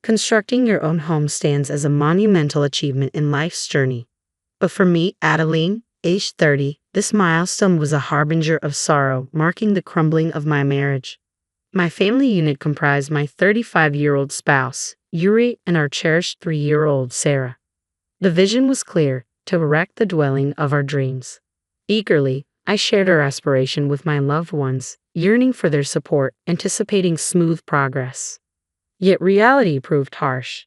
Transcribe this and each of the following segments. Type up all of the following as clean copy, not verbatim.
Constructing your own home stands as a monumental achievement in life's journey. But for me, Adeline, aged 30, this milestone was a harbinger of sorrow, marking the crumbling of my marriage. My family unit comprised my 35-year-old spouse, Yuri, and our cherished 3-year-old Sarah. The vision was clear: to erect the dwelling of our dreams. Eagerly, I shared our aspiration with my loved ones, yearning for their support, anticipating smooth progress. Yet reality proved harsh.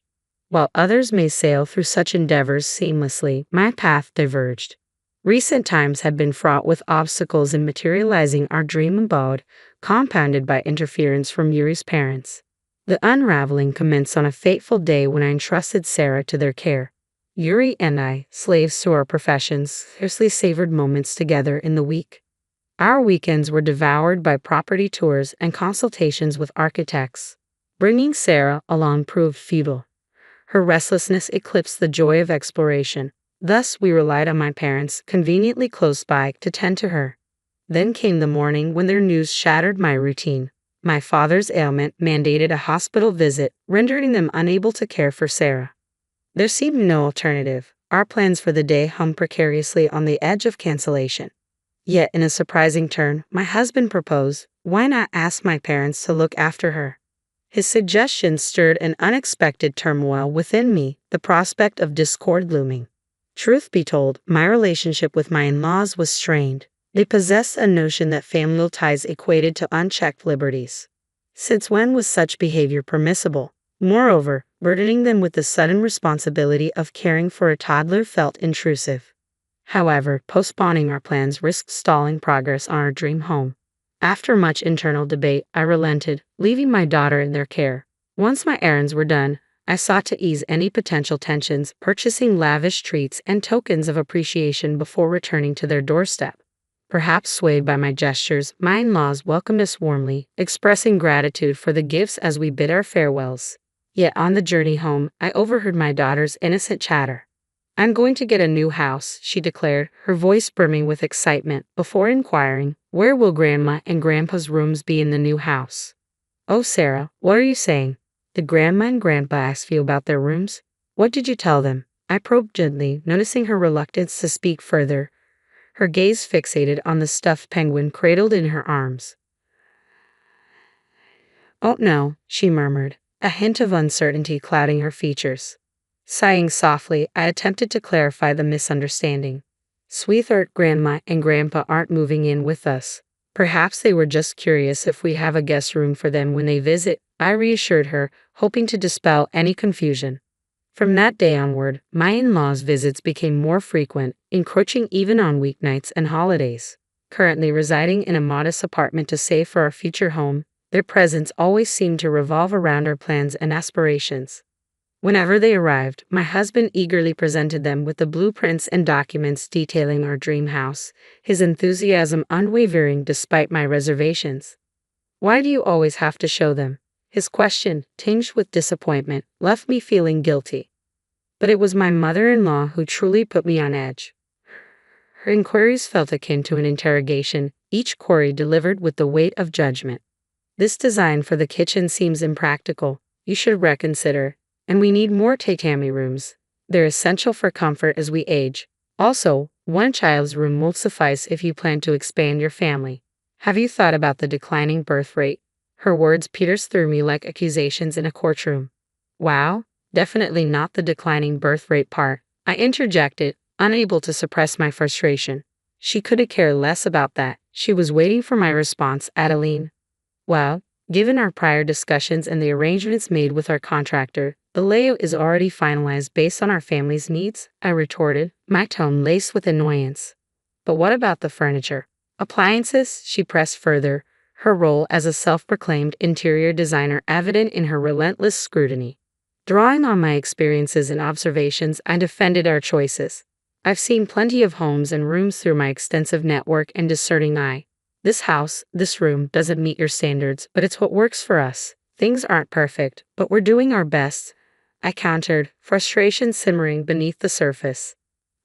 While others may sail through such endeavors seamlessly, my path diverged. Recent times had been fraught with obstacles in materializing our dream abode, compounded by interference from Yuri's parents. The unraveling commenced on a fateful day when I entrusted Sarah to their care. Yuri and I, slaves to our professions, scarcely savored moments together in the week. Our weekends were devoured by property tours and consultations with architects. Bringing Sarah along proved futile. Her restlessness eclipsed the joy of exploration. Thus, we relied on my parents, conveniently close by, to tend to her. Then came the morning when their news shattered my routine. My father's ailment mandated a hospital visit, rendering them unable to care for Sarah. There seemed no alternative. Our plans for the day hung precariously on the edge of cancellation. Yet, in a surprising turn, my husband proposed, why not ask my parents to look after her? His suggestion stirred an unexpected turmoil within me, the prospect of discord looming. Truth be told, my relationship with my in-laws was strained. They possessed a notion that familial ties equated to unchecked liberties. Since when was such behavior permissible? Moreover, burdening them with the sudden responsibility of caring for a toddler felt intrusive. However, postponing our plans risked stalling progress on our dream home. After much internal debate, I relented, leaving my daughter in their care. Once my errands were done, I sought to ease any potential tensions, purchasing lavish treats and tokens of appreciation before returning to their doorstep. Perhaps swayed by my gestures, my in-laws welcomed us warmly, expressing gratitude for the gifts as we bid our farewells. Yet on the journey home, I overheard my daughter's innocent chatter. "I'm going to get a new house," she declared, her voice brimming with excitement, before inquiring, "Where will Grandma and Grandpa's rooms be in the new house?" "Oh, Sarah, what are you saying? Did Grandma and Grandpa ask you about their rooms? What did you tell them?" I probed gently, noticing her reluctance to speak further, her gaze fixated on the stuffed penguin cradled in her arms. "Oh no," she murmured, a hint of uncertainty clouding her features. Sighing softly, I attempted to clarify the misunderstanding. "Sweetheart, Grandma and Grandpa aren't moving in with us. Perhaps they were just curious if we have a guest room for them when they visit," I reassured her, hoping to dispel any confusion. From that day onward, my in-laws' visits became more frequent, encroaching even on weeknights and holidays. Currently residing in a modest apartment to save for our future home, their presence always seemed to revolve around our plans and aspirations. Whenever they arrived, my husband eagerly presented them with the blueprints and documents detailing our dream house, his enthusiasm unwavering despite my reservations. "Why do you always have to show them?" His question, tinged with disappointment, left me feeling guilty. But it was my mother-in-law who truly put me on edge. Her inquiries felt akin to an interrogation, each query delivered with the weight of judgment. "This design for the kitchen seems impractical. You should reconsider. And we need more tatami rooms. They're essential for comfort as we age. Also, one child's room won't suffice if you plan to expand your family. Have you thought about the declining birth rate?" Her words pierced through me like accusations in a courtroom. "Wow, definitely not the declining birth rate part," I interjected, unable to suppress my frustration. She couldn't care less about that. She was waiting for my response, Adeline. "Well, given our prior discussions and the arrangements made with our contractor, the layout is already finalized based on our family's needs," I retorted, my tone laced with annoyance. "But what about the furniture? Appliances?" she pressed further, her role as a self-proclaimed interior designer evident in her relentless scrutiny. Drawing on my experiences and observations, I defended our choices. "I've seen plenty of homes and rooms through my extensive network and discerning eye. This house, this room, doesn't meet your standards, but it's what works for us. Things aren't perfect, but we're doing our best," I countered, frustration simmering beneath the surface.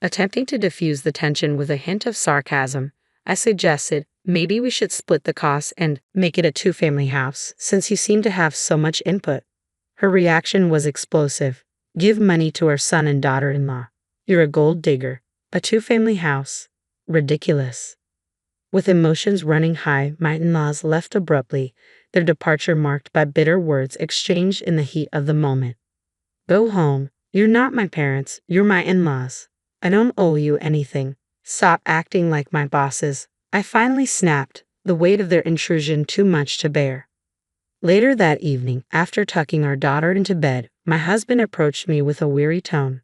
Attempting to diffuse the tension with a hint of sarcasm, I suggested, "Maybe we should split the costs and make it a two-family house, since you seem to have so much input." Her reaction was explosive. Give money to our son and daughter-in-law. You're a gold digger. A two-family house. Ridiculous. With emotions running high, my in-laws left abruptly, their departure marked by bitter words exchanged in the heat of the moment. Go home. You're not my parents, you're my in-laws. I don't owe you anything. Stop acting like my bosses. I finally snapped, the weight of their intrusion too much to bear. Later that evening, after tucking our daughter into bed, my husband approached me with a weary tone.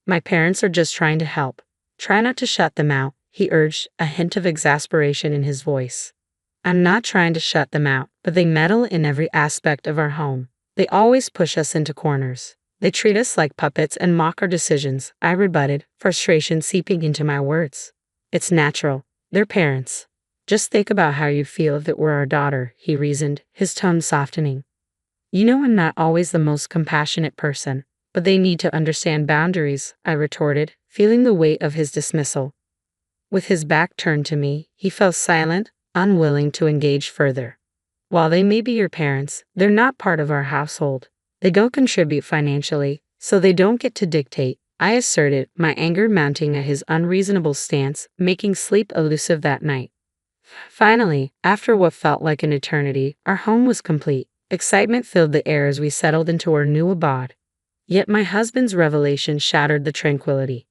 My parents are just trying to help. Try not to shut them out, he urged, a hint of exasperation in his voice. I'm not trying to shut them out, but they meddle in every aspect of our home. They always push us into corners. They treat us like puppets and mock our decisions, I rebutted, frustration seeping into my words. It's natural. They're parents. Just think about how you'd feel if it were our daughter, he reasoned, his tone softening. You know I'm not always the most compassionate person, but they need to understand boundaries, I retorted, feeling the weight of his dismissal. With his back turned to me, he fell silent, unwilling to engage further. While they may be your parents, they're not part of our household. They don't contribute financially, so they don't get to dictate, I asserted, my anger mounting at his unreasonable stance, making sleep elusive that night. Finally, after what felt like an eternity, our home was complete. Excitement filled the air as we settled into our new abode. Yet my husband's revelation shattered the tranquility.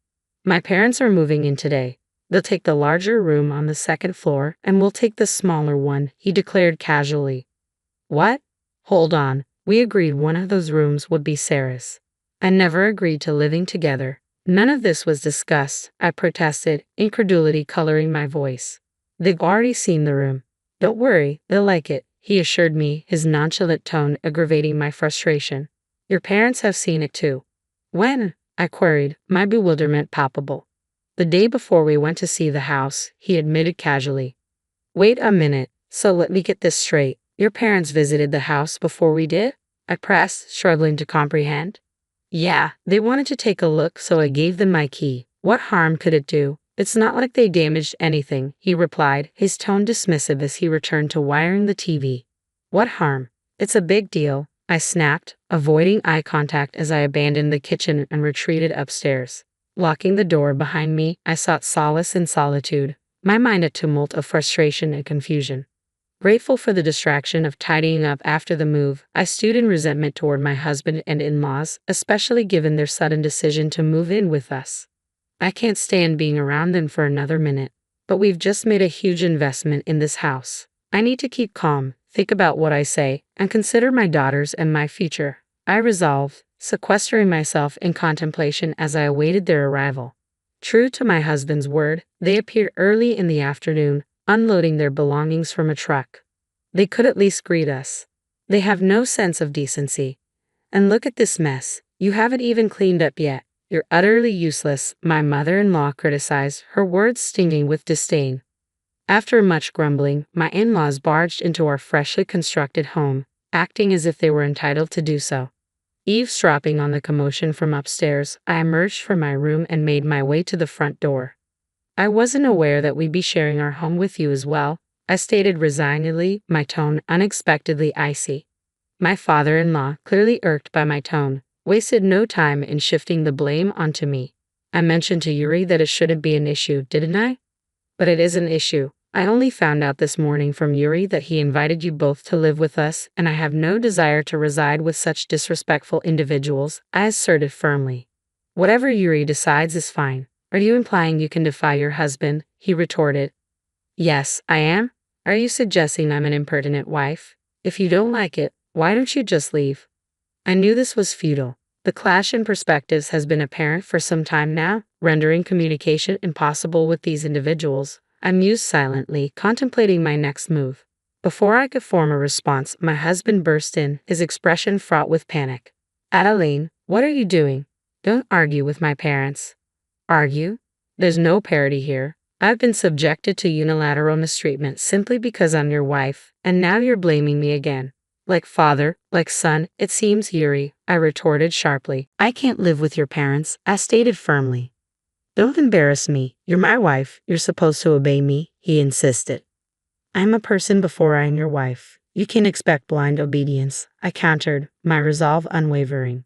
My parents are moving in today. They'll take the larger room on the second floor, and we'll take the smaller one, he declared casually. What? Hold on. We agreed one of those rooms would be Sarah's. I never agreed to living together. None of this was discussed, I protested, incredulity coloring my voice. They've already seen the room. Don't worry, they'll like it, he assured me, his nonchalant tone aggravating my frustration. Your parents have seen it too. When? I queried, my bewilderment palpable. The day before we went to see the house, he admitted casually. Wait a minute, so let me get this straight. Your parents visited the house before we did? I pressed, struggling to comprehend. Yeah, they wanted to take a look, so I gave them my key. What harm could it do? It's not like they damaged anything, he replied, his tone dismissive as he returned to wiring the TV. What harm? It's a big deal, I snapped, avoiding eye contact as I abandoned the kitchen and retreated upstairs. Locking the door behind me, I sought solace in solitude, my mind a tumult of frustration and confusion. Grateful for the distraction of tidying up after the move, I stewed in resentment toward my husband and in-laws, especially given their sudden decision to move in with us. I can't stand being around them for another minute, but we've just made a huge investment in this house. I need to keep calm, think about what I say, and consider my daughters and my future, I resolved, sequestering myself in contemplation as I awaited their arrival. True to my husband's word, they appeared early in the afternoon, unloading their belongings from a truck. They could at least greet us. They have no sense of decency. And look at this mess. You haven't even cleaned up yet. You're utterly useless, my mother-in-law criticized, her words stinging with disdain. After much grumbling, my in-laws barged into our freshly constructed home, acting as if they were entitled to do so. Eavesdropping on the commotion from upstairs, I emerged from my room and made my way to the front door. I wasn't aware that we'd be sharing our home with you as well, I stated resignedly, my tone unexpectedly icy. My father-in-law, clearly irked by my tone, wasted no time in shifting the blame onto me. I mentioned to Yuri that it shouldn't be an issue, didn't I? But it is an issue. I only found out this morning from Yuri that he invited you both to live with us, and I have no desire to reside with such disrespectful individuals, I asserted firmly. Whatever Yuri decides is fine. Are you implying you can defy your husband? He retorted. Yes, I am. Are you suggesting I'm an impertinent wife? If you don't like it, why don't you just leave? I knew this was futile. The clash in perspectives has been apparent for some time now, rendering communication impossible with these individuals. I mused silently, contemplating my next move. Before I could form a response, my husband burst in, his expression fraught with panic. Adeline, what are you doing? Don't argue with my parents. Argue? There's no parity here. I've been subjected to unilateral mistreatment simply because I'm your wife, and now you're blaming me again. Like father, like son, it seems, Yuri, I retorted sharply. I can't live with your parents, I stated firmly. Don't embarrass me. You're my wife. You're supposed to obey me, he insisted. I'm a person before I am your wife. You can expect blind obedience, I countered, my resolve unwavering.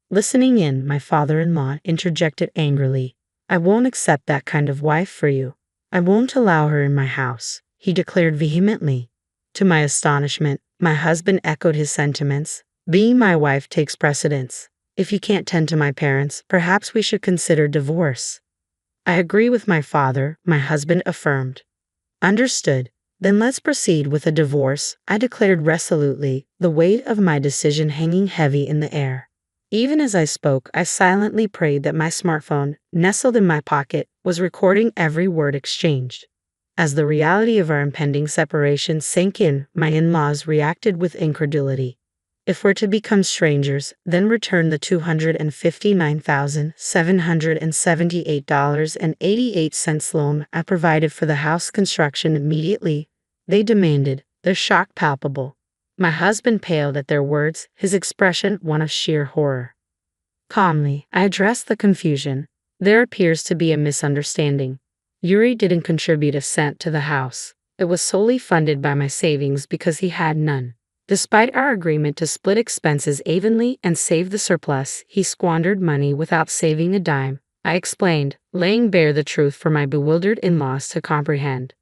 Listening in, my father-in-law interjected angrily. I won't accept that kind of wife for you. I won't allow her in my house, he declared vehemently. To my astonishment, my husband echoed his sentiments. Being my wife takes precedence. If you can't tend to my parents, perhaps we should consider divorce. I agree with my father, my husband affirmed. Understood. Then let's proceed with a divorce, I declared resolutely, the weight of my decision hanging heavy in the air. Even as I spoke, I silently prayed that my smartphone, nestled in my pocket, was recording every word exchanged. As the reality of our impending separation sank in, my in-laws reacted with incredulity. If we're to become strangers, then return the $259,778.88 loan I provided for the house construction immediately, they demanded, their shock palpable. My husband paled at their words, his expression one of sheer horror. Calmly, I addressed the confusion. There appears to be a misunderstanding. Yuri didn't contribute a cent to the house. It was solely funded by my savings because he had none. Despite our agreement to split expenses evenly and save the surplus, he squandered money without saving a dime, I explained, laying bare the truth for my bewildered in-laws to comprehend.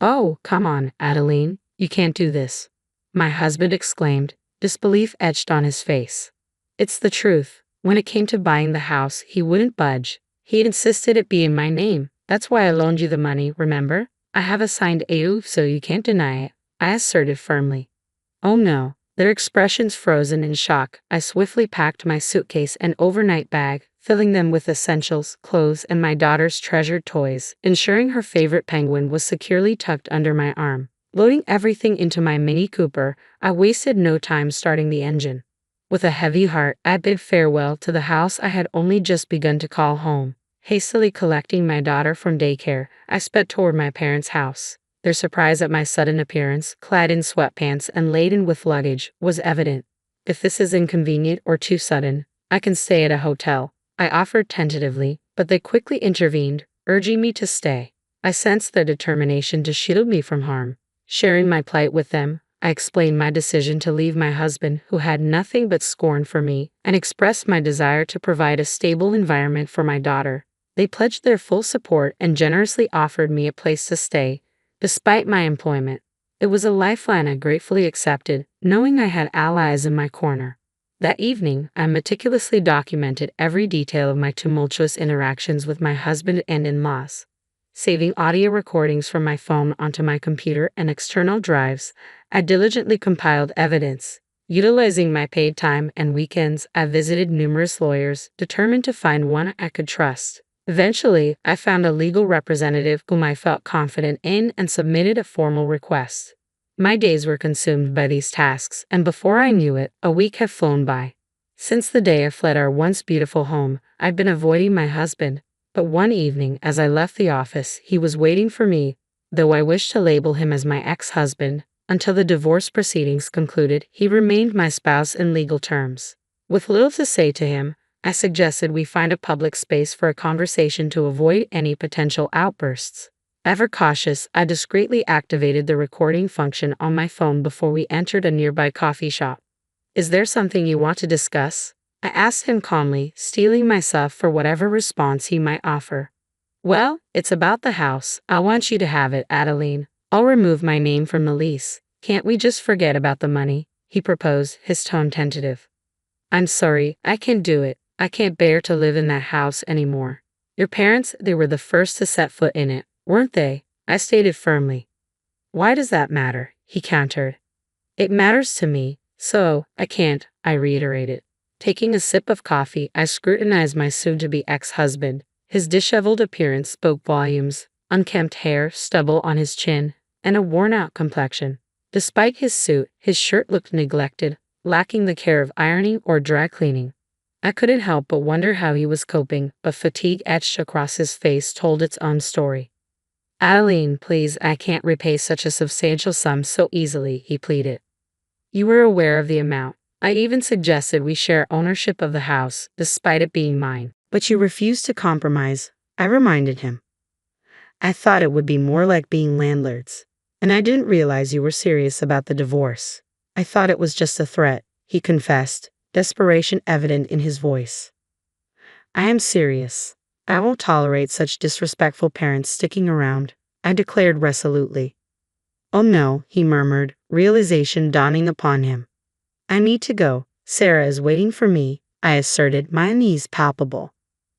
Oh, come on, Adeline, you can't do this, my husband exclaimed, disbelief etched on his face. It's the truth. When it came to buying the house, he wouldn't budge. He'd insisted it be in my name. That's why I loaned you the money, remember? I have a signed AU, so you can't deny it, I asserted firmly. Oh no, their expressions frozen in shock, I swiftly packed my suitcase and overnight bag, filling them with essentials, clothes, and my daughter's treasured toys, ensuring her favorite penguin was securely tucked under my arm. Loading everything into my Mini Cooper, I wasted no time starting the engine. With a heavy heart, I bid farewell to the house I had only just begun to call home. Hastily collecting my daughter from daycare, I sped toward my parents' house. Their surprise at my sudden appearance, clad in sweatpants and laden with luggage, was evident. If this is inconvenient or too sudden, I can stay at a hotel, I offered tentatively, but they quickly intervened, urging me to stay. I sensed their determination to shield me from harm. Sharing my plight with them, I explained my decision to leave my husband, who had nothing but scorn for me, and expressed my desire to provide a stable environment for my daughter. They pledged their full support and generously offered me a place to stay, despite my employment. It was a lifeline I gratefully accepted, knowing I had allies in my corner. That evening, I meticulously documented every detail of my tumultuous interactions with my husband and in-laws. Saving audio recordings from my phone onto my computer and external drives, I diligently compiled evidence. Utilizing my paid time and weekends, I visited numerous lawyers, determined to find one I could trust. Eventually, I found a legal representative whom I felt confident in and submitted a formal request. My days were consumed by these tasks, and before I knew it, a week had flown by. Since the day I fled our once beautiful home, I'd been avoiding my husband, but one evening, as I left the office, he was waiting for me, though I wished to label him as my ex-husband. Until the divorce proceedings concluded, he remained my spouse in legal terms. With little to say to him, I suggested we find a public space for a conversation to avoid any potential outbursts. Ever cautious, I discreetly activated the recording function on my phone before we entered a nearby coffee shop. Is there something you want to discuss? I asked him calmly, steeling myself for whatever response he might offer. Well, it's about the house. I want you to have it, Adeline. I'll remove my name from the lease. Can't we just forget about the money? He proposed, his tone tentative. I'm sorry, I can't do it. I can't bear to live in that house anymore. Your parents, they were the first to set foot in it, weren't they? I stated firmly. Why does that matter? He countered. It matters to me, so I can't, I reiterated. Taking a sip of coffee, I scrutinized my soon-to-be ex-husband. His disheveled appearance spoke volumes, unkempt hair, stubble on his chin, and a worn-out complexion. Despite his suit, his shirt looked neglected, lacking the care of ironing or dry cleaning. I couldn't help but wonder how he was coping, but fatigue etched across his face told its own story. Adeline, please, I can't repay such a substantial sum so easily, he pleaded. You were aware of the amount. I even suggested we share ownership of the house, despite it being mine. But you refused to compromise, I reminded him. I thought it would be more like being landlords. And I didn't realize you were serious about the divorce. I thought it was just a threat, he confessed, desperation evident in his voice. I am serious. I won't tolerate such disrespectful parents sticking around, I declared resolutely. Oh no, he murmured, realization dawning upon him. I need to go. Sarah is waiting for me, I asserted, my unease palpable.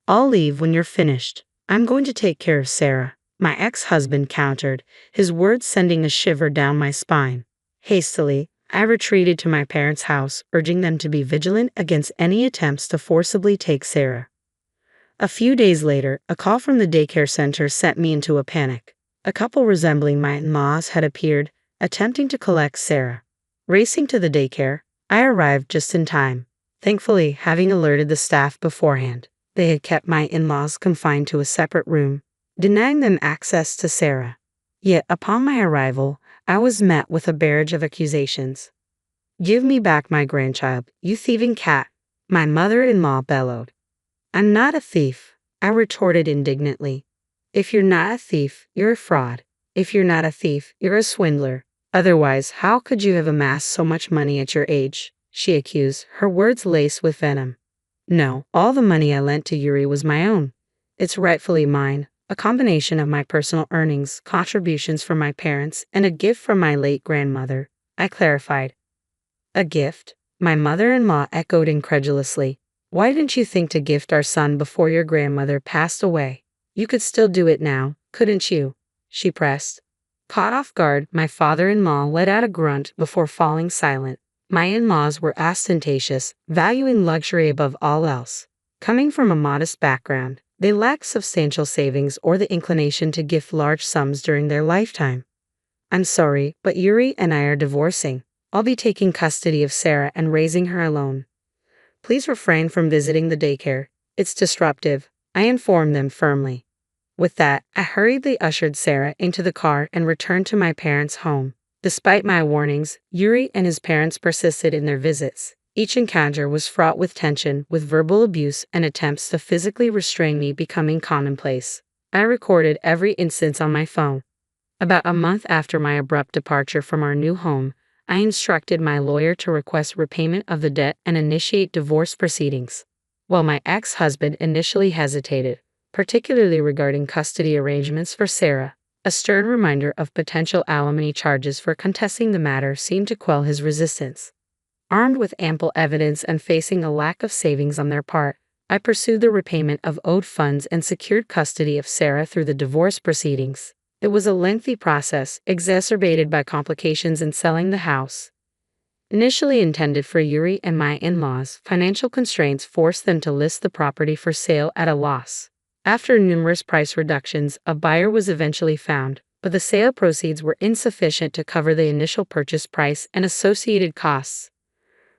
I'll leave when you're finished. I'm going to take care of Sarah, my ex-husband countered, his words sending a shiver down my spine. Hastily, I retreated to my parents' house, urging them to be vigilant against any attempts to forcibly take Sarah. A few days later, a call from the daycare center sent me into a panic. A couple resembling my in-laws had appeared, attempting to collect Sarah. Racing to the daycare, I arrived just in time, thankfully having alerted the staff beforehand. They had kept my in-laws confined to a separate room, denying them access to Sarah. Yet upon my arrival, I was met with a barrage of accusations. Give me back my grandchild, you thieving cat, my mother-in-law bellowed. I'm not a thief, I retorted indignantly. If you're not a thief, you're a fraud. If you're not a thief, you're a swindler. Otherwise, how could you have amassed so much money at your age? She accused, her words laced with venom. No, all the money I lent to Yuri was my own. It's rightfully mine, a combination of my personal earnings, contributions from my parents, and a gift from my late grandmother, I clarified. A gift? My mother-in-law echoed incredulously. Why didn't you think to gift our son before your grandmother passed away? You could still do it now, couldn't you? She pressed. Caught off guard, my father-in-law let out a grunt before falling silent. My in-laws were ostentatious, valuing luxury above all else. Coming from a modest background, they lacked substantial savings or the inclination to gift large sums during their lifetime. I'm sorry, but Yuri and I are divorcing. I'll be taking custody of Sarah and raising her alone. Please refrain from visiting the daycare. It's disruptive, I informed them firmly. With that, I hurriedly ushered Sarah into the car and returned to my parents' home. Despite my warnings, Yuri and his parents persisted in their visits. Each encounter was fraught with tension, with verbal abuse and attempts to physically restrain me becoming commonplace. I recorded every instance on my phone. About a month after my abrupt departure from our new home, I instructed my lawyer to request repayment of the debt and initiate divorce proceedings. While my ex-husband initially hesitated, particularly regarding custody arrangements for Sarah, a stern reminder of potential alimony charges for contesting the matter seemed to quell his resistance. Armed with ample evidence and facing a lack of savings on their part, I pursued the repayment of owed funds and secured custody of Sarah through the divorce proceedings. It was a lengthy process, exacerbated by complications in selling the house. Initially intended for Yuri and my in-laws, financial constraints forced them to list the property for sale at a loss. After numerous price reductions, a buyer was eventually found, but the sale proceeds were insufficient to cover the initial purchase price and associated costs.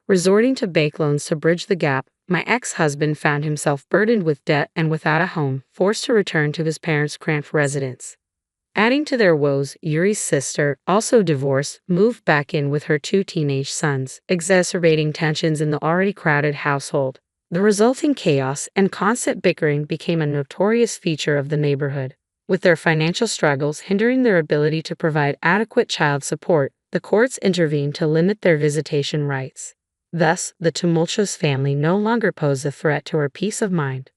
Resorting to bank loans to bridge the gap, my ex-husband found himself burdened with debt and without a home, forced to return to his parents' cramped residence. Adding to their woes, Yuri's sister, also divorced, moved back in with her 2 teenage sons, exacerbating tensions in the already crowded household. The resulting chaos and constant bickering became a notorious feature of the neighborhood. With their financial struggles hindering their ability to provide adequate child support, the courts intervened to limit their visitation rights. Thus, the tumultuous family no longer posed a threat to her peace of mind.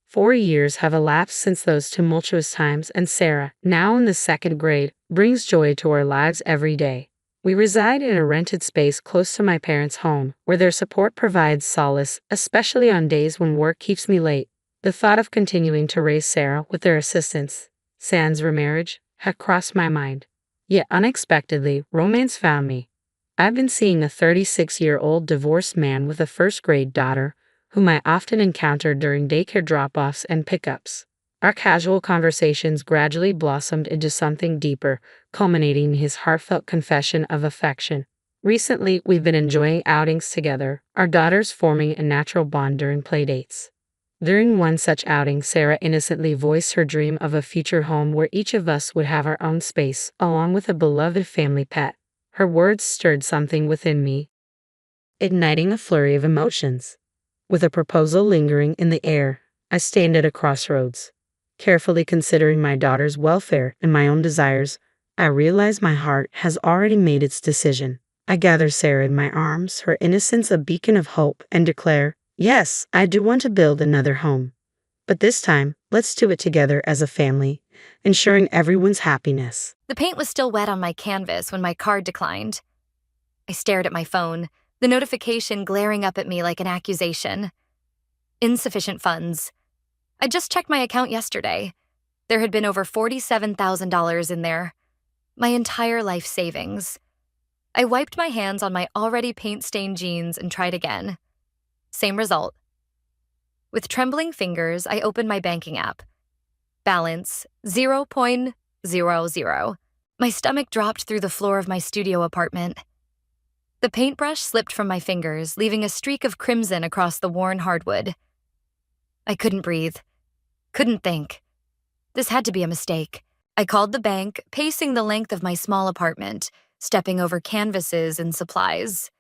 4 years have elapsed since those tumultuous times, and Sarah, now in the 2nd grade, brings joy to our lives every day. We reside in a rented space close to my parents' home, where their support provides solace, especially on days when work keeps me late. The thought of continuing to raise Sarah with their assistance, sans remarriage, had crossed my mind. Yet unexpectedly, romance found me. I've been seeing a 36-year-old divorced man with a 1st-grade daughter, whom I often encountered during daycare drop-offs and pickups. Our casual conversations gradually blossomed into something deeper, culminating in his heartfelt confession of affection. Recently, we've been enjoying outings together, our daughters forming a natural bond during playdates. During one such outing, Sarah innocently voiced her dream of a future home where each of us would have our own space, along with a beloved family pet. Her words stirred something within me, igniting a flurry of emotions. With a proposal lingering in the air, I stand at a crossroads. Carefully considering my daughter's welfare and my own desires, I realize my heart has already made its decision. I gather Sarah in my arms, her innocence a beacon of hope, and declare, yes, I do want to build another home. But this time, let's do it together as a family, ensuring everyone's happiness. The paint was still wet on my canvas when my card declined. I stared at my phone, the notification glaring up at me like an accusation. Insufficient funds. I just checked my account yesterday. There had been over $47,000 in there. My entire life savings. I wiped my hands on my already paint-stained jeans and tried again. Same result. With trembling fingers, I opened my banking app. Balance 0.00. My stomach dropped through the floor of my studio apartment. The paintbrush slipped from my fingers, leaving a streak of crimson across the worn hardwood. I couldn't breathe. Couldn't think. This had to be a mistake. I called the bank, pacing the length of my small apartment, stepping over canvases and supplies.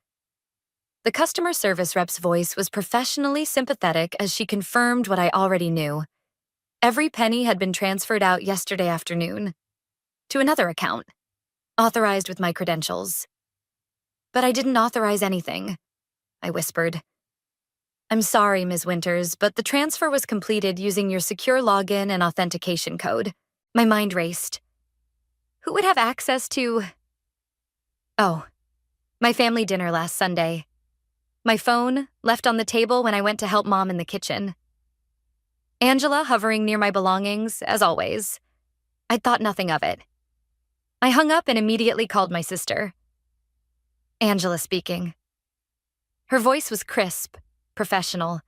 The customer service rep's voice was professionally sympathetic as she confirmed what I already knew. Every penny had been transferred out yesterday afternoon. To another account. Authorized with my credentials. But I didn't authorize anything, I whispered. I'm sorry, Ms. Winters, but the transfer was completed using your secure login and authentication code. My mind raced. Who would have access to... Oh, my family dinner last Sunday. My phone, left on the table when I went to help Mom in the kitchen. Angela hovering near my belongings, as always. I'd thought nothing of it. I hung up and immediately called my sister. Angela speaking. Her voice was crisp, professional.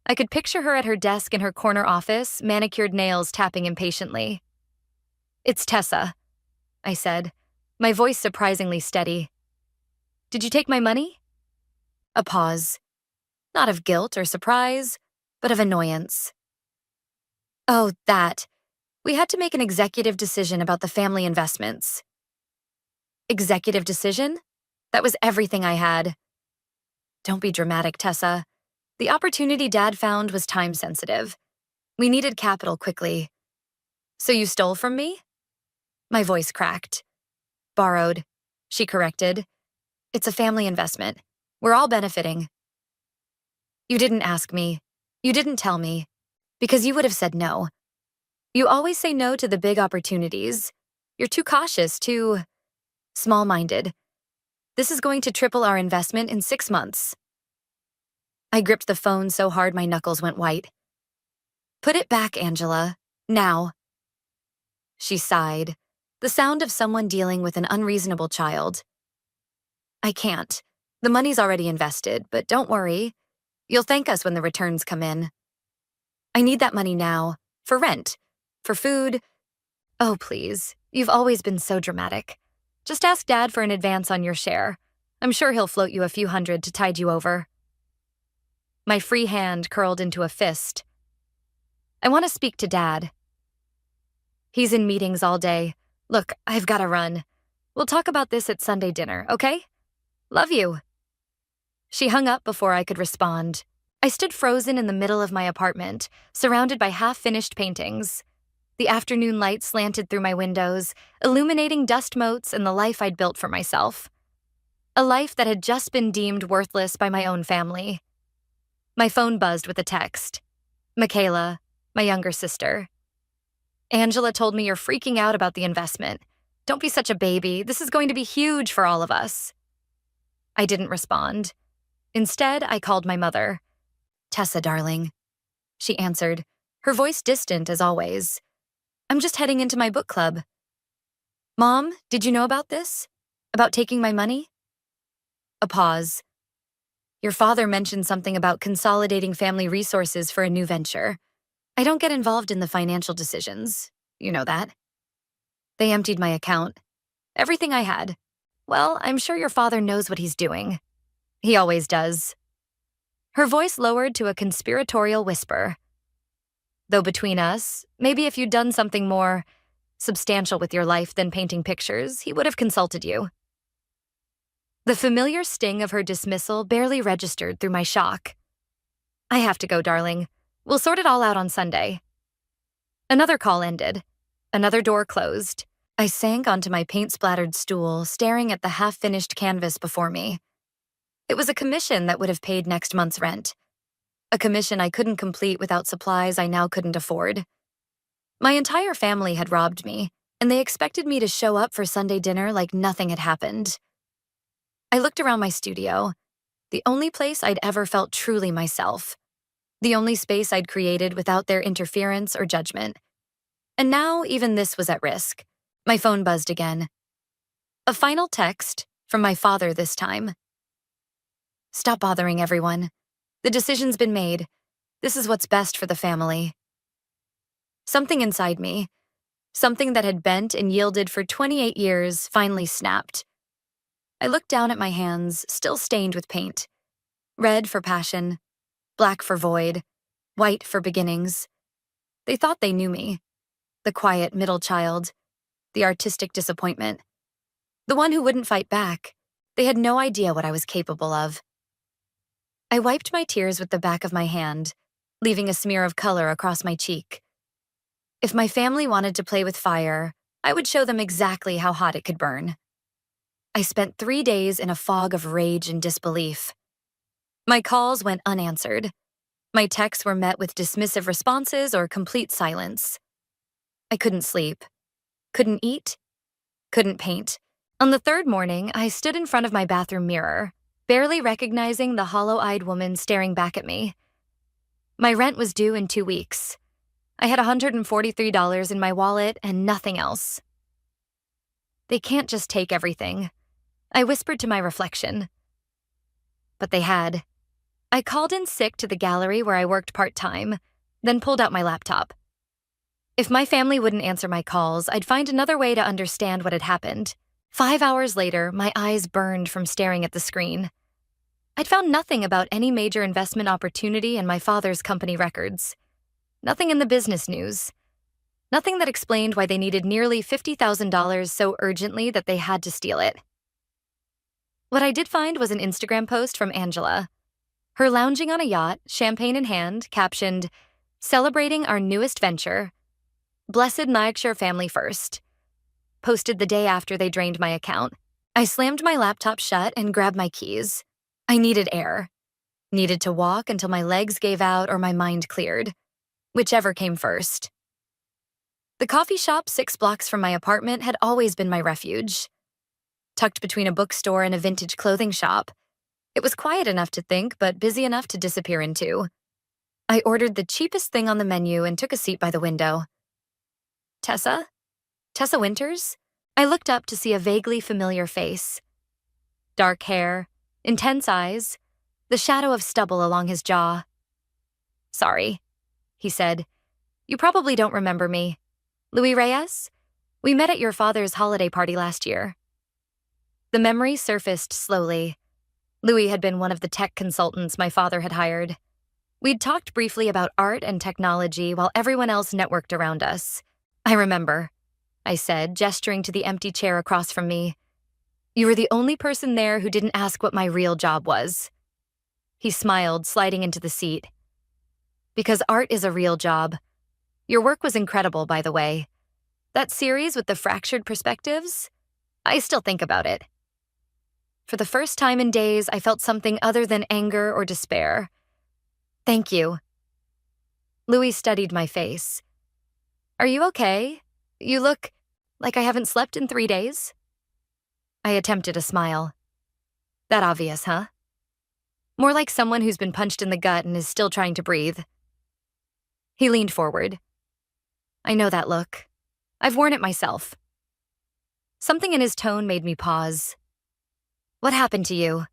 I could picture her at her desk in her corner office, manicured nails tapping impatiently. It's Tessa, I said, my voice surprisingly steady. Did you take my money? A pause. Not of guilt or surprise, but of annoyance. Oh, that. We had to make an executive decision about the family investments. Executive decision? That was everything I had. Don't be dramatic, Tessa. The opportunity Dad found was time-sensitive. We needed capital quickly. So you stole from me? My voice cracked. Borrowed, she corrected. It's a family investment. We're all benefiting. You didn't ask me. You didn't tell me. Because you would have said no. You always say no to the big opportunities. You're too cautious, too small-minded. This is going to triple our investment in 6 months. I gripped the phone so hard my knuckles went white. Put it back, Angela. Now. She sighed, the sound of someone dealing with an unreasonable child. I can't. The money's already invested, but don't worry. You'll thank us when the returns come in. I need that money now. For rent. For food. Oh, please. You've always been so dramatic. Just ask Dad for an advance on your share. I'm sure he'll float you a few hundred to tide you over. My free hand curled into a fist. I want to speak to Dad. He's in meetings all day. Look, I've got to run. We'll talk about this at Sunday dinner, okay? Love you. She hung up before I could respond. I stood frozen in the middle of my apartment, surrounded by half-finished paintings. The afternoon light slanted through my windows, illuminating dust motes and the life I'd built for myself. A life that had just been deemed worthless by my own family. My phone buzzed with a text. Michaela, my younger sister. Angela told me you're freaking out about the investment. Don't be such a baby. This is going to be huge for all of us. I didn't respond. Instead, I called my mother. Tessa, darling. She answered, her voice distant as always. I'm just heading into my book club. Mom, did you know about this? About taking my money? A pause. Your father mentioned something about consolidating family resources for a new venture. I don't get involved in the financial decisions. You know that. They emptied my account. Everything I had. Well, I'm sure your father knows what he's doing. He always does. Her voice lowered to a conspiratorial whisper. Though between us, maybe if you'd done something more substantial with your life than painting pictures, he would have consulted you. The familiar sting of her dismissal barely registered through my shock. I have to go, darling. We'll sort it all out on Sunday. Another call ended. Another door closed. I sank onto my paint-splattered stool, staring at the half-finished canvas before me. It was a commission that would have paid next month's rent. A commission I couldn't complete without supplies I now couldn't afford. My entire family had robbed me, and they expected me to show up for Sunday dinner like nothing had happened. I looked around my studio, the only place I'd ever felt truly myself, the only space I'd created without their interference or judgment. And now even this was at risk. My phone buzzed again. A final text, from my father this time. "Stop bothering everyone. The decision's been made. This is what's best for the family." Something inside me, something that had bent and yielded for 28 years, finally snapped. I looked down at my hands, still stained with paint. Red for passion, black for void, white for beginnings. They thought they knew me. The quiet middle child, the artistic disappointment, the one who wouldn't fight back. They had no idea what I was capable of. I wiped my tears with the back of my hand, leaving a smear of color across my cheek. If my family wanted to play with fire, I would show them exactly how hot it could burn. I spent 3 days in a fog of rage and disbelief. My calls went unanswered. My texts were met with dismissive responses or complete silence. I couldn't sleep, couldn't eat, couldn't paint. On the third morning, I stood in front of my bathroom mirror, barely recognizing the hollow-eyed woman staring back at me. My rent was due in 2 weeks. I had $143 in my wallet and nothing else. They can't just take everything, I whispered to my reflection. But they had. I called in sick to the gallery where I worked part-time, then pulled out my laptop. If my family wouldn't answer my calls, I'd find another way to understand what had happened. 5 hours later, my eyes burned from staring at the screen. I'd found nothing about any major investment opportunity in my father's company records. Nothing in the business news. Nothing that explained why they needed nearly $50,000 so urgently that they had to steal it. What I did find was an Instagram post from Angela. Her lounging on a yacht, champagne in hand, captioned, "Celebrating our newest venture. Blessed Nayakshire family first." Posted the day after they drained my account. I slammed my laptop shut and grabbed my keys. I needed air. Needed to walk until my legs gave out or my mind cleared. Whichever came first. The coffee shop 6 blocks from my apartment had always been my refuge. Tucked between a bookstore and a vintage clothing shop, it was quiet enough to think, but busy enough to disappear into. I ordered the cheapest thing on the menu and took a seat by the window. Tessa? Tessa Winters? I looked up to see a vaguely familiar face. Dark hair, intense eyes, the shadow of stubble along his jaw. "Sorry," he said. "You probably don't remember me. Louis Reyes? We met at your father's holiday party last year." The memory surfaced slowly. Louis had been one of the tech consultants my father had hired. We'd talked briefly about art and technology while everyone else networked around us. "I remember," I said, gesturing to the empty chair across from me. "You were the only person there who didn't ask what my real job was." He smiled, sliding into the seat. "Because art is a real job. Your work was incredible, by the way. That series with the fractured perspectives? I still think about it." For the first time in days, I felt something other than anger or despair. "Thank you." Louis studied my face. "Are you okay? You look like I haven't slept in 3 days." I attempted a smile. "That obvious, huh?" "More like someone who's been punched in the gut and is still trying to breathe." He leaned forward. "I know that look. I've worn it myself." Something in his tone made me pause. "What happened to you?"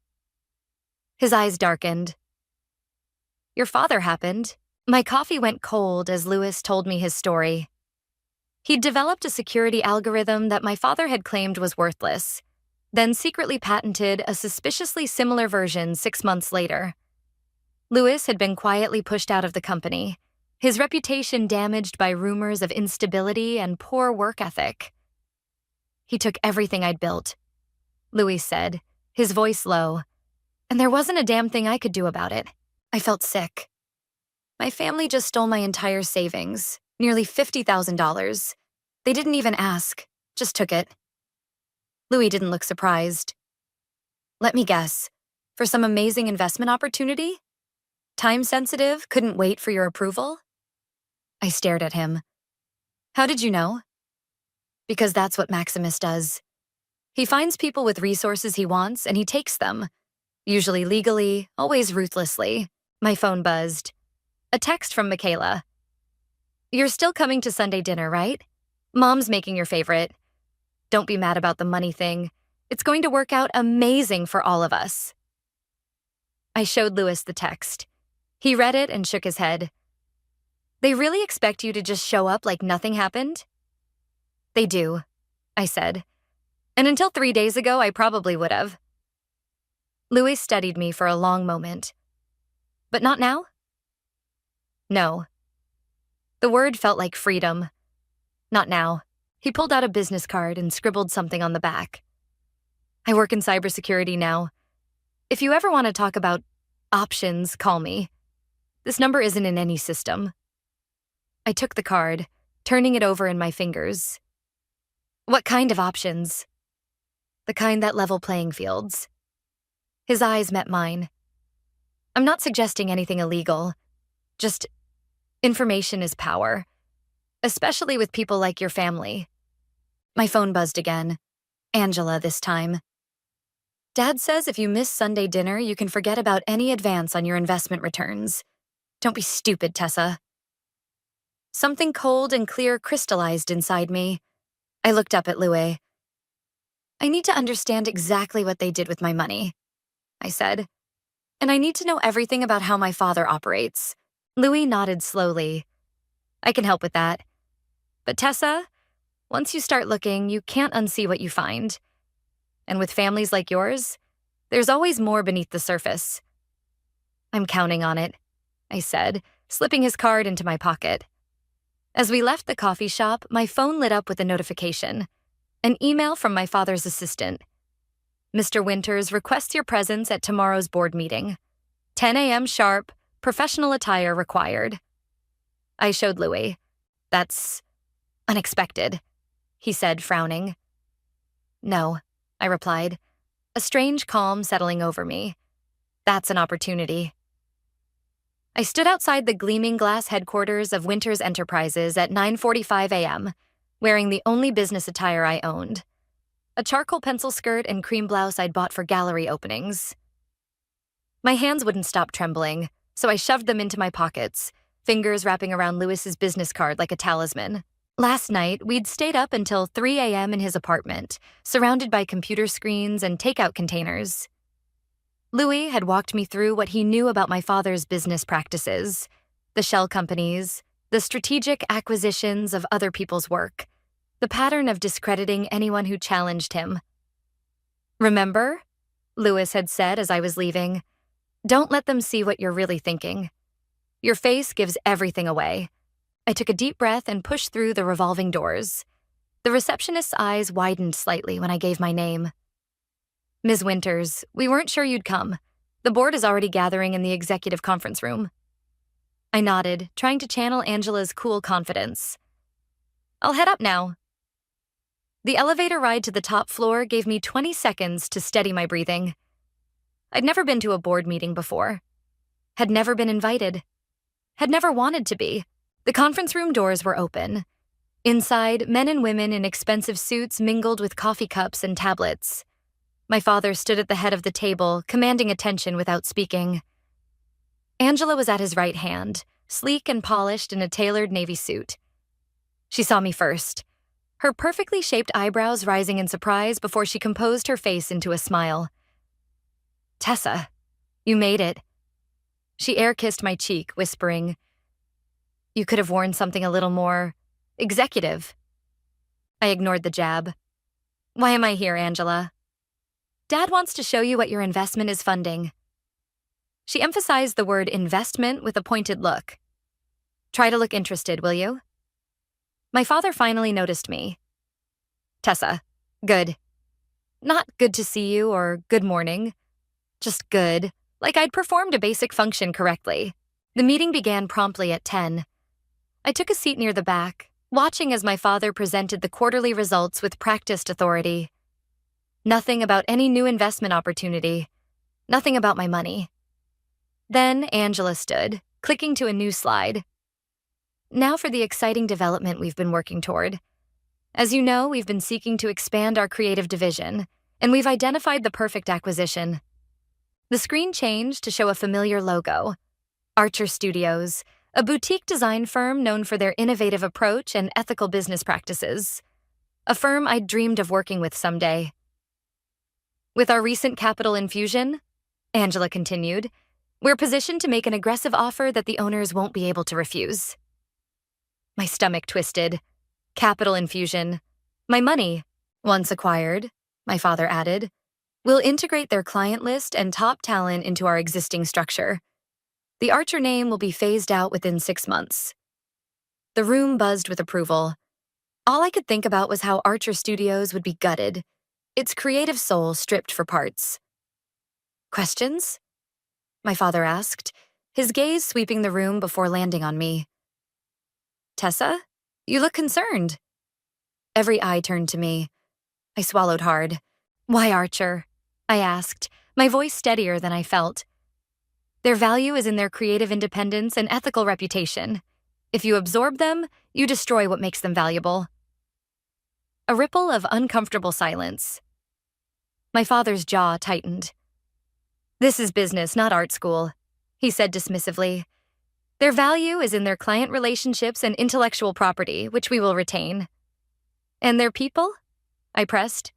His eyes darkened. "Your father happened." My coffee went cold as Louis told me his story. He'd developed a security algorithm that my father had claimed was worthless, then secretly patented a suspiciously similar version 6 months later. Louis had been quietly pushed out of the company, his reputation damaged by rumors of instability and poor work ethic. "He took everything I'd built," Louis said, his voice low, "and there wasn't a damn thing I could do about it." I felt sick. My family just stole my entire savings, nearly $50,000. They didn't even ask. Just took it. Louis didn't look surprised. Let me guess. For some amazing investment opportunity? Time sensitive, couldn't wait for your approval? I stared at him. How did you know? Because that's what Maximus does. He finds people with resources he wants and he takes them. Usually legally, always ruthlessly. My phone buzzed. A text from Michaela. You're still coming to Sunday dinner, right? Mom's making your favorite. Don't be mad about the money thing. It's going to work out amazing for all of us. I showed Louis the text. He read it and shook his head. They really expect you to just show up like nothing happened? They do, I said. And until 3 days ago, I probably would have. Louis studied me for a long moment. But not now? No. The word felt like freedom. Not now. He pulled out a business card and scribbled something on the back. I work in cybersecurity now. If you ever want to talk about options, call me. This number isn't in any system. I took the card, turning it over in my fingers. What kind of options? The kind that level playing fields. His eyes met mine. I'm not suggesting anything illegal. Just information is power, especially with people like your family. My phone buzzed again. Angela this time. Dad says if you miss Sunday dinner, you can forget about any advance on your investment returns. Don't be stupid, Tessa. Something cold and clear crystallized inside me. I looked up at Louis. I need to understand exactly what they did with my money, I said. And I need to know everything about how my father operates. Louis nodded slowly. I can help with that. But Tessa, once you start looking, you can't unsee what you find. And with families like yours, there's always more beneath the surface. I'm counting on it, I said, slipping his card into my pocket. As we left the coffee shop, my phone lit up with a notification. An email from my father's assistant. Mr. Winters requests your presence at tomorrow's board meeting. 10 a.m. sharp, professional attire required. I showed Louis. That's unexpected, he said, frowning. No, I replied, a strange calm settling over me. That's an opportunity. I stood outside the gleaming glass headquarters of Winters Enterprises at 9:45 a.m., wearing the only business attire I owned. A charcoal pencil skirt and cream blouse I'd bought for gallery openings. My hands wouldn't stop trembling, so I shoved them into my pockets, fingers wrapping around Louis's business card like a talisman. Last night, we'd stayed up until 3 a.m. in his apartment, surrounded by computer screens and takeout containers. Louis had walked me through what he knew about my father's business practices, the shell companies, the strategic acquisitions of other people's work, the pattern of discrediting anyone who challenged him. Remember? Louis had said as I was leaving, don't let them see what you're really thinking. Your face gives everything away. I took a deep breath and pushed through the revolving doors. The receptionist's eyes widened slightly when I gave my name. Ms. Winters, we weren't sure you'd come. The board is already gathering in the executive conference room. I nodded, trying to channel Angela's cool confidence. I'll head up now. The elevator ride to the top floor gave me 20 seconds to steady my breathing. I'd never been to a board meeting before. Had never been invited. Had never wanted to be. The conference room doors were open. Inside, men and women in expensive suits mingled with coffee cups and tablets. My father stood at the head of the table, commanding attention without speaking. Angela was at his right hand, sleek and polished in a tailored navy suit. She saw me first, her perfectly shaped eyebrows rising in surprise before she composed her face into a smile. Tessa, you made it. She air-kissed my cheek, whispering, you could have worn something a little more executive. I ignored the jab. Why am I here, Angela? Dad wants to show you what your investment is funding. She emphasized the word investment with a pointed look. Try to look interested, will you? My father finally noticed me. Tessa, good. Not good to see you or good morning. Just good, like I'd performed a basic function correctly. The meeting began promptly at 10. I took a seat near the back, watching as my father presented the quarterly results with practiced authority. Nothing about any new investment opportunity. Nothing about my money. Then Angela stood, clicking to a new slide. Now for the exciting development we've been working toward. As you know, we've been seeking to expand our creative division, and we've identified the perfect acquisition. The screen changed to show a familiar logo. Archer Studios, a boutique design firm known for their innovative approach and ethical business practices. A firm I'd dreamed of working with someday. With our recent capital infusion, Angela continued, we're positioned to make an aggressive offer that the owners won't be able to refuse. My stomach twisted. Capital infusion. My money, once acquired, my father added, will integrate their client list and top talent into our existing structure. The Archer name will be phased out within 6 months. The room buzzed with approval. All I could think about was how Archer Studios would be gutted, its creative soul stripped for parts. Questions? My father asked, his gaze sweeping the room before landing on me. Tessa, you look concerned. Every eye turned to me. I swallowed hard. Why Archer? I asked, my voice steadier than I felt. Their value is in their creative independence and ethical reputation. If you absorb them, you destroy what makes them valuable. A ripple of uncomfortable silence. My father's jaw tightened. This is business, not art school, he said dismissively. Their value is in their client relationships and intellectual property, which we will retain. And their people? I pressed.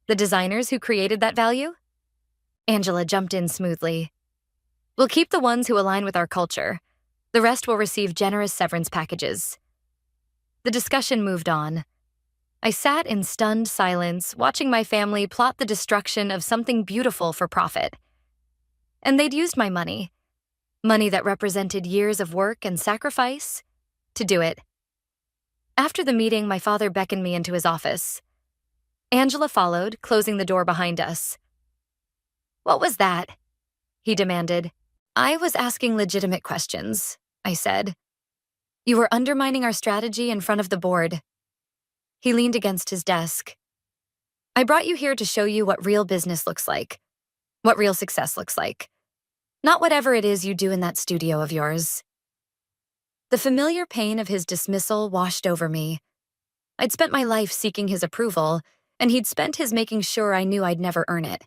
The designers who created that value? Angela jumped in smoothly. We'll keep the ones who align with our culture. The rest will receive generous severance packages. The discussion moved on. I sat in stunned silence, watching my family plot the destruction of something beautiful for profit. And they'd used my money that represented years of work and sacrifice, to do it. After the meeting, my father beckoned me into his office. Angela followed, closing the door behind us. What was that? He demanded. I was asking legitimate questions, I said. You were undermining our strategy in front of the board. He leaned against his desk. I brought you here to show you what real business looks like, what real success looks like. Not whatever it is you do in that studio of yours. The familiar pain of his dismissal washed over me. I'd spent my life seeking his approval, and he'd spent his making sure I knew I'd never earn it.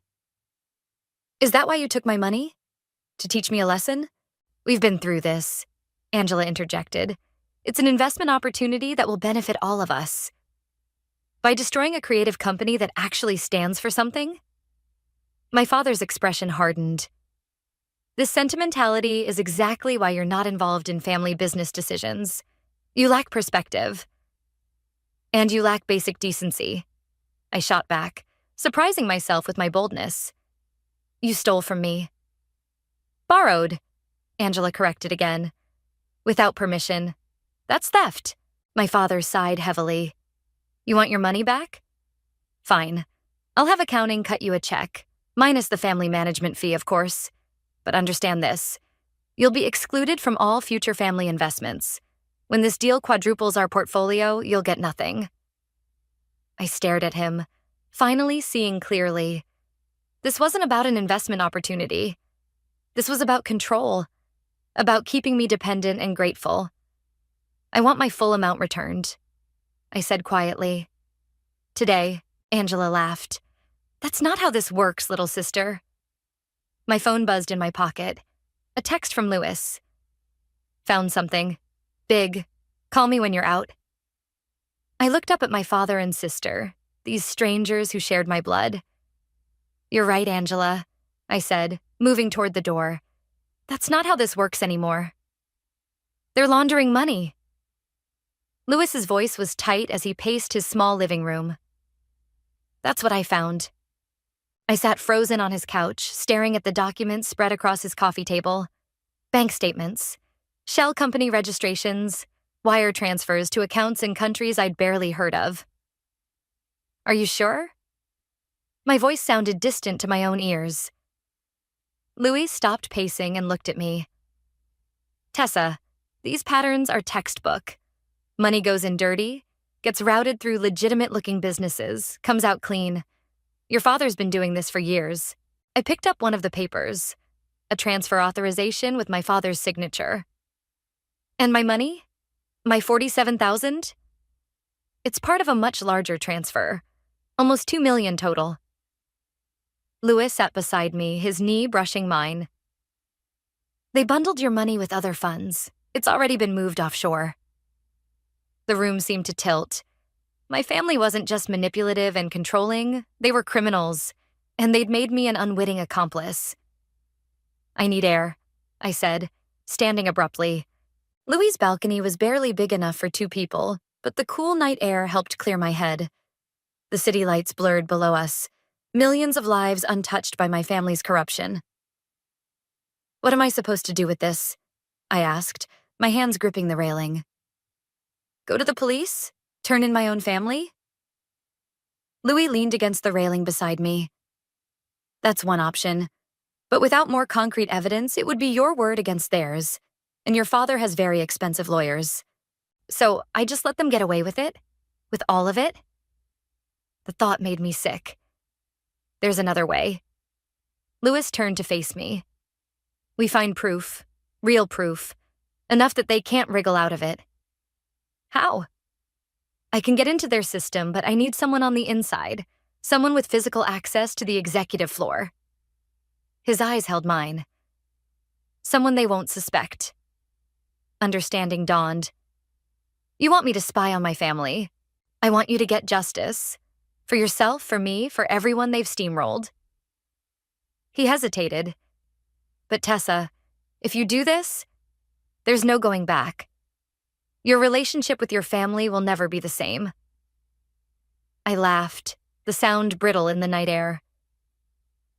Is that why you took my money? To teach me a lesson? We've been through this, Angela interjected. It's an investment opportunity that will benefit all of us. By destroying a creative company that actually stands for something? My father's expression hardened. This sentimentality is exactly why you're not involved in family business decisions. You lack perspective. And you lack basic decency. I shot back, surprising myself with my boldness. You stole from me. Borrowed, Angela corrected again. Without permission. That's theft. My father sighed heavily. You want your money back? Fine. I'll have accounting cut you a check, minus the family management fee, of course. But understand this. You'll be excluded from all future family investments. When this deal quadruples our portfolio, you'll get nothing. I stared at him, finally seeing clearly. This wasn't about an investment opportunity. This was about control, about keeping me dependent and grateful. I want my full amount returned, I said quietly. Today, Angela laughed. That's not how this works, little sister. My phone buzzed in my pocket. A text from Lewis. Found something. Big. Call me when you're out. I looked up at my father and sister, these strangers who shared my blood. You're right, Angela, I said, moving toward the door. That's not how this works anymore. They're laundering money. Lewis's voice was tight as he paced his small living room. That's what I found. I sat frozen on his couch, staring at the documents spread across his coffee table. Bank statements, shell company registrations, wire transfers to accounts in countries I'd barely heard of. Are you sure? My voice sounded distant to my own ears. Louis stopped pacing and looked at me. Tessa, these patterns are textbook. Money goes in dirty, gets routed through legitimate-looking businesses, comes out clean. Your father's been doing this for years. I picked up one of the papers, a transfer authorization with my father's signature. And my money? My $47,000? It's part of a much larger transfer, almost $2 million total. Louis sat beside me, his knee brushing mine. They bundled your money with other funds. It's already been moved offshore. The room seemed to tilt. My family wasn't just manipulative and controlling, they were criminals, and they'd made me an unwitting accomplice. I need air, I said, standing abruptly. Louis's balcony was barely big enough for 2 people, but the cool night air helped clear my head. The city lights blurred below us, millions of lives untouched by my family's corruption. What am I supposed to do with this? I asked, my hands gripping the railing. Go to the police? Turn in my own family? Louis leaned against the railing beside me. That's one option. But without more concrete evidence, it would be your word against theirs. And your father has very expensive lawyers. So I just let them get away with it? With all of it? The thought made me sick. There's another way. Louis turned to face me. We find proof, real proof, enough that they can't wriggle out of it. How? I can get into their system, but I need someone on the inside, someone with physical access to the executive floor. His eyes held mine. Someone they won't suspect. Understanding dawned. You want me to spy on my family. I want you to get justice. For yourself, for me, for everyone they've steamrolled. He hesitated. But Tessa, if you do this, there's no going back. Your relationship with your family will never be the same. I laughed, the sound brittle in the night air.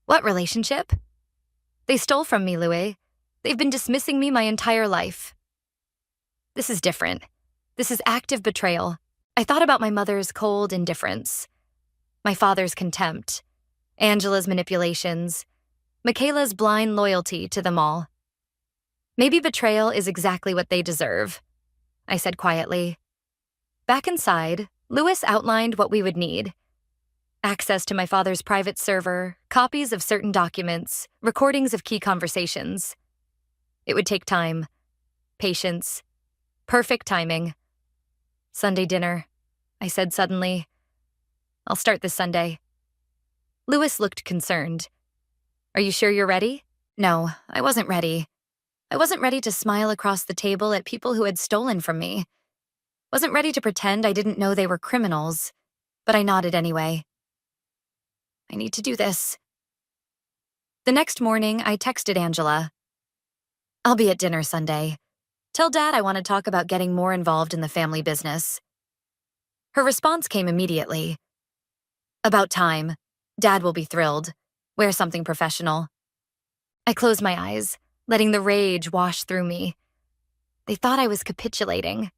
What relationship? They stole from me, Louis. They've been dismissing me my entire life. This is different. This is active betrayal. I thought about my mother's cold indifference, my father's contempt, Angela's manipulations, Michaela's blind loyalty to them all. Maybe betrayal is exactly what they deserve, I said quietly. Back inside, Louis outlined what we would need. Access to my father's private server, copies of certain documents, recordings of key conversations. It would take time, patience, perfect timing. Sunday dinner, I said suddenly. I'll start this Sunday. Louis looked concerned. Are you sure you're ready? No, I wasn't ready. I wasn't ready to smile across the table at people who had stolen from me. Wasn't ready to pretend I didn't know they were criminals, but I nodded anyway. I need to do this. The next morning, I texted Angela. I'll be at dinner Sunday. Tell Dad I want to talk about getting more involved in the family business. Her response came immediately. About time. Dad will be thrilled. Wear something professional. I closed my eyes, letting the rage wash through me. They thought I was capitulating.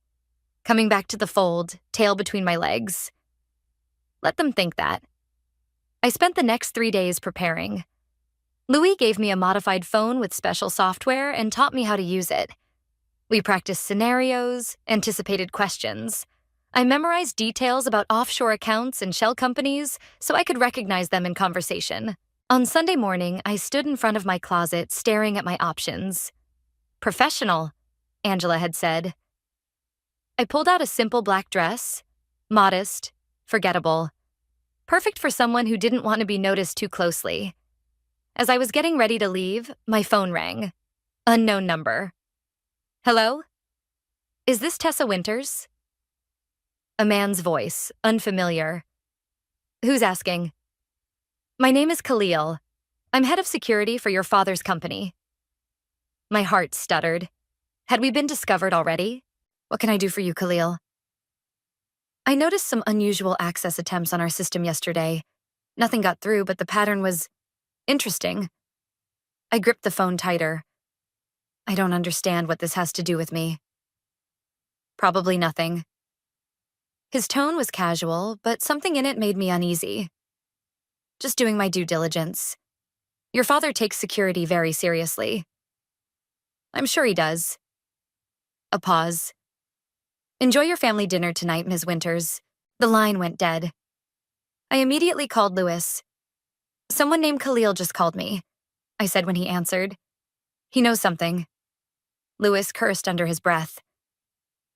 Coming back to the fold, tail between my legs. Let them think that. I spent the next 3 days preparing. Louis gave me a modified phone with special software and taught me how to use it. We practiced scenarios, anticipated questions. I memorized details about offshore accounts and shell companies so I could recognize them in conversation. On Sunday morning, I stood in front of my closet staring at my options. Professional, Angela had said. I pulled out a simple black dress, modest, forgettable. Perfect for someone who didn't want to be noticed too closely. As I was getting ready to leave, my phone rang. Unknown number. Hello? Is this Tessa Winters? A man's voice, unfamiliar. Who's asking? My name is Khalil. I'm head of security for your father's company. My heart stuttered. Had we been discovered already? What can I do for you, Khalil? I noticed some unusual access attempts on our system yesterday. Nothing got through, but the pattern was interesting. I gripped the phone tighter. I don't understand what this has to do with me. Probably nothing. His tone was casual, but something in it made me uneasy. Just doing my due diligence. Your father takes security very seriously. I'm sure he does. A pause. Enjoy your family dinner tonight, Ms. Winters. The line went dead. I immediately called Louis. Someone named Khalil just called me, I said when he answered. He knows something. Louis cursed under his breath.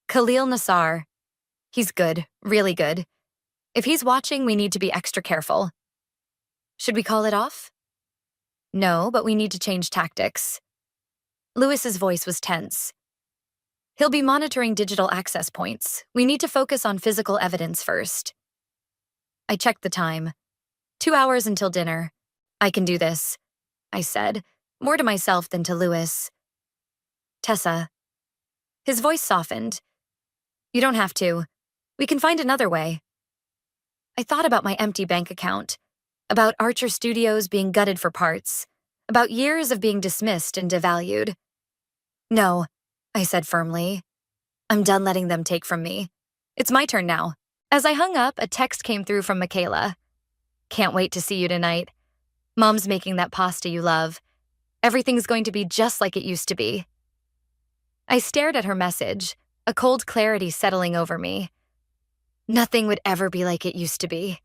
Khalil Nassar. He's good, really good. If he's watching, we need to be extra careful. Should we call it off? No, but we need to change tactics. Louis's voice was tense. He'll be monitoring digital access points. We need to focus on physical evidence first. I checked the time. 2 hours until dinner. I can do this, I said, more to myself than to Louis. Tessa. His voice softened. You don't have to. We can find another way. I thought about my empty bank account, about Archer Studios being gutted for parts, about years of being dismissed and devalued. No, I said firmly. I'm done letting them take from me. It's my turn now. As I hung up, a text came through from Michaela. Can't wait to see you tonight. Mom's making that pasta you love. Everything's going to be just like it used to be. I stared at her message, a cold clarity settling over me. Nothing would ever be like it used to be.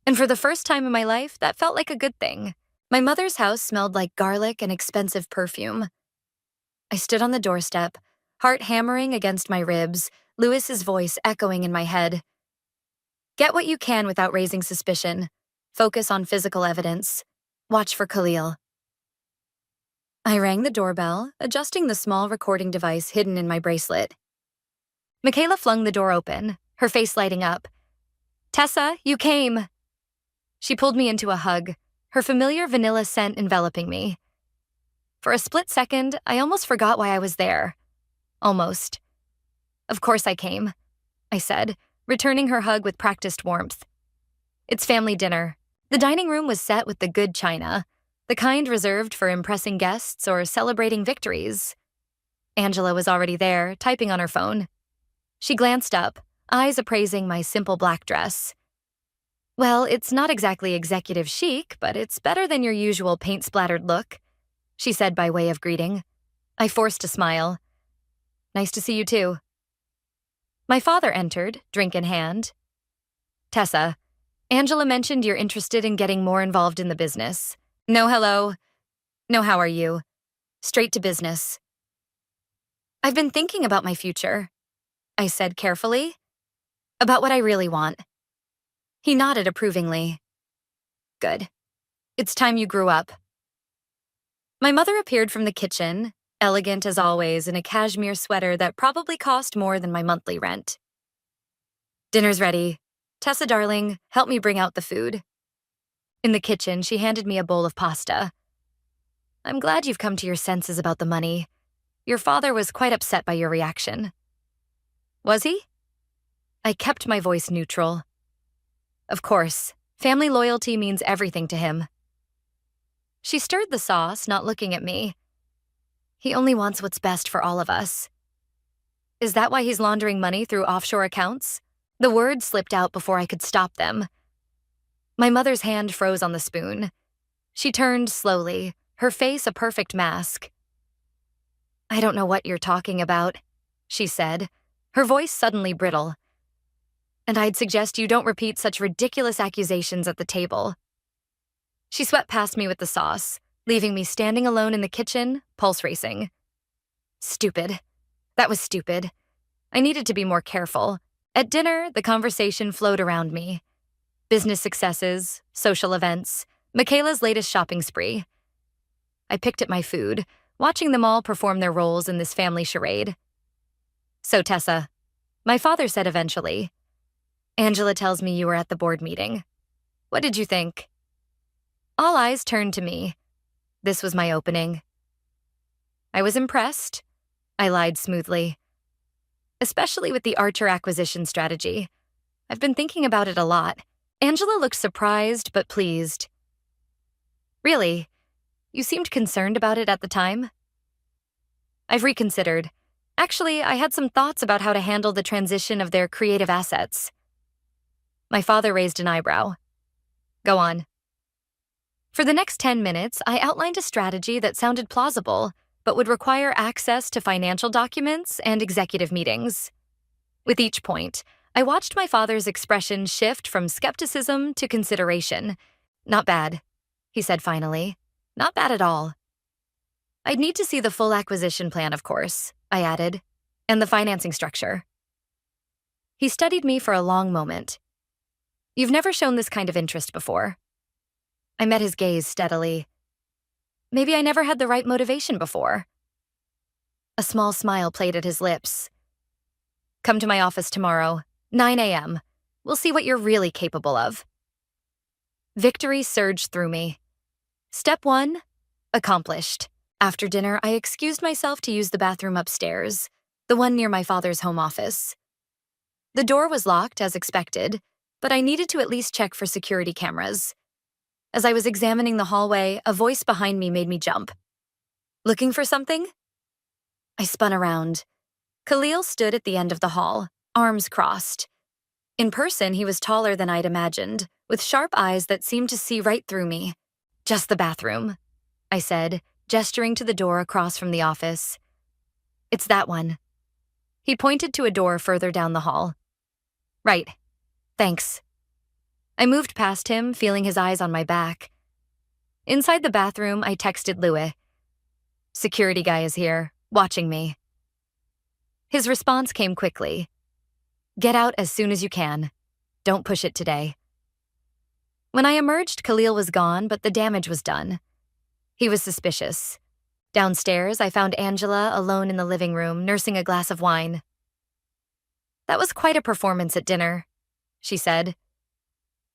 And for the first time in my life, that felt like a good thing. My mother's house smelled like garlic and expensive perfume. I stood on the doorstep, heart hammering against my ribs, Louis's voice echoing in my head. Get what you can without raising suspicion. Focus on physical evidence. Watch for Khalil. I rang the doorbell, adjusting the small recording device hidden in my bracelet. Michaela flung the door open, her face lighting up. Tessa, you came. She pulled me into a hug, her familiar vanilla scent enveloping me. For a split second, I almost forgot why I was there. Almost. Of course I came, I said, returning her hug with practiced warmth. It's family dinner. The dining room was set with the good china, the kind reserved for impressing guests or celebrating victories. Angela was already there, typing on her phone. She glanced up, eyes appraising my simple black dress. Well, it's not exactly executive chic, but it's better than your usual paint-splattered look, she said by way of greeting. I forced a smile. Nice to see you too. My father entered, drink in hand. Tessa, Angela mentioned you're interested in getting more involved in the business. No hello. No how are you. Straight to business. I've been thinking about my future, I said carefully. About what I really want. He nodded approvingly. Good. It's time you grew up. My mother appeared from the kitchen, elegant as always in a cashmere sweater that probably cost more than my monthly rent. Dinner's ready. Tessa, darling, help me bring out the food. In the kitchen, she handed me a bowl of pasta. I'm glad you've come to your senses about the money. Your father was quite upset by your reaction. Was he? I kept my voice neutral. Of course, family loyalty means everything to him. She stirred the sauce, not looking at me. He only wants what's best for all of us. Is that why he's laundering money through offshore accounts? The words slipped out before I could stop them. My mother's hand froze on the spoon. She turned slowly, her face a perfect mask. I don't know what you're talking about, she said, her voice suddenly brittle. And I'd suggest you don't repeat such ridiculous accusations at the table. She swept past me with the sauce, leaving me standing alone in the kitchen, pulse racing. Stupid. That was stupid. I needed to be more careful. At dinner, the conversation flowed around me. Business successes, social events, Michaela's latest shopping spree. I picked at my food, watching them all perform their roles in this family charade. So, Tessa, my father said eventually, Angela tells me you were at the board meeting. What did you think? All eyes turned to me. This was my opening. I was impressed. I lied smoothly. Especially with the Archer acquisition strategy. I've been thinking about it a lot. Angela looked surprised but pleased. Really? You seemed concerned about it at the time? I've reconsidered. Actually, I had some thoughts about how to handle the transition of their creative assets. My father raised an eyebrow. Go on. For the next 10 minutes, I outlined a strategy that sounded plausible, but would require access to financial documents and executive meetings. With each point, I watched my father's expression shift from skepticism to consideration. Not bad, he said finally. Not bad at all. I'd need to see the full acquisition plan, of course, I added, and the financing structure. He studied me for a long moment. You've never shown this kind of interest before. I met his gaze steadily. Maybe I never had the right motivation before. A small smile played at his lips. Come to my office tomorrow, 9 a.m. We'll see what you're really capable of. Victory surged through me. Step 1, accomplished. After dinner, I excused myself to use the bathroom upstairs, the one near my father's home office. The door was locked, as expected, but I needed to at least check for security cameras. As I was examining the hallway, a voice behind me made me jump. Looking for something? I spun around. Khalil stood at the end of the hall, arms crossed. In person, he was taller than I'd imagined, with sharp eyes that seemed to see right through me. Just the bathroom, I said, gesturing to the door across from the office. It's that one. He pointed to a door further down the hall. Right. Thanks. I moved past him, feeling his eyes on my back. Inside the bathroom, I texted Louis. Security guy is here, watching me. His response came quickly. Get out as soon as you can. Don't push it today. When I emerged, Khalil was gone, but the damage was done. He was suspicious. Downstairs, I found Angela alone in the living room, nursing a glass of wine. That was quite a performance at dinner, she said.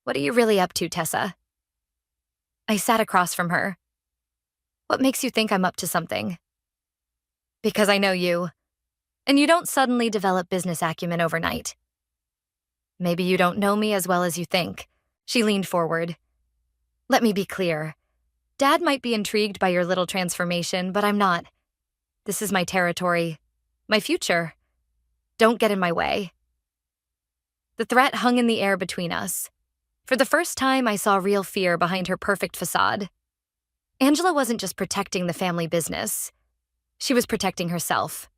What are you really up to, Tessa? I sat across from her. What makes you think I'm up to something? Because I know you. And you don't suddenly develop business acumen overnight. Maybe you don't know me as well as you think. She leaned forward. Let me be clear. Dad might be intrigued by your little transformation, but I'm not. This is my territory, my future. Don't get in my way. The threat hung in the air between us. For the first time, I saw real fear behind her perfect facade. Angela wasn't just protecting the family business. She was protecting herself.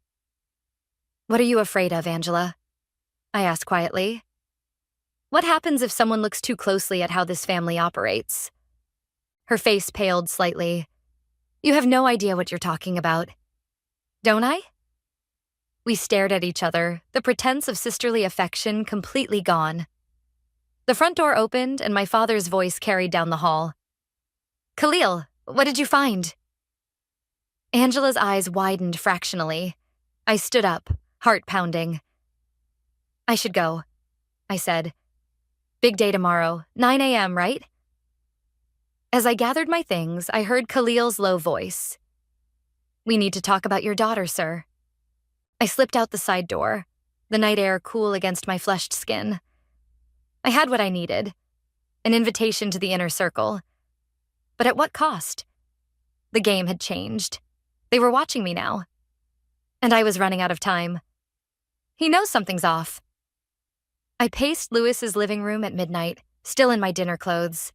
What are you afraid of, Angela? I asked quietly. What happens if someone looks too closely at how this family operates? Her face paled slightly. You have no idea what you're talking about. Don't I? We stared at each other, the pretense of sisterly affection completely gone. The front door opened and my father's voice carried down the hall. Khalil, what did you find? Angela's eyes widened fractionally. I stood up, heart pounding. I should go, I said. Big day tomorrow, 9 a.m., right? As I gathered my things, I heard Khalil's low voice. We need to talk about your daughter, sir. I slipped out the side door, the night air cool against my flushed skin. I had what I needed, an invitation to the inner circle. But at what cost? The game had changed. They were watching me now. And I was running out of time. He knows something's off. I paced Louis's living room at midnight, still in my dinner clothes.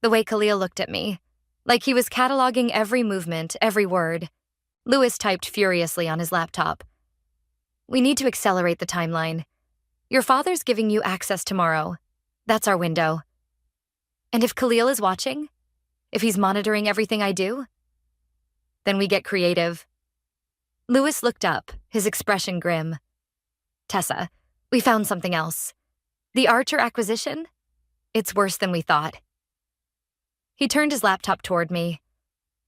The way Khalil looked at me, like he was cataloging every movement, every word. Louis typed furiously on his laptop. We need to accelerate the timeline. Your father's giving you access tomorrow. That's our window. And if Khalil is watching, if he's monitoring everything I do, then we get creative. Louis looked up, his expression grim. Tessa, we found something else. The Archer acquisition? It's worse than we thought. He turned his laptop toward me.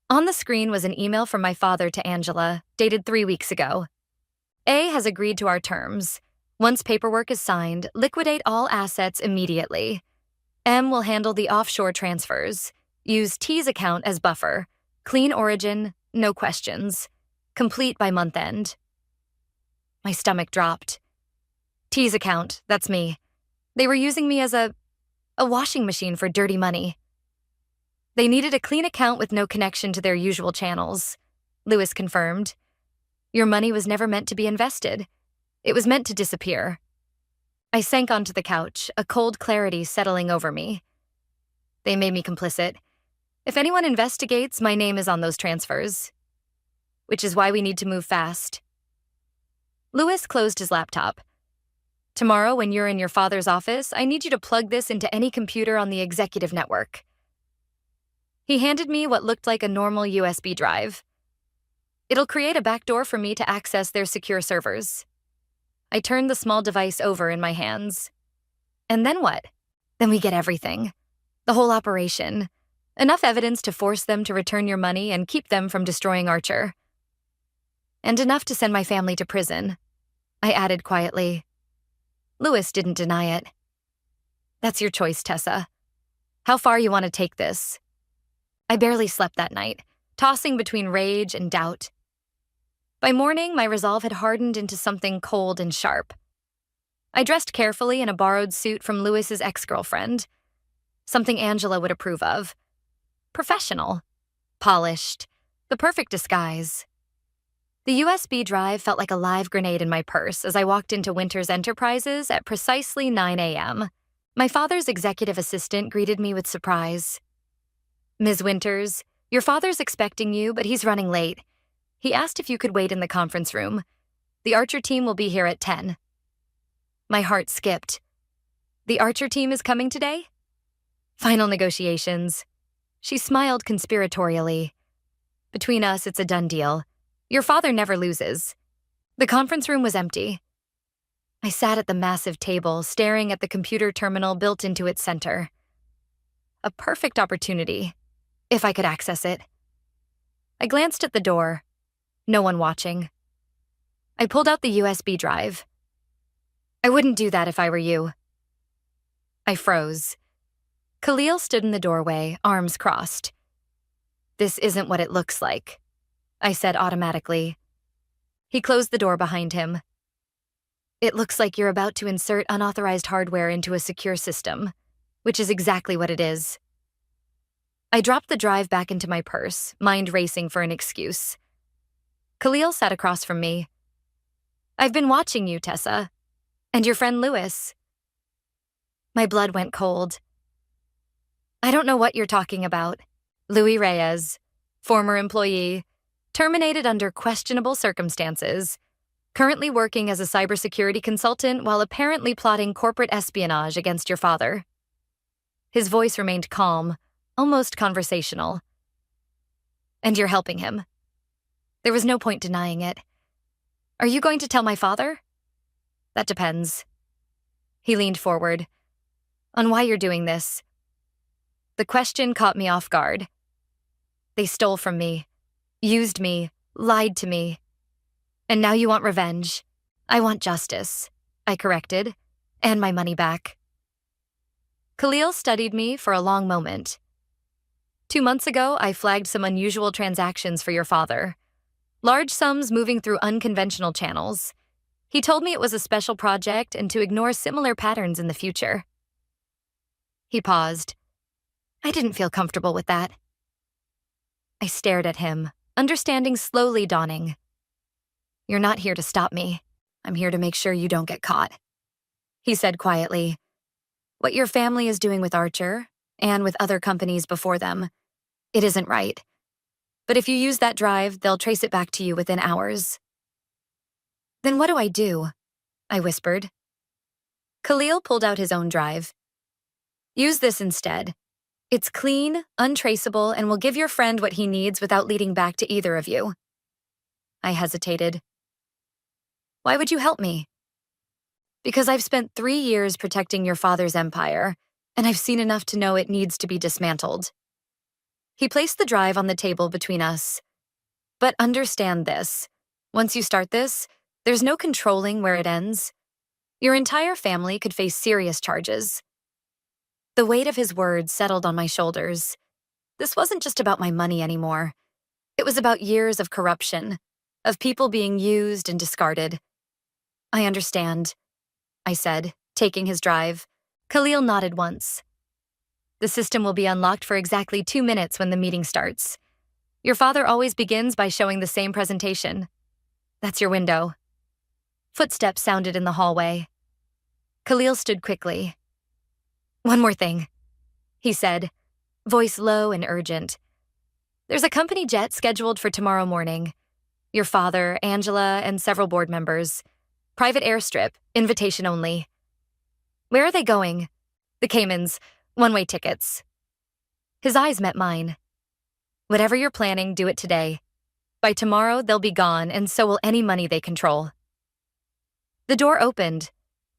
On the screen was an email from my father to Angela, dated 3 weeks ago. A has agreed to our terms. Once paperwork is signed, liquidate all assets immediately. M will handle the offshore transfers. Use T's account as buffer. Clean origin, no questions. Complete by month end. My stomach dropped. T's account, that's me. They were using me as a washing machine for dirty money. They needed a clean account with no connection to their usual channels. Louis confirmed. Your money was never meant to be invested. It was meant to disappear. I sank onto the couch, a cold clarity settling over me. They made me complicit. If anyone investigates, my name is on those transfers. Which is why we need to move fast. Louis closed his laptop. Tomorrow, when you're in your father's office, I need you to plug this into any computer on the executive network. He handed me what looked like a normal USB drive. It'll create a backdoor for me to access their secure servers. I turned the small device over in my hands. And then what? Then we get everything. The whole operation. Enough evidence to force them to return your money and keep them from destroying Archer. And enough to send my family to prison, I added quietly. Lewis didn't deny it. That's your choice, Tessa. How far you want to take this? I barely slept that night, tossing between rage and doubt. By morning, my resolve had hardened into something cold and sharp. I dressed carefully in a borrowed suit from Lewis's ex-girlfriend, something Angela would approve of. Professional, polished, the perfect disguise. The USB drive felt like a live grenade in my purse as I walked into Winters Enterprises at precisely 9 a.m. My father's executive assistant greeted me with surprise. Ms. Winters, your father's expecting you, but he's running late. He asked if you could wait in the conference room. The Archer team will be here at 10. My heart skipped. The Archer team is coming today? Final negotiations. She smiled conspiratorially. Between us, it's a done deal. Your father never loses. The conference room was empty. I sat at the massive table, staring at the computer terminal built into its center. A perfect opportunity, if I could access it. I glanced at the door. No one watching. I pulled out the USB drive. I wouldn't do that if I were you. I froze. Khalil stood in the doorway, arms crossed. This isn't what it looks like, I said automatically. He closed the door behind him. It looks like you're about to insert unauthorized hardware into a secure system, which is exactly what it is. I dropped the drive back into my purse, mind racing for an excuse. Khalil sat across from me. I've been watching you, Tessa. And your friend Lewis. My blood went cold. I don't know what you're talking about. Louis Reyes, former employee, terminated under questionable circumstances, currently working as a cybersecurity consultant while apparently plotting corporate espionage against your father. His voice remained calm, almost conversational. And you're helping him. There was no point denying it. Are you going to tell my father? That depends. He leaned forward. On why you're doing this. The question caught me off guard. They stole from me, used me, lied to me. And now you want revenge. I want justice, I corrected, and my money back. Khalil studied me for a long moment. 2 months ago, I flagged some unusual transactions for your father. Large sums moving through unconventional channels. He told me it was a special project and to ignore similar patterns in the future. He paused. I didn't feel comfortable with that. I stared at him, understanding slowly dawning. You're not here to stop me. I'm here to make sure you don't get caught. He said quietly. What your family is doing with Archer, and with other companies before them, it isn't right. But if you use that drive, they'll trace it back to you within hours. Then what do I do? I whispered. Khalil pulled out his own drive. Use this instead. It's clean, untraceable, and will give your friend what he needs without leading back to either of you. I hesitated. Why would you help me? Because I've spent 3 years protecting your father's empire, and I've seen enough to know it needs to be dismantled. He placed the drive on the table between us. But understand this. Once you start this, there's no controlling where it ends. Your entire family could face serious charges. The weight of his words settled on my shoulders. This wasn't just about my money anymore. It was about years of corruption, of people being used and discarded. I understand, I said, taking his drive. Khalil nodded once. The system will be unlocked for exactly 2 minutes when the meeting starts. Your father always begins by showing the same presentation. That's your window. Footsteps sounded in the hallway. Khalil stood quickly. One more thing, he said, voice low and urgent. There's a company jet scheduled for tomorrow morning. Your father, Angela, and several board members. Private airstrip, invitation only. Where are they going? The Caymans, one-way tickets. His eyes met mine. Whatever you're planning, do it today. By tomorrow, they'll be gone, and so will any money they control. The door opened.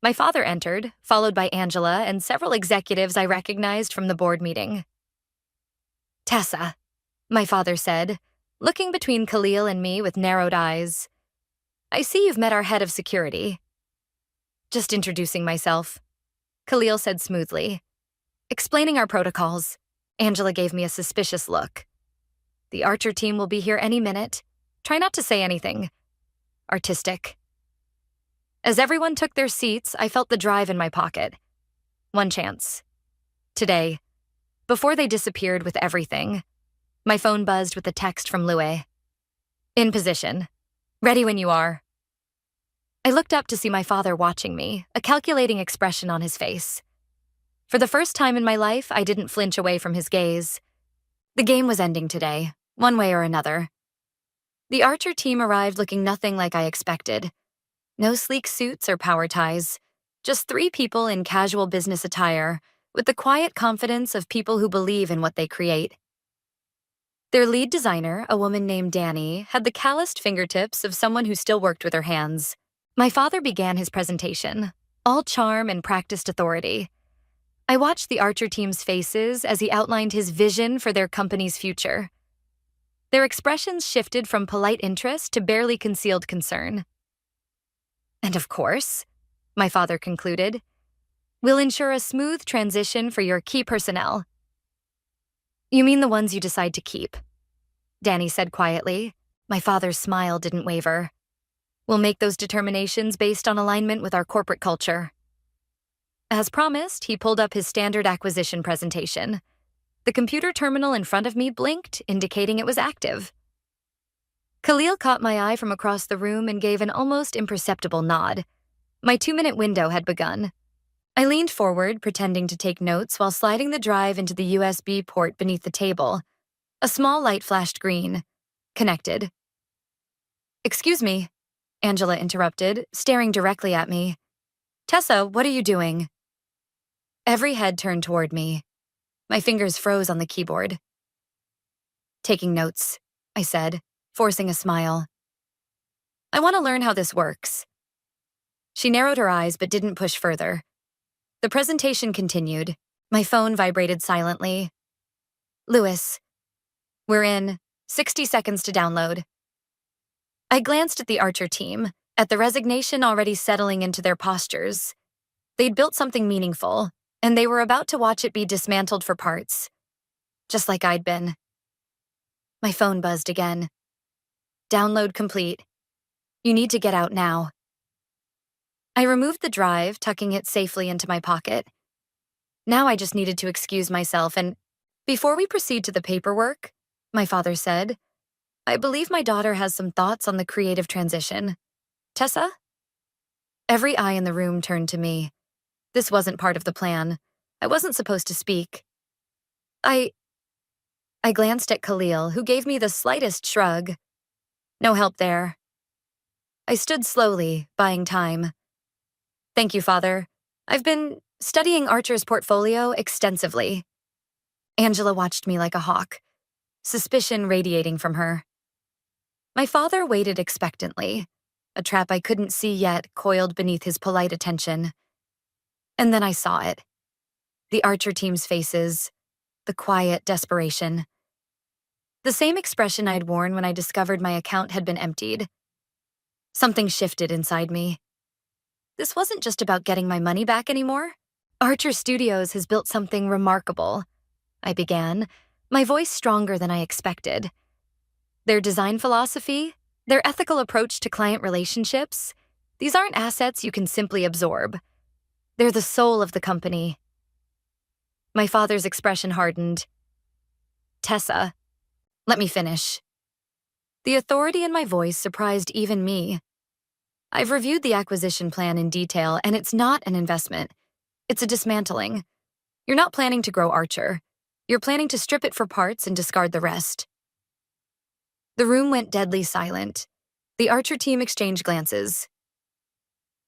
My father entered, followed by Angela and several executives I recognized from the board meeting. Tessa, my father said, looking between Khalil and me with narrowed eyes. I see you've met our head of security. Just introducing myself, Khalil said smoothly. Explaining our protocols. Angela gave me a suspicious look. The Archer team will be here any minute. Try not to say anything. Artistic. As everyone took their seats, I felt the drive in my pocket. One chance. Today, before they disappeared with everything, my phone buzzed with a text from Louis. In position. Ready when you are. I looked up to see my father watching me, a calculating expression on his face. For the first time in my life, I didn't flinch away from his gaze. The game was ending today, one way or another. The Archer team arrived looking nothing like I expected. No sleek suits or power ties, just 3 people in casual business attire, with the quiet confidence of people who believe in what they create. Their lead designer, a woman named Danny, had the calloused fingertips of someone who still worked with her hands. My father began his presentation, all charm and practiced authority. I watched the Archer team's faces as he outlined his vision for their company's future. Their expressions shifted from polite interest to barely concealed concern. And of course, my father concluded, we'll ensure a smooth transition for your key personnel. You mean the ones you decide to keep? Danny said quietly. My father's smile didn't waver. We'll make those determinations based on alignment with our corporate culture. As promised, he pulled up his standard acquisition presentation. The computer terminal in front of me blinked, indicating it was active. Khalil caught my eye from across the room and gave an almost imperceptible nod. My 2-minute window had begun. I leaned forward, pretending to take notes while sliding the drive into the USB port beneath the table. A small light flashed green. Connected. Excuse me, Angela interrupted, staring directly at me. Tessa, what are you doing? Every head turned toward me. My fingers froze on the keyboard. Taking notes, I said, forcing a smile. I want to learn how this works. She narrowed her eyes but didn't push further. The presentation continued. My phone vibrated silently. Louis, we're in 60 seconds to download. I glanced at the Archer team, at the resignation already settling into their postures. They'd built something meaningful, and they were about to watch it be dismantled for parts. Just like I'd been. My phone buzzed again. Download complete. You need to get out now. I removed the drive, tucking it safely into my pocket. Now I just needed to excuse myself and, before we proceed to the paperwork, my father said, I believe my daughter has some thoughts on the creative transition. Tessa? Every eye in the room turned to me. This wasn't part of the plan. I wasn't supposed to speak. I glanced at Khalil, who gave me the slightest shrug. No help there. I stood slowly, buying time. Thank you, Father. I've been studying Archer's portfolio extensively. Angela watched me like a hawk, suspicion radiating from her. My father waited expectantly, a trap I couldn't see yet coiled beneath his polite attention. And then I saw it. The Archer team's faces, the quiet desperation. The same expression I'd worn when I discovered my account had been emptied. Something shifted inside me. This wasn't just about getting my money back anymore. Archer Studios has built something remarkable, I began, my voice stronger than I expected. Their design philosophy, their ethical approach to client relationships, these aren't assets you can simply absorb. They're the soul of the company. My father's expression hardened. Tessa, let me finish. The authority in my voice surprised even me. I've reviewed the acquisition plan in detail, and it's not an investment. It's a dismantling. You're not planning to grow Archer. You're planning to strip it for parts and discard the rest. The room went deadly silent. The Archer team exchanged glances.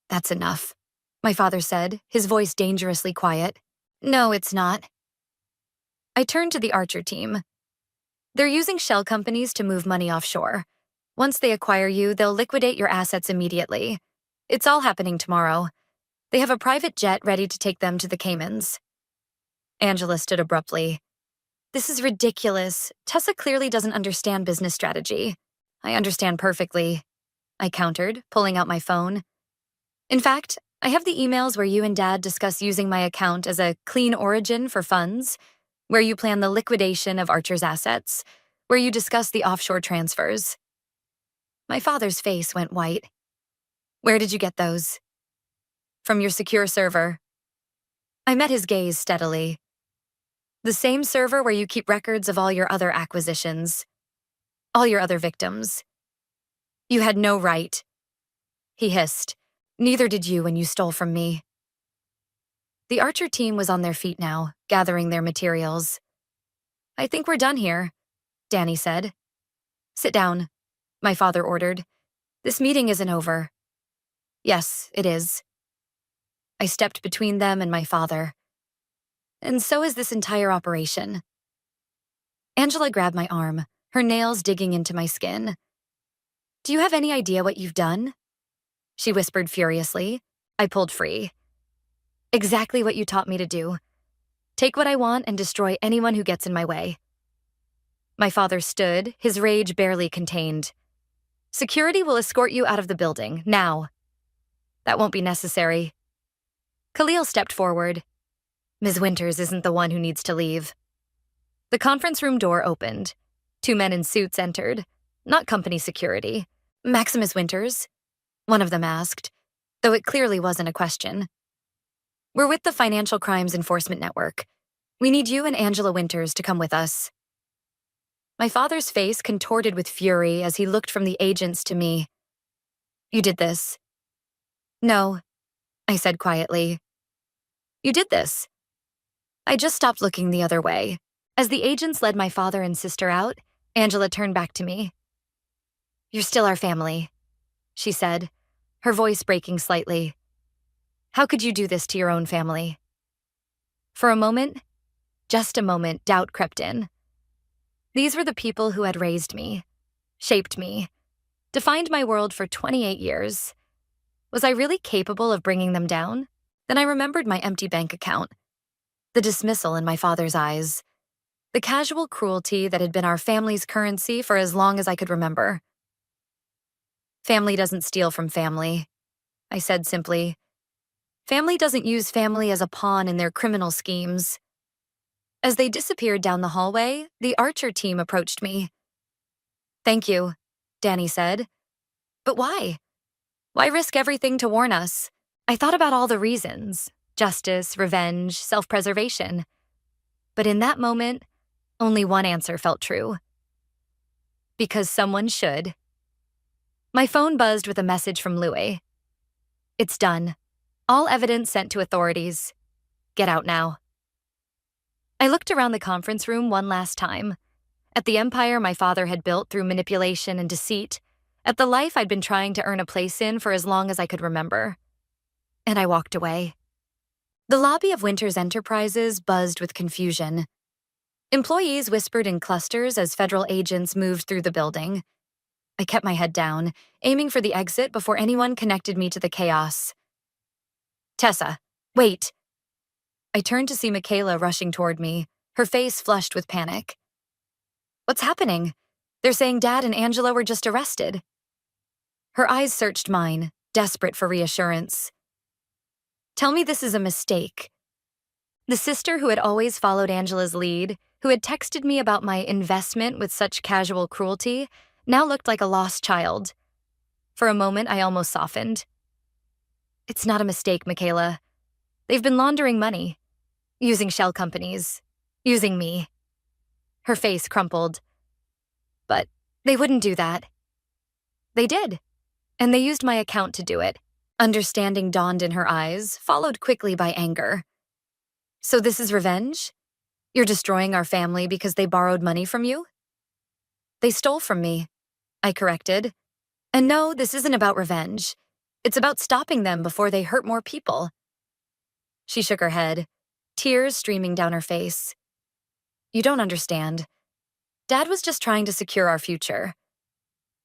That's enough, my father said, his voice dangerously quiet. No, it's not. I turned to the Archer team. They're using shell companies to move money offshore. Once they acquire you, they'll liquidate your assets immediately. It's all happening tomorrow. They have a private jet ready to take them to the Caymans. Angela stood abruptly. This is ridiculous. Tessa clearly doesn't understand business strategy. I understand perfectly, I countered, pulling out my phone. In fact, I have the emails where you and Dad discuss using my account as a clean origin for funds, where you plan the liquidation of Archer's assets, where you discuss the offshore transfers. My father's face went white. Where did you get those? From your secure server. I met his gaze steadily. The same server where you keep records of all your other acquisitions, all your other victims. You had no right. He hissed. Neither did you when you stole from me. The Archer team was on their feet now, gathering their materials. I think we're done here, Danny said. Sit down, my father ordered. This meeting isn't over. Yes, it is. I stepped between them and my father. And so is this entire operation. Angela grabbed my arm, her nails digging into my skin. Do you have any idea what you've done? She whispered furiously. I pulled free. Exactly what you taught me to do. Take what I want and destroy anyone who gets in my way. My father stood, his rage barely contained. Security will escort you out of the building, now. That won't be necessary. Khalil stepped forward. Ms. Winters isn't the one who needs to leave. The conference room door opened. 2 men in suits entered, not company security. Maximus Winters? One of them asked, though it clearly wasn't a question. We're with the Financial Crimes Enforcement Network. We need you and Angela Winters to come with us. My father's face contorted with fury as he looked from the agents to me. You did this. No, I said quietly. You did this. I just stopped looking the other way. As the agents led my father and sister out, Angela turned back to me. You're still our family, she said, her voice breaking slightly. How could you do this to your own family? For a moment, just a moment, doubt crept in. These were the people who had raised me, shaped me, defined my world for 28 years. Was I really capable of bringing them down? Then I remembered my empty bank account, the dismissal in my father's eyes, the casual cruelty that had been our family's currency for as long as I could remember. Family doesn't steal from family, I said simply. Family doesn't use family as a pawn in their criminal schemes. As they disappeared down the hallway, the Archer team approached me. Thank you, Danny said. But why? Why risk everything to warn us? I thought about all the reasons: justice, revenge, self-preservation. But in that moment, only one answer felt true. Because someone should. My phone buzzed with a message from Louis. It's done. All evidence sent to authorities. Get out now. I looked around the conference room one last time, at the empire my father had built through manipulation and deceit, at the life I'd been trying to earn a place in for as long as I could remember. And I walked away. The lobby of Winters Enterprises buzzed with confusion. Employees whispered in clusters as federal agents moved through the building. I kept my head down, aiming for the exit before anyone connected me to the chaos. Tessa, wait. I turned to see Michaela rushing toward me, her face flushed with panic. What's happening? They're saying Dad and Angela were just arrested. Her eyes searched mine, desperate for reassurance. Tell me this is a mistake. The sister who had always followed Angela's lead, who had texted me about my investment with such casual cruelty, now looked like a lost child. For a moment, I almost softened. It's not a mistake, Michaela. They've been laundering money, using shell companies, using me. Her face crumpled. But they wouldn't do that. They did, and they used my account to do it. Understanding dawned in her eyes, followed quickly by anger. So this is revenge? You're destroying our family because they borrowed money from you? They stole from me, I corrected. And no, this isn't about revenge. It's about stopping them before they hurt more people. She shook her head, tears streaming down her face. You don't understand. Dad was just trying to secure our future.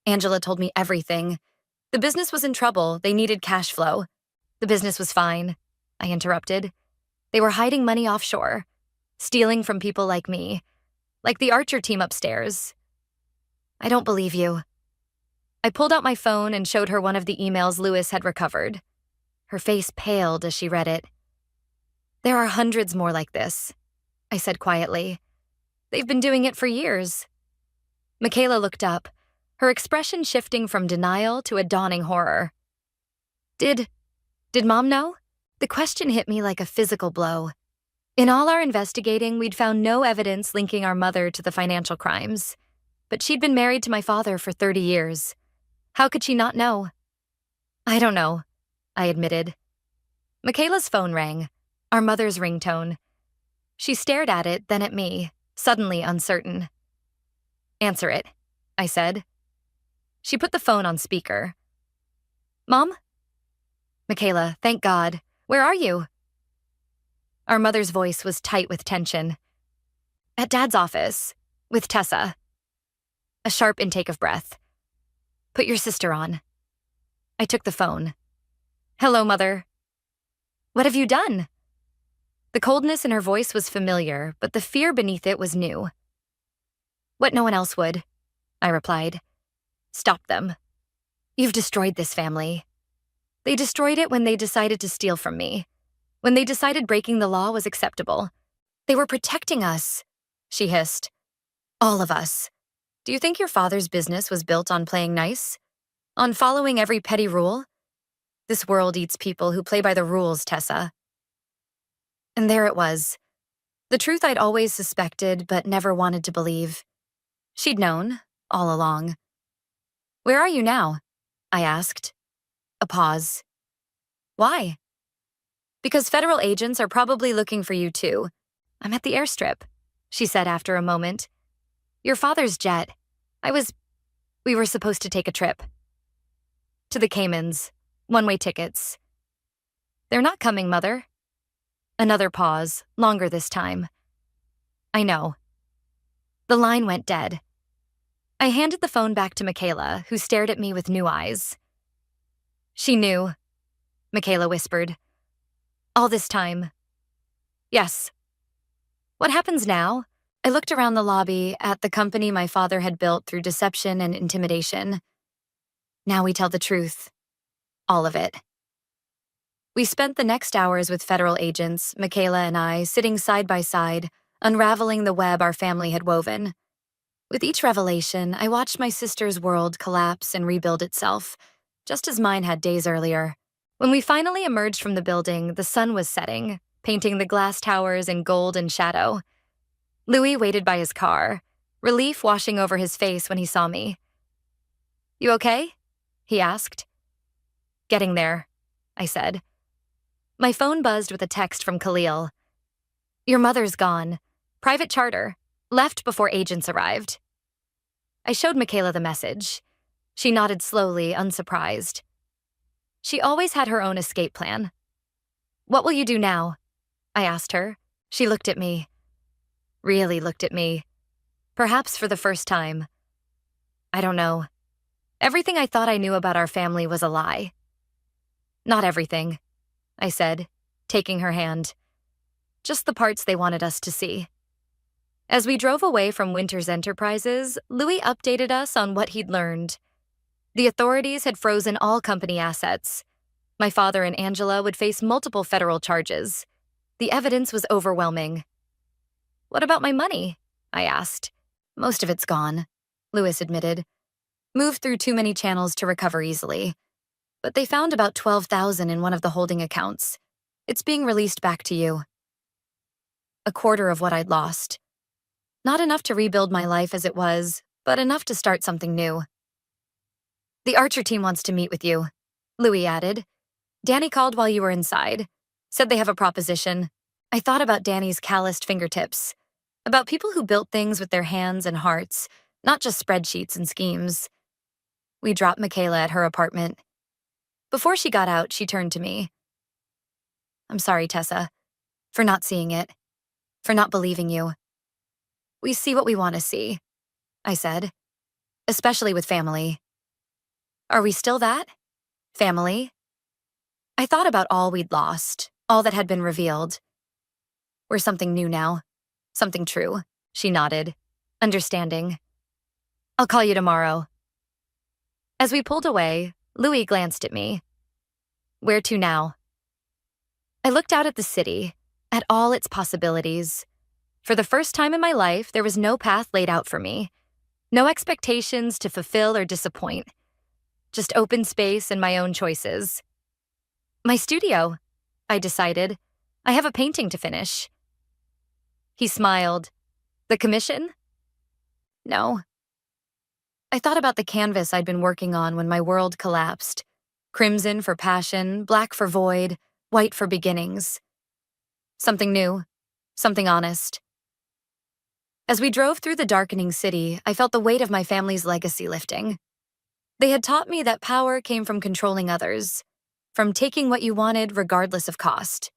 Angela told me everything. The business was in trouble. They needed cash flow. The business was fine, I interrupted. They were hiding money offshore, stealing from people like me, like the Archer team upstairs. I don't believe you. I pulled out my phone and showed her one of the emails Lewis had recovered. Her face paled as she read it. There are hundreds more like this, I said quietly. They've been doing it for years. Michaela looked up, her expression shifting from denial to a dawning horror. Did Mom know? The question hit me like a physical blow. In all our investigating, we'd found no evidence linking our mother to the financial crimes. But she'd been married to my father for 30 years. How could she not know? I don't know, I admitted. Michaela's phone rang, our mother's ringtone. She stared at it, then at me, suddenly uncertain. Answer it, I said. She put the phone on speaker. Mom? Michaela, thank God. Where are you? Our mother's voice was tight with tension. At Dad's office, with Tessa. A sharp intake of breath. Put your sister on. I took the phone. Hello, Mother. What have you done? The coldness in her voice was familiar, but the fear beneath it was new. What no one else would, I replied. Stop them. You've destroyed this family. They destroyed it when they decided to steal from me, when they decided breaking the law was acceptable. They were protecting us, she hissed. All of us. Do you think your father's business was built on playing nice? On following every petty rule? This world eats people who play by the rules, Tessa. And there it was. The truth I'd always suspected but never wanted to believe. She'd known, all along. Where are you now? I asked. A pause. Why? Because federal agents are probably looking for you too. I'm at the airstrip, she said after a moment. Your father's jet. We were supposed to take a trip. To the Caymans. One-way tickets. They're not coming, Mother. Another pause, longer this time. I know. The line went dead. I handed the phone back to Michaela, who stared at me with new eyes. She knew, Michaela whispered. All this time. Yes. What happens now? I looked around the lobby at the company my father had built through deception and intimidation. Now we tell the truth. All of it. We spent the next hours with federal agents, Michaela and I, sitting side by side, unraveling the web our family had woven. With each revelation, I watched my sister's world collapse and rebuild itself, just as mine had days earlier. When we finally emerged from the building, the sun was setting, painting the glass towers in gold and shadow. Louis waited by his car, relief washing over his face when he saw me. You okay? He asked. Getting there, I said. My phone buzzed with a text from Khalil. Your mother's gone. Private charter. Left before agents arrived. I showed Michaela the message. She nodded slowly, unsurprised. She always had her own escape plan. What will you do now? I asked her. She looked at me. Really looked at me. Perhaps for the first time. I don't know. Everything I thought I knew about our family was a lie. Not everything, I said, taking her hand. Just the parts they wanted us to see. As we drove away from Winter's Enterprises, Louis updated us on what he'd learned. The authorities had frozen all company assets. My father and Angela would face multiple federal charges. The evidence was overwhelming. What about my money? I asked. Most of it's gone, Louis admitted. Moved through too many channels to recover easily. But they found about $12,000 in one of the holding accounts. It's being released back to you. A quarter of what I'd lost. Not enough to rebuild my life as it was, but enough to start something new. The Archer team wants to meet with you, Louis added. Danny called while you were inside. Said they have a proposition. I thought about Danny's calloused fingertips. About people who built things with their hands and hearts, not just spreadsheets and schemes. We dropped Michaela at her apartment. Before she got out, she turned to me. I'm sorry, Tessa, for not seeing it, for not believing you. We see what we want to see, I said, especially with family. Are we still that? Family? I thought about all we'd lost, all that had been revealed. We're something new now, something true. She nodded, understanding. I'll call you tomorrow. As we pulled away, Louis glanced at me. Where to now? I looked out at the city, at all its possibilities. For the first time in my life, there was no path laid out for me. No expectations to fulfill or disappoint. Just open space and my own choices. My studio, I decided. I have a painting to finish. He smiled. The commission? No. I thought about the canvas I'd been working on when my world collapsed. Crimson for passion, black for void, white for beginnings. Something new, something honest. As we drove through the darkening city, I felt the weight of my family's legacy lifting. They had taught me that power came from controlling others, from taking what you wanted regardless of cost.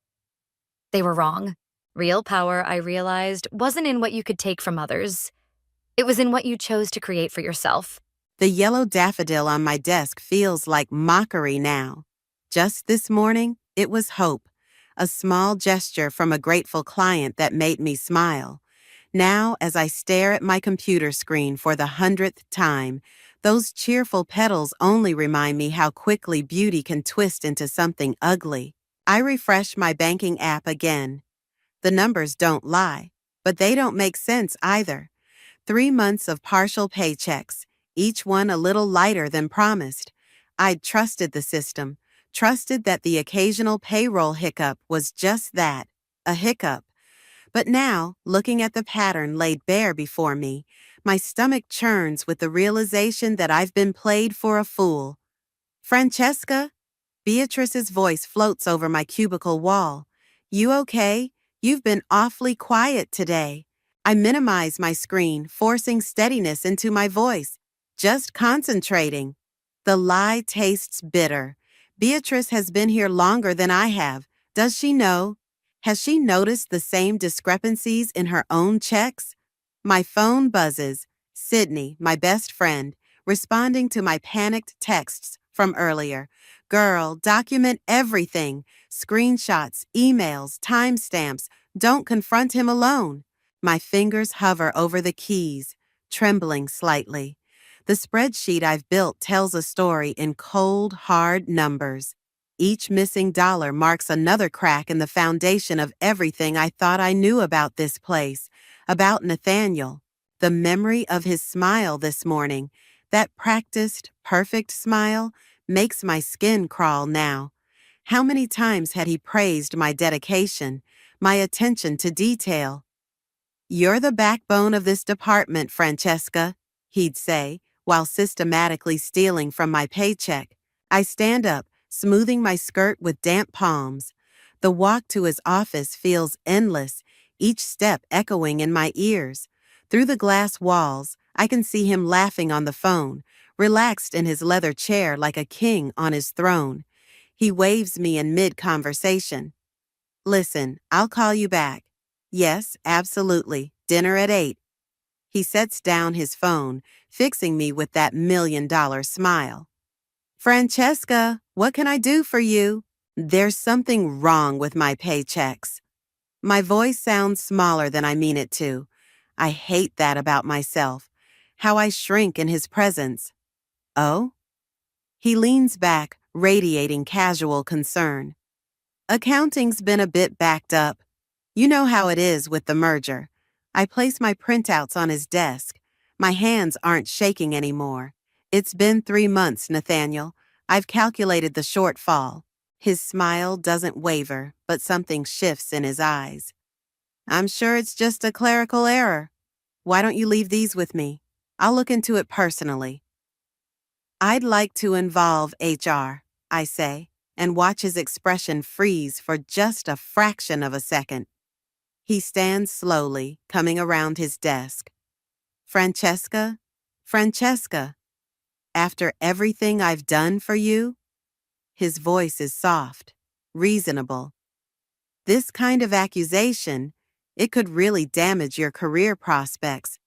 They were wrong. Real power, I realized, wasn't in what you could take from others. It was in what you chose to create for yourself. The yellow daffodil on my desk feels like mockery now. Just this morning, it was hope, a small gesture from a grateful client that made me smile. Now, as I stare at my computer screen for the 100th time, those cheerful petals only remind me how quickly beauty can twist into something ugly. I refresh my banking app again. The numbers don't lie, but they don't make sense either. 3 months of partial paychecks, each one a little lighter than promised. I'd trusted the system, trusted that the occasional payroll hiccup was just that, a hiccup. But now, looking at the pattern laid bare before me, my stomach churns with the realization that I've been played for a fool. Francesca? Beatrice's voice floats over my cubicle wall. You okay? You've been awfully quiet today. I minimize my screen, forcing steadiness into my voice. Just concentrating. The lie tastes bitter. Beatrice has been here longer than I have. Does she know? Has she noticed the same discrepancies in her own checks? My phone buzzes. Sydney, my best friend, responding to my panicked texts from earlier. Girl, document everything. Screenshots, emails, timestamps. Don't confront him alone. My fingers hover over the keys, trembling slightly. The spreadsheet I've built tells a story in cold, hard numbers. Each missing dollar marks another crack in the foundation of everything I thought I knew about this place, about Nathaniel. The memory of his smile this morning, that practiced, perfect smile, makes my skin crawl now. How many times had he praised my dedication, my attention to detail? You're the backbone of this department, Francesca, he'd say, while systematically stealing from my paycheck. I stand up, smoothing my skirt with damp palms. The walk to his office feels endless, each step echoing in my ears. Through the glass walls, I can see him laughing on the phone, relaxed in his leather chair like a king on his throne. He waves me in mid-conversation. Listen, I'll call you back. Yes, absolutely. Dinner at 8. He sets down his phone, fixing me with that $1,000,000 smile. Francesca, what can I do for you? There's something wrong with my paychecks. My voice sounds smaller than I mean it to. I hate that about myself, how I shrink in his presence. Oh? He leans back, radiating casual concern. Accounting's been a bit backed up. You know how it is with the merger. I place my printouts on his desk. My hands aren't shaking anymore. It's been 3 months, Nathaniel. I've calculated the shortfall. His smile doesn't waver, but something shifts in his eyes. I'm sure it's just a clerical error. Why don't you leave these with me? I'll look into it personally. I'd like to involve HR, I say, and watch his expression freeze for just a fraction of a second. He stands slowly, coming around his desk. Francesca, Francesca, after everything I've done for you? His voice is soft, reasonable. This kind of accusation, it could really damage your career prospects.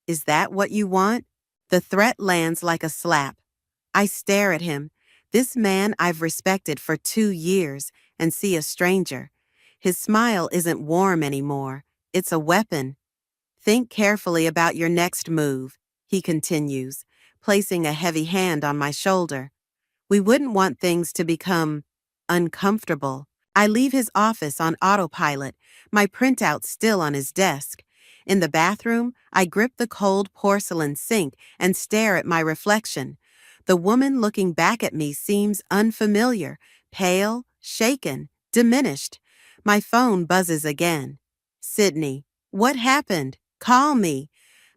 Is that what you want? The threat lands like a slap. I stare at him, this man I've respected for 2 years, and see a stranger. His smile isn't warm anymore. It's a weapon. Think carefully about your next move, he continues, placing a heavy hand on my shoulder. We wouldn't want things to become uncomfortable. I leave his office on autopilot, my printout still on his desk. In the bathroom, I grip the cold porcelain sink and stare at my reflection. The woman looking back at me seems unfamiliar, pale, shaken, diminished. My phone buzzes again. Sydney, what happened? Call me.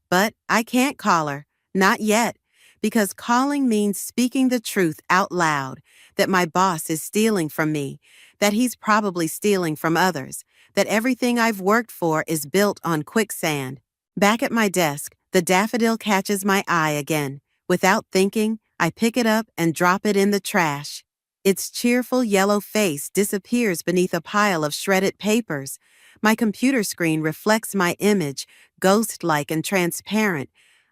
But I can't call her. Not yet. Because calling means speaking the truth out loud, that my boss is stealing from me, that he's probably stealing from others, that everything I've worked for is built on quicksand. Back at my desk, the daffodil catches my eye again. Without thinking, I pick it up and drop it in the trash. Its cheerful yellow face disappears beneath a pile of shredded papers. My computer screen reflects my image, ghost-like and transparent.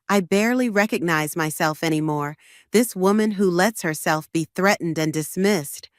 I barely recognize myself anymore, this woman who lets herself be threatened and dismissed.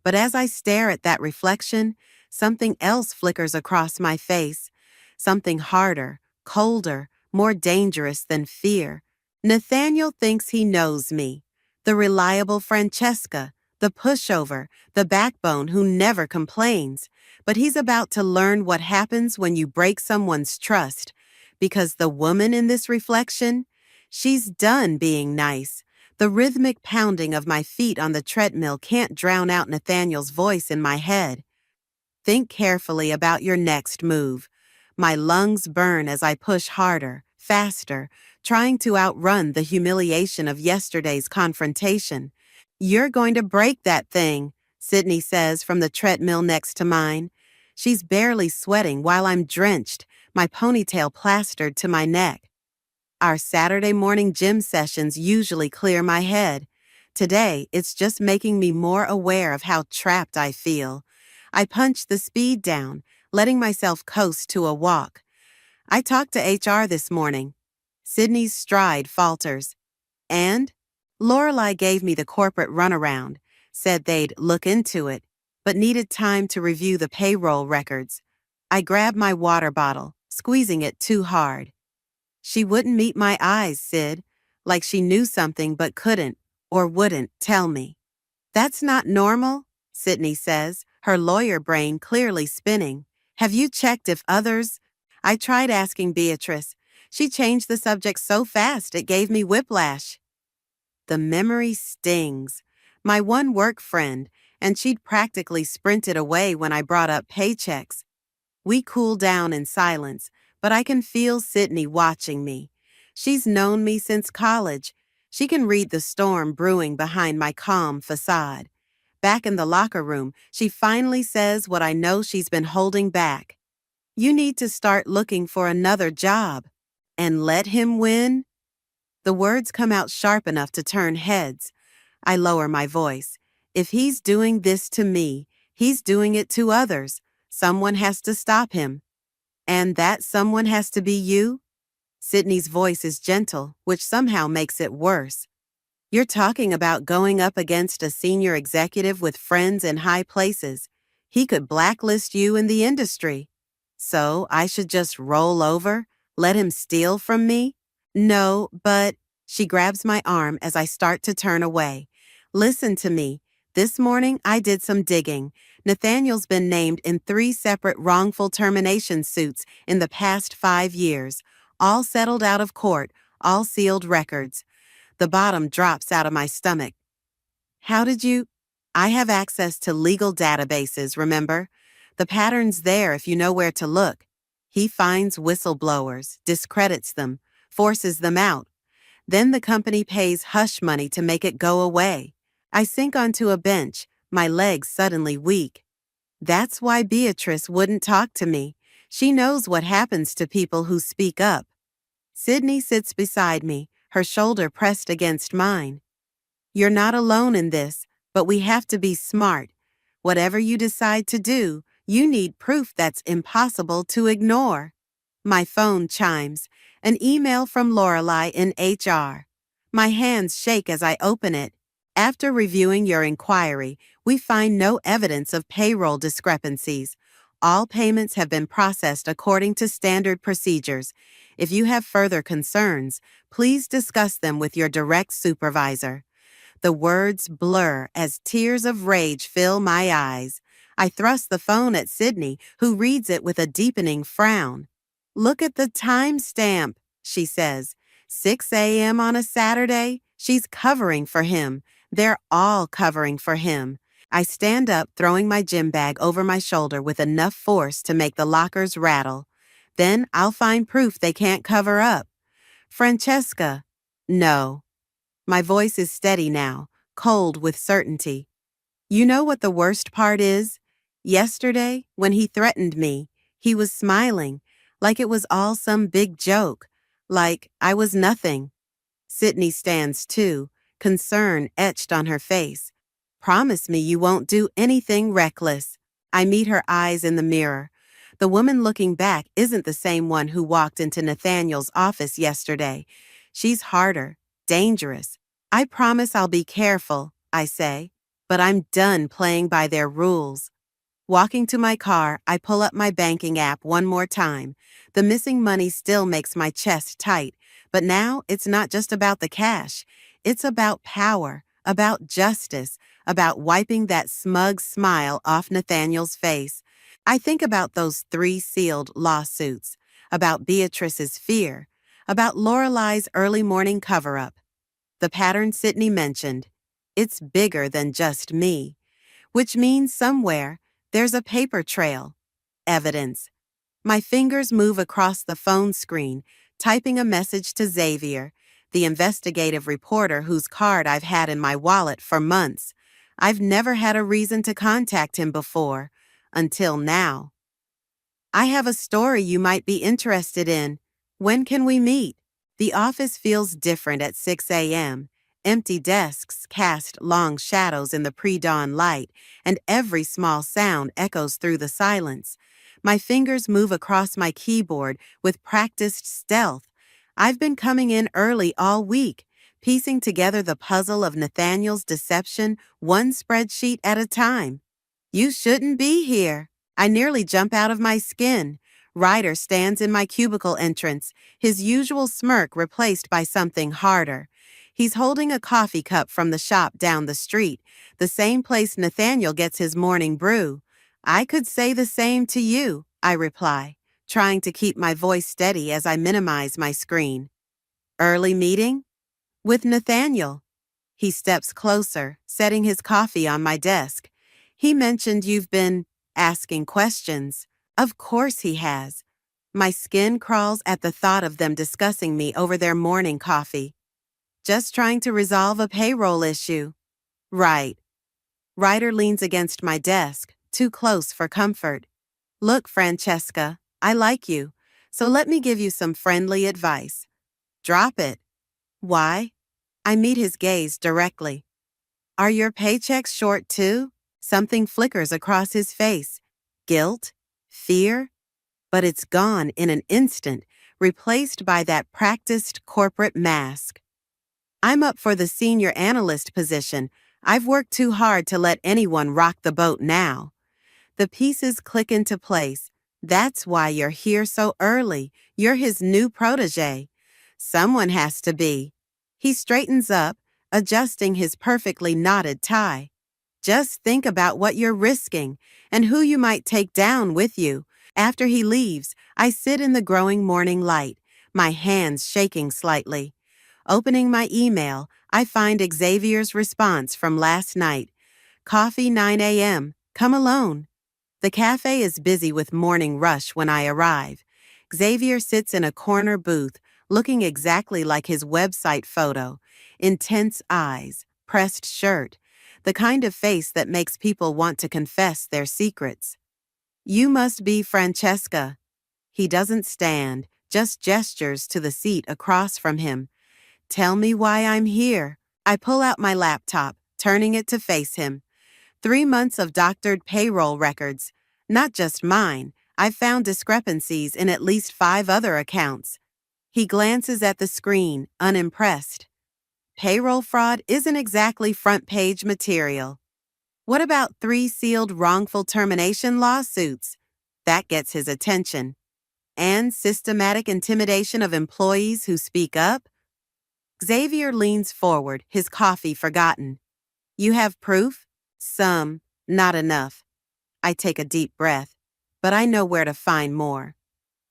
But as I stare at that reflection, something else flickers across my face. Something harder, colder, more dangerous than fear. Nathaniel thinks he knows me. The reliable Francesca, the pushover, the backbone who never complains. But he's about to learn what happens when you break someone's trust. Because the woman in this reflection, she's done being nice. The rhythmic pounding of my feet on the treadmill can't drown out Nathaniel's voice in my head. Think carefully about your next move. My lungs burn as I push harder, faster, trying to outrun the humiliation of yesterday's confrontation. You're going to break that thing, Sydney says from the treadmill next to mine. She's barely sweating while I'm drenched, my ponytail plastered to my neck. Our Saturday morning gym sessions usually clear my head. Today, it's just making me more aware of how trapped I feel. I punch the speed down, letting myself coast to a walk. I talked to HR this morning. Sydney's stride falters. And? Lorelei gave me the corporate runaround, said they'd look into it, but needed time to review the payroll records. I grabbed my water bottle, squeezing it too hard. She wouldn't meet my eyes, Sid, like she knew something but couldn't, or wouldn't, tell me. That's not normal, Sydney says, her lawyer brain clearly spinning. Have you checked if others? I tried asking Beatrice. She changed the subject so fast it gave me whiplash. The memory stings. My one work friend, and she'd practically sprinted away when I brought up paychecks. We cool down in silence, but I can feel Sydney watching me. She's known me since college. She can read the storm brewing behind my calm facade. Back in the locker room, she finally says what I know she's been holding back. You need to start looking for another job. And let him win? The words come out sharp enough to turn heads. I lower my voice. If he's doing this to me, he's doing it to others. Someone has to stop him. And that someone has to be you? Sydney's voice is gentle, which somehow makes it worse. You're talking about going up against a senior executive with friends in high places. He could blacklist you in the industry. So I should just roll over? Let him steal from me? No, but... She grabs my arm as I start to turn away. Listen to me. This morning I did some digging. Nathaniel's been named in 3 separate wrongful termination suits in the past 5 years, all settled out of court, all sealed records. The bottom drops out of my stomach. How did you? I have access to legal databases, remember? The pattern's there if you know where to look. He finds whistleblowers, discredits them, forces them out. Then the company pays hush money to make it go away. I sink onto a bench, my legs suddenly weak. That's why Beatrice wouldn't talk to me. She knows what happens to people who speak up. Sydney sits beside me, her shoulder pressed against mine. You're not alone in this, But we have to be smart. Whatever you decide to do, you need proof that's impossible to ignore. My phone chimes. An email from Lorelei in HR. My hands shake as I open it. After reviewing your inquiry, we find no evidence of payroll discrepancies. All payments have been processed according to standard procedures. If you have further concerns, please discuss them with your direct supervisor. The words blur as tears of rage fill my eyes. I thrust the phone at Sydney, who reads it with a deepening frown. Look at the timestamp, she says. 6 a.m. on a Saturday? She's covering for him. They're all covering for him. I stand up, throwing my gym bag over my shoulder with enough force to make the lockers rattle. Then I'll find proof they can't cover up. Francesca. No. My voice is steady now, cold with certainty. You know what the worst part is? Yesterday, when he threatened me, he was smiling, like it was all some big joke, like I was nothing. Sydney stands too, concern etched on her face. Promise me you won't do anything reckless. I meet her eyes in the mirror. The woman looking back isn't the same one who walked into Nathaniel's office yesterday. She's harder, dangerous. I promise I'll be careful, I say, but I'm done playing by their rules. Walking to my car, I pull up my banking app one more time. The missing money still makes my chest tight, but now it's not just about the cash. It's about power, about justice, about wiping that smug smile off Nathaniel's face. I think about those 3 sealed lawsuits, about Beatrice's fear, about Lorelei's early morning cover-up. The pattern Sydney mentioned. It's bigger than just me, which means somewhere there's a paper trail. Evidence. My fingers move across the phone screen, typing a message to Xavier, the investigative reporter whose card I've had in my wallet for months. I've never had a reason to contact him before, until now. I have a story you might be interested in. When can we meet? The office feels different at 6 a.m. Empty desks cast long shadows in the pre-dawn light, and every small sound echoes through the silence. My fingers move across my keyboard with practiced stealth. I've been coming in early all week, piecing together the puzzle of Nathaniel's deception one spreadsheet at a time. You shouldn't be here. I nearly jump out of my skin. Ryder stands in my cubicle entrance, his usual smirk replaced by something harder. He's holding a coffee cup from the shop down the street, the same place Nathaniel gets his morning brew. I could say the same to you, I reply, trying to keep my voice steady as I minimize my screen. Early meeting? With Nathaniel. He steps closer, setting his coffee on my desk. He mentioned you've been asking questions. Of course he has. My skin crawls at the thought of them discussing me over their morning coffee. Just trying to resolve a payroll issue. Right. Ryder leans against my desk, too close for comfort. Look, Francesca, I like you, so let me give you some friendly advice. Drop it. Why? I meet his gaze directly. Are your paychecks short too? Something flickers across his face. Guilt? Fear? But it's gone in an instant, replaced by that practiced corporate mask. I'm up for the senior analyst position. I've worked too hard to let anyone rock the boat now. The pieces click into place. That's why you're here so early. You're his new protege. Someone has to be. He straightens up, adjusting his perfectly knotted tie. Just think about what you're risking and who you might take down with you. After he leaves, I sit in the growing morning light, my hands shaking slightly. Opening my email, I find Xavier's response from last night. Coffee 9 a.m. Come alone. The cafe is busy with morning rush when I arrive. Xavier sits in a corner booth, looking exactly like his website photo. Intense eyes, pressed shirt, the kind of face that makes people want to confess their secrets. You must be Francesca. He doesn't stand, just gestures to the seat across from him. Tell me why I'm here. I pull out my laptop, turning it to face him. 3 months of doctored payroll records. Not just mine. I've found discrepancies in at least 5 other accounts. He glances at the screen, unimpressed. Payroll fraud isn't exactly front-page material. What about 3 sealed wrongful termination lawsuits? That gets his attention. And systematic intimidation of employees who speak up? Xavier leans forward, his coffee forgotten. You have proof? Some, not enough. I take a deep breath, but I know where to find more.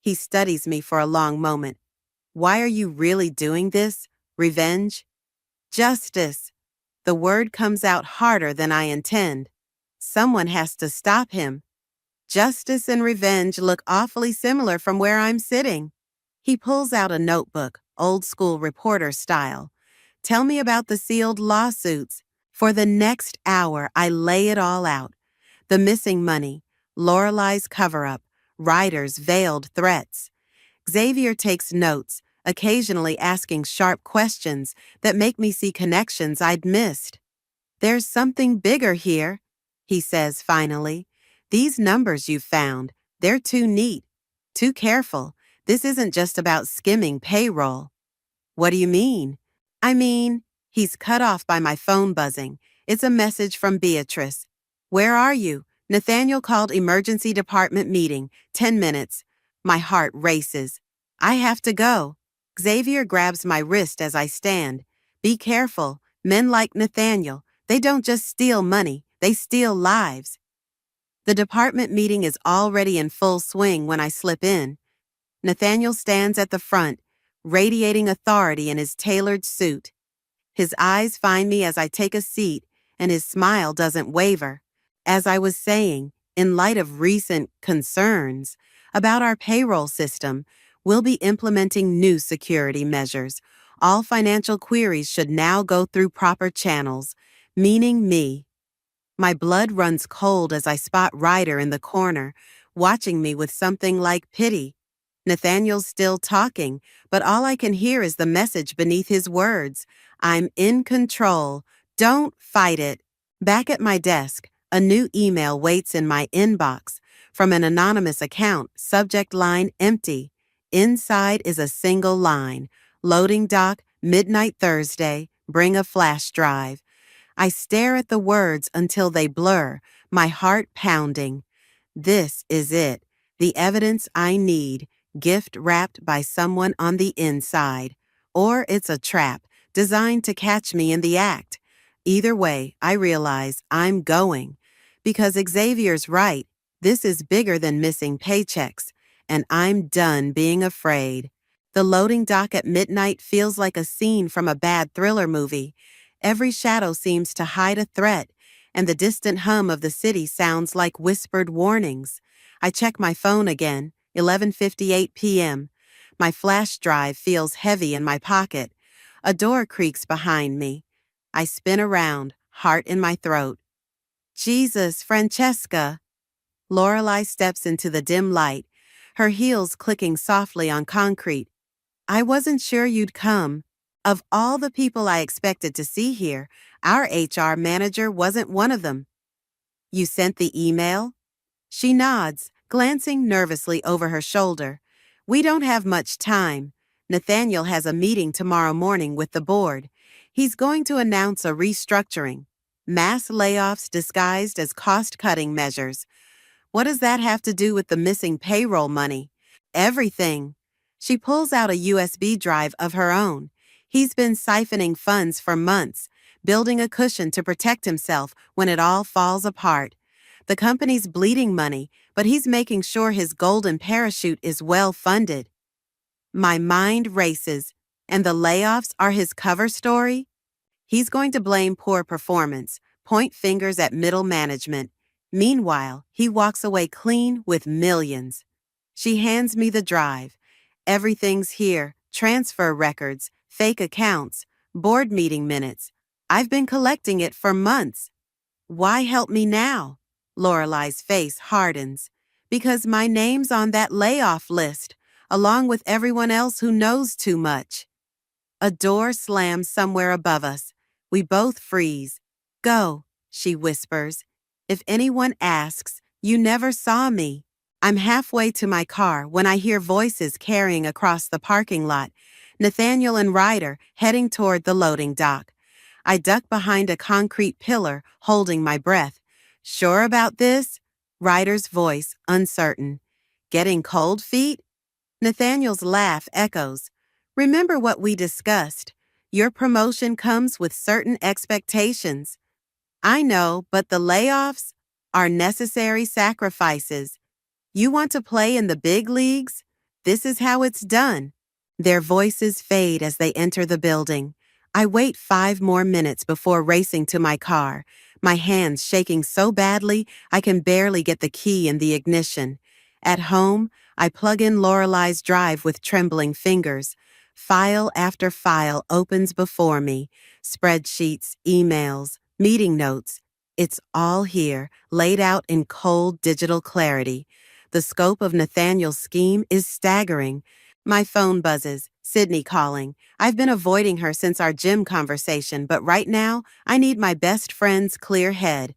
He studies me for a long moment. Why are you really doing this? Revenge? Justice. The word comes out harder than I intend. Someone has to stop him. Justice and revenge look awfully similar from where I'm sitting. He pulls out a notebook, old-school reporter style. Tell me about the sealed lawsuits. For the next hour, I lay it all out. The missing money, Lorelei's cover-up, Ryder's veiled threats. Xavier takes notes, occasionally asking sharp questions that make me see connections I'd missed. There's something bigger here, he says finally. These numbers you've found, they're too neat, too careful. This isn't just about skimming payroll. What do you mean? I mean, he's cut off by my phone buzzing. It's a message from Beatrice. Where are you? Nathaniel called emergency department meeting. 10 minutes. My heart races. I have to go. Xavier grabs my wrist as I stand. Be careful. Men like Nathaniel, they don't just steal money, they steal lives. The department meeting is already in full swing when I slip in. Nathaniel stands at the front, radiating authority in his tailored suit. His eyes find me as I take a seat, and his smile doesn't waver. As I was saying, in light of recent concerns about our payroll system, we'll be implementing new security measures. All financial queries should now go through proper channels, meaning me. My blood runs cold as I spot Ryder in the corner, watching me with something like pity. Nathaniel's still talking, but all I can hear is the message beneath his words. I'm in control. Don't fight it. Back at my desk, a new email waits in my inbox. From an anonymous account, subject line empty. Inside is a single line. Loading dock, midnight Thursday, bring a flash drive. I stare at the words until they blur, my heart pounding. This is it, the evidence I need, gift wrapped by someone on the inside. Or it's a trap, designed to catch me in the act. Either way, I realize I'm going. Because Xavier's right, this is bigger than missing paychecks, and I'm done being afraid. The loading dock at midnight feels like a scene from a bad thriller movie. Every shadow seems to hide a threat, and the distant hum of the city sounds like whispered warnings. I check my phone again, 11:58 p.m. My flash drive feels heavy in my pocket. A door creaks behind me. I spin around, heart in my throat. Jesus, Francesca! Lorelei steps into the dim light, her heels clicking softly on concrete. I wasn't sure you'd come. Of all the people I expected to see here, our HR manager wasn't one of them. You sent the email? She nods, glancing nervously over her shoulder. We don't have much time. Nathaniel has a meeting tomorrow morning with the board. He's going to announce a restructuring. Mass layoffs disguised as cost-cutting measures. What does that have to do with the missing payroll money? Everything. She pulls out a USB drive of her own. He's been siphoning funds for months, building a cushion to protect himself when it all falls apart. The company's bleeding money, but he's making sure his golden parachute is well funded. My mind races, and the layoffs are his cover story? He's going to blame poor performance, point fingers at middle management. Meanwhile, he walks away clean with millions. She hands me the drive. Everything's here, transfer records, fake accounts, board meeting minutes. I've been collecting it for months. Why help me now? Lorelei's face hardens. Because my name's on that layoff list, along with everyone else who knows too much. A door slams somewhere above us. We both freeze. Go, she whispers. If anyone asks, you never saw me. I'm halfway to my car when I hear voices carrying across the parking lot. Nathaniel and Ryder heading toward the loading dock. I duck behind a concrete pillar, holding my breath. Sure about this? Ryder's voice, uncertain. Getting cold feet? Nathaniel's laugh echoes. Remember what we discussed. Your promotion comes with certain expectations. I know, but the layoffs are necessary sacrifices. You want to play in the big leagues? This is how it's done. Their voices fade as they enter the building. I wait 5 more minutes before racing to my car, my hands shaking so badly I can barely get the key in the ignition. At home, I plug in Lorelei's drive with trembling fingers. File after file opens before me. Spreadsheets, emails, meeting notes. It's all here, laid out in cold digital clarity. The scope of Nathaniel's scheme is staggering. My phone buzzes. Sydney calling. I've been avoiding her since our gym conversation, but right now, I need my best friend's clear head.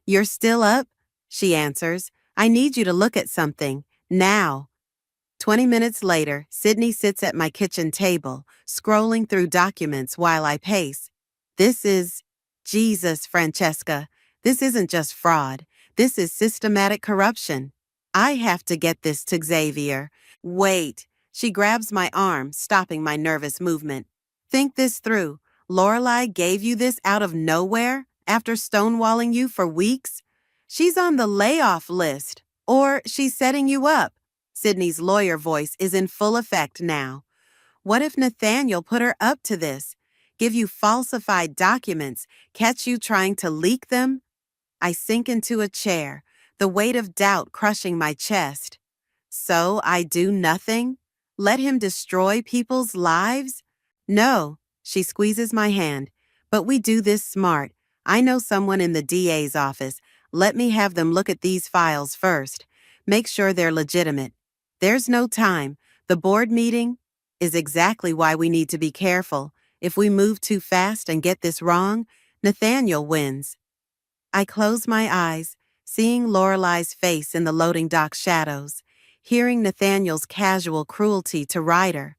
You're still up? She answers. I need you to look at something. Now. 20 minutes later, Sydney sits at my kitchen table, scrolling through documents while I pace. This is... Jesus, Francesca. This isn't just fraud. This is systematic corruption. I have to get this to Xavier. Wait. She grabs my arm, stopping my nervous movement. Think this through. Lorelei gave you this out of nowhere after stonewalling you for weeks? She's on the layoff list. Or she's setting you up. Sydney's lawyer voice is in full effect now. What if Nathaniel put her up to this? Give you falsified documents, catch you trying to leak them? I sink into a chair, the weight of doubt crushing my chest. So I do nothing? Let him destroy people's lives? No, she squeezes my hand. But we do this smart. I know someone in the DA's office. Let me have them look at these files first. Make sure they're legitimate. There's no time. The board meeting is exactly why we need to be careful. If we move too fast and get this wrong, Nathaniel wins. I close my eyes, seeing Lorelei's face in the loading dock shadows, hearing Nathaniel's casual cruelty to Ryder.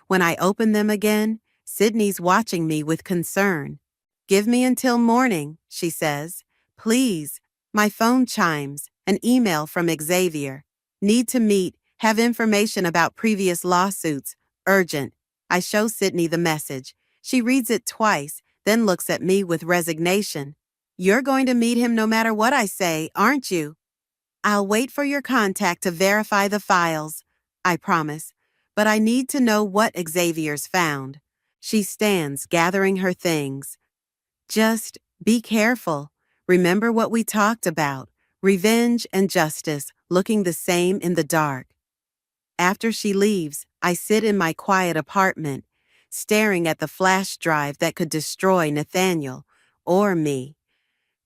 When I open them again, Sydney's watching me with concern. Give me until morning, she says. Please. My phone chimes, an email from Xavier. Need to meet, have information about previous lawsuits. Urgent. I show Sydney the message. She reads it twice, then looks at me with resignation. You're going to meet him no matter what I say, aren't you? I'll wait for your contact to verify the files, I promise, but I need to know what Xavier's found. She stands, gathering her things. Just be careful. Remember what we talked about, revenge and justice looking the same in the dark. After she leaves, I sit in my quiet apartment, staring at the flash drive that could destroy Nathaniel or me.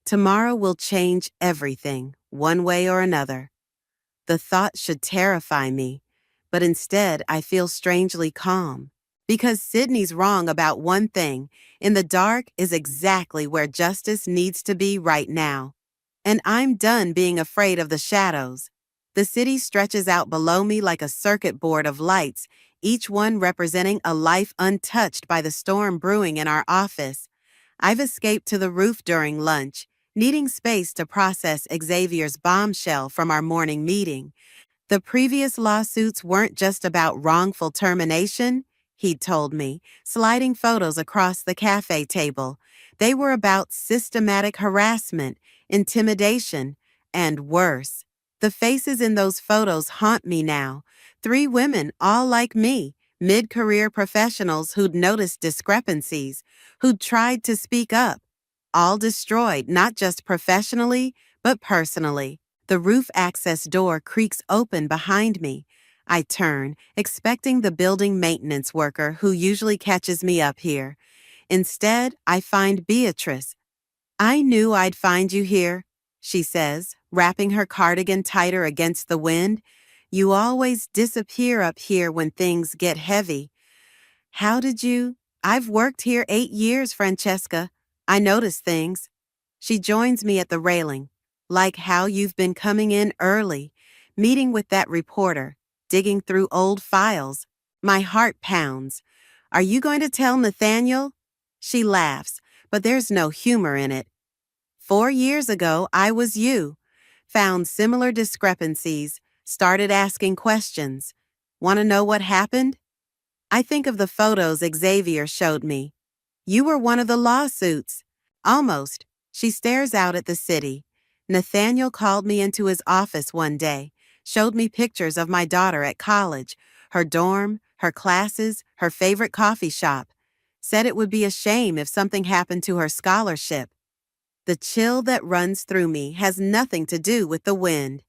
Tomorrow will change everything, one way or another. The thought should terrify me, but instead I feel strangely calm. Because Sydney's wrong about one thing, in the dark is exactly where justice needs to be right now. And I'm done being afraid of the shadows. The city stretches out below me like a circuit board of lights, each one representing a life untouched by the storm brewing in our office. I've escaped to the roof during lunch, needing space to process Xavier's bombshell from our morning meeting. The previous lawsuits weren't just about wrongful termination, he'd told me, sliding photos across the cafe table. They were about systematic harassment, intimidation, and worse. The faces in those photos haunt me now. 3 women, all like me, mid-career professionals who'd noticed discrepancies, who'd tried to speak up. All destroyed, not just professionally, but personally. The roof access door creaks open behind me. I turn, expecting the building maintenance worker who usually catches me up here. Instead, I find Beatrice. I knew I'd find you here, she says, wrapping her cardigan tighter against the wind. You always disappear up here when things get heavy. How did you? I've worked here 8 years, Francesca. I notice things. She joins me at the railing, like how you've been coming in early, meeting with that reporter, digging through old files. My heart pounds. Are you going to tell Nathaniel? She laughs, but there's no humor in it. 4 years ago, I was you. Found similar discrepancies, started asking questions. Want to know what happened? I think of the photos Xavier showed me. You were one of the lawsuits. Almost. She stares out at the city. Nathaniel called me into his office one day, showed me pictures of my daughter at college, her dorm, her classes, her favorite coffee shop. Said it would be a shame if something happened to her scholarship. The chill that runs through me has nothing to do with the wind.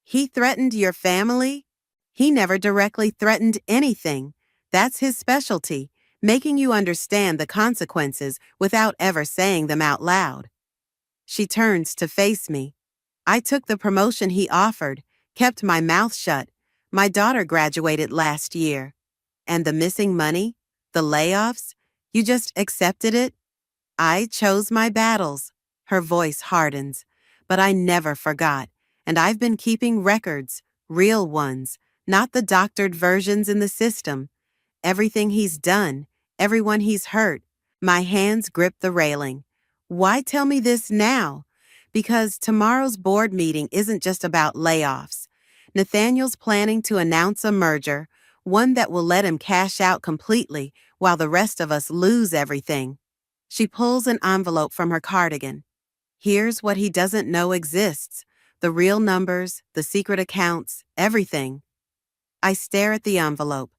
He threatened your family? He never directly threatened anything. That's his specialty, making you understand the consequences without ever saying them out loud. She turns to face me. I took the promotion he offered, kept my mouth shut. My daughter graduated last year. And the missing money? The layoffs? You just accepted it? I chose my battles. Her voice hardens. But I never forgot, and I've been keeping records, real ones, not the doctored versions in the system. Everything he's done, everyone he's hurt. My hands grip the railing. Why tell me this now? Because tomorrow's board meeting isn't just about layoffs. Nathaniel's planning to announce a merger, one that will let him cash out completely while the rest of us lose everything. She pulls an envelope from her cardigan. Here's what he doesn't know exists. The real numbers, the secret accounts, everything. I stare at the envelope.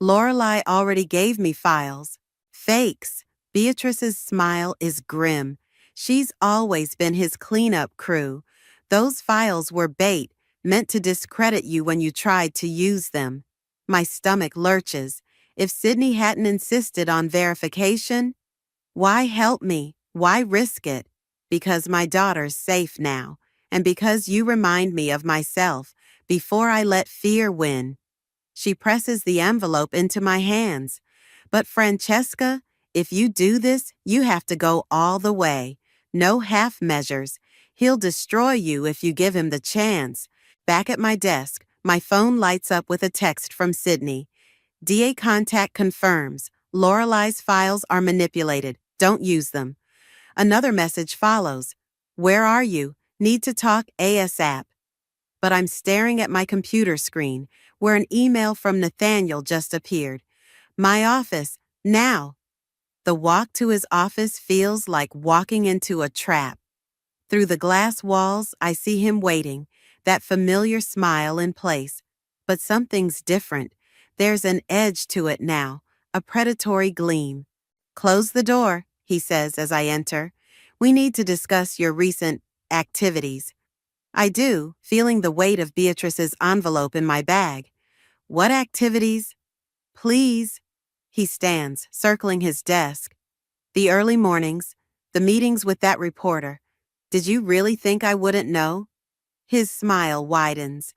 Lorelei already gave me files. Fakes. Beatrice's smile is grim. She's always been his cleanup crew. Those files were bait, meant to discredit you when you tried to use them. My stomach lurches. If Sydney hadn't insisted on verification, why help me? Why risk it? Because my daughter's safe now, and because you remind me of myself before I let fear win. She presses the envelope into my hands. But Francesca, if you do this, you have to go all the way. No half measures. He'll destroy you if you give him the chance. Back at my desk, my phone lights up with a text from Sydney. DA contact confirms. Lorelei's files are manipulated. Don't use them. Another message follows. Where are you? Need to talk ASAP. But I'm staring at my computer screen, where an email from Nathaniel just appeared. My office, now. The walk to his office feels like walking into a trap. Through the glass walls, I see him waiting, that familiar smile in place. But something's different. There's an edge to it now, a predatory gleam. Close the door, he says as I enter. We need to discuss your recent activities. I do, feeling the weight of Beatrice's envelope in my bag. What activities? Please. He stands, circling his desk. The early mornings, the meetings with that reporter. Did you really think I wouldn't know? His smile widens.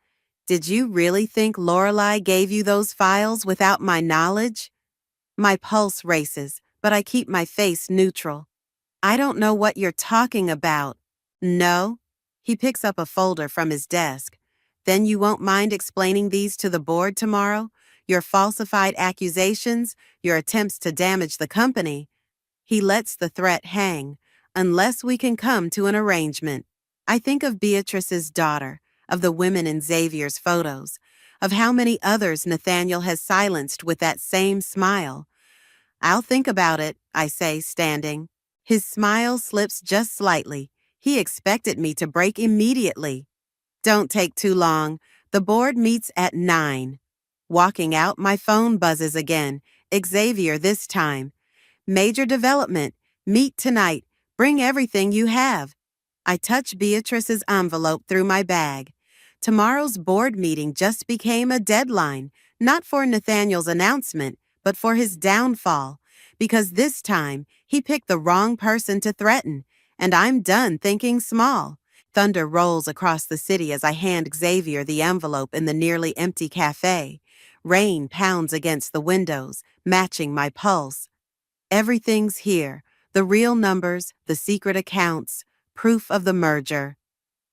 Did you really think Lorelei gave you those files without my knowledge? My pulse races, but I keep my face neutral. I don't know what you're talking about. No? He picks up a folder from his desk. Then you won't mind explaining these to the board tomorrow? Your falsified accusations, your attempts to damage the company. He lets the threat hang, unless we can come to an arrangement. I think of Beatrice's daughter, of the women in Xavier's photos, of how many others Nathaniel has silenced with that same smile. I'll think about it, I say, standing. His smile slips just slightly. He expected me to break immediately. Don't take too long. The board meets at 9. Walking out, my phone buzzes again. Xavier this time. Major development. Meet tonight. Bring everything you have. I touch Beatrice's envelope through my bag. Tomorrow's board meeting just became a deadline, not for Nathaniel's announcement, but for his downfall. Because this time, he picked the wrong person to threaten, and I'm done thinking small. Thunder rolls across the city as I hand Xavier the envelope in the nearly empty cafe. Rain pounds against the windows, matching my pulse. Everything's here. The real numbers, the secret accounts. proof of the merger.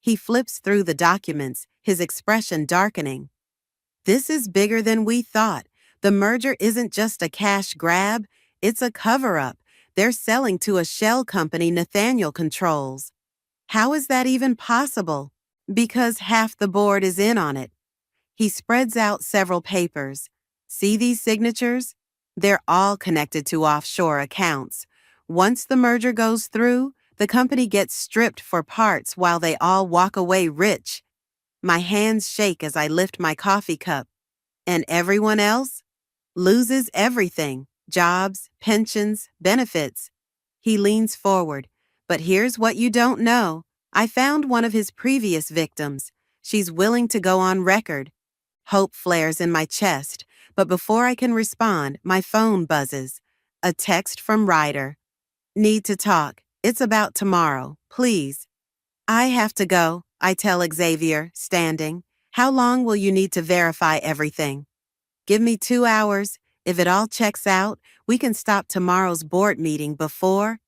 He flips through the documents, his expression darkening. This is bigger than we thought. The merger isn't just a cash grab, it's a cover-up. They're selling to a shell company Nathaniel controls. How is that even possible? Because half the board is in on it. He spreads out several papers. See these signatures? They're all connected to offshore accounts. Once the merger goes through, the company gets stripped for parts while they all walk away rich. My hands shake as I lift my coffee cup. And everyone else? Loses everything. Jobs, pensions, benefits. He leans forward. But here's what you don't know. I found one of his previous victims. She's willing to go on record. Hope flares in my chest, but before I can respond, my phone buzzes. A text from Ryder. Need to talk. It's about tomorrow, please. I have to go, I tell Xavier, standing. How long will you need to verify everything? Give me 2 hours. If it all checks out, we can stop tomorrow's board meeting before.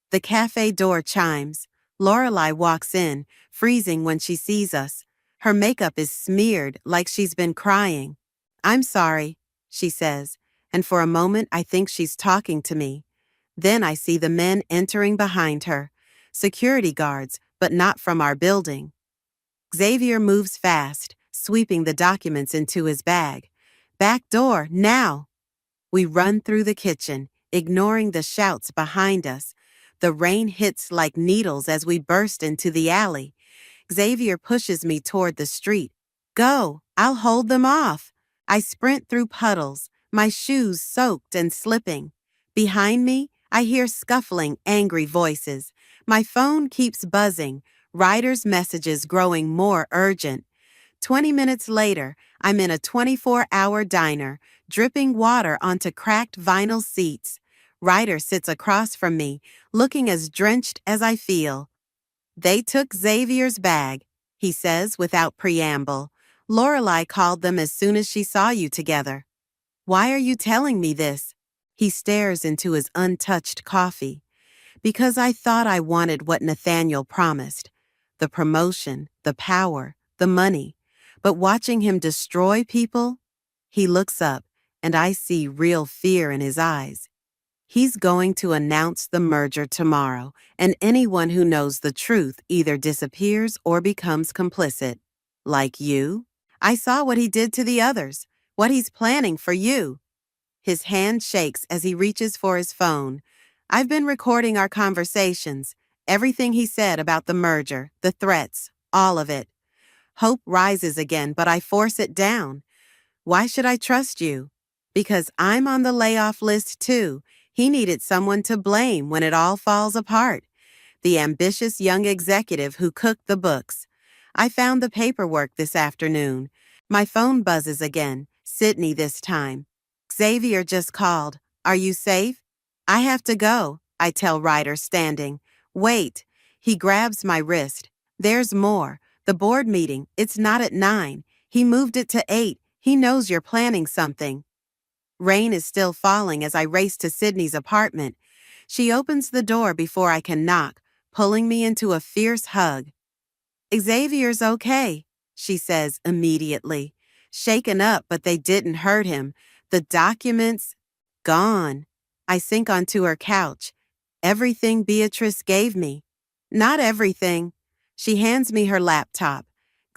The cafe door chimes. Lorelei walks in, freezing when she sees us. Her makeup is smeared like she's been crying. I'm sorry, she says, and for a moment I think she's talking to me. Then I see the men entering behind her. Security guards, but not from our building. Xavier moves fast, sweeping the documents into his bag. Back door, now! We run through the kitchen, ignoring the shouts behind us. The rain hits like needles as we burst into the alley. Xavier pushes me toward the street. Go, I'll hold them off. I sprint through puddles, my shoes soaked and slipping. Behind me, I hear scuffling, angry voices. My phone keeps buzzing, Ryder's messages growing more urgent. 20 minutes later, I'm in a 24-hour diner, dripping water onto cracked vinyl seats. Ryder sits across from me, looking as drenched as I feel. They took Xavier's bag, he says without preamble. Lorelei called them as soon as she saw you together. Why are you telling me this? He stares into his untouched coffee. Because I thought I wanted what Nathaniel promised. The promotion, the power, the money. But watching him destroy people, he looks up, and I see real fear in his eyes. He's going to announce the merger tomorrow, and anyone who knows the truth either disappears or becomes complicit. Like you? I saw what he did to the others, what he's planning for you. His hand shakes as he reaches for his phone. I've been recording our conversations, everything he said about the merger, the threats, all of it. Hope rises again, but I force it down. Why should I trust you? Because I'm on the layoff list too. He needed someone to blame when it all falls apart. The ambitious young executive who cooked the books. I found the paperwork this afternoon. My phone buzzes again, Sydney this time. Xavier just called. Are you safe? I have to go, I tell Ryder standing. Wait. He grabs my wrist. There's more. The board meeting, it's not at 9. He moved it to 8. He knows you're planning something. Rain is still falling as I race to Sydney's apartment. She opens the door before I can knock, pulling me into a fierce hug. Xavier's okay, she says immediately. Shaken up, but they didn't hurt him. The documents, gone. I sink onto her couch. Everything Beatrice gave me. Not everything. She hands me her laptop.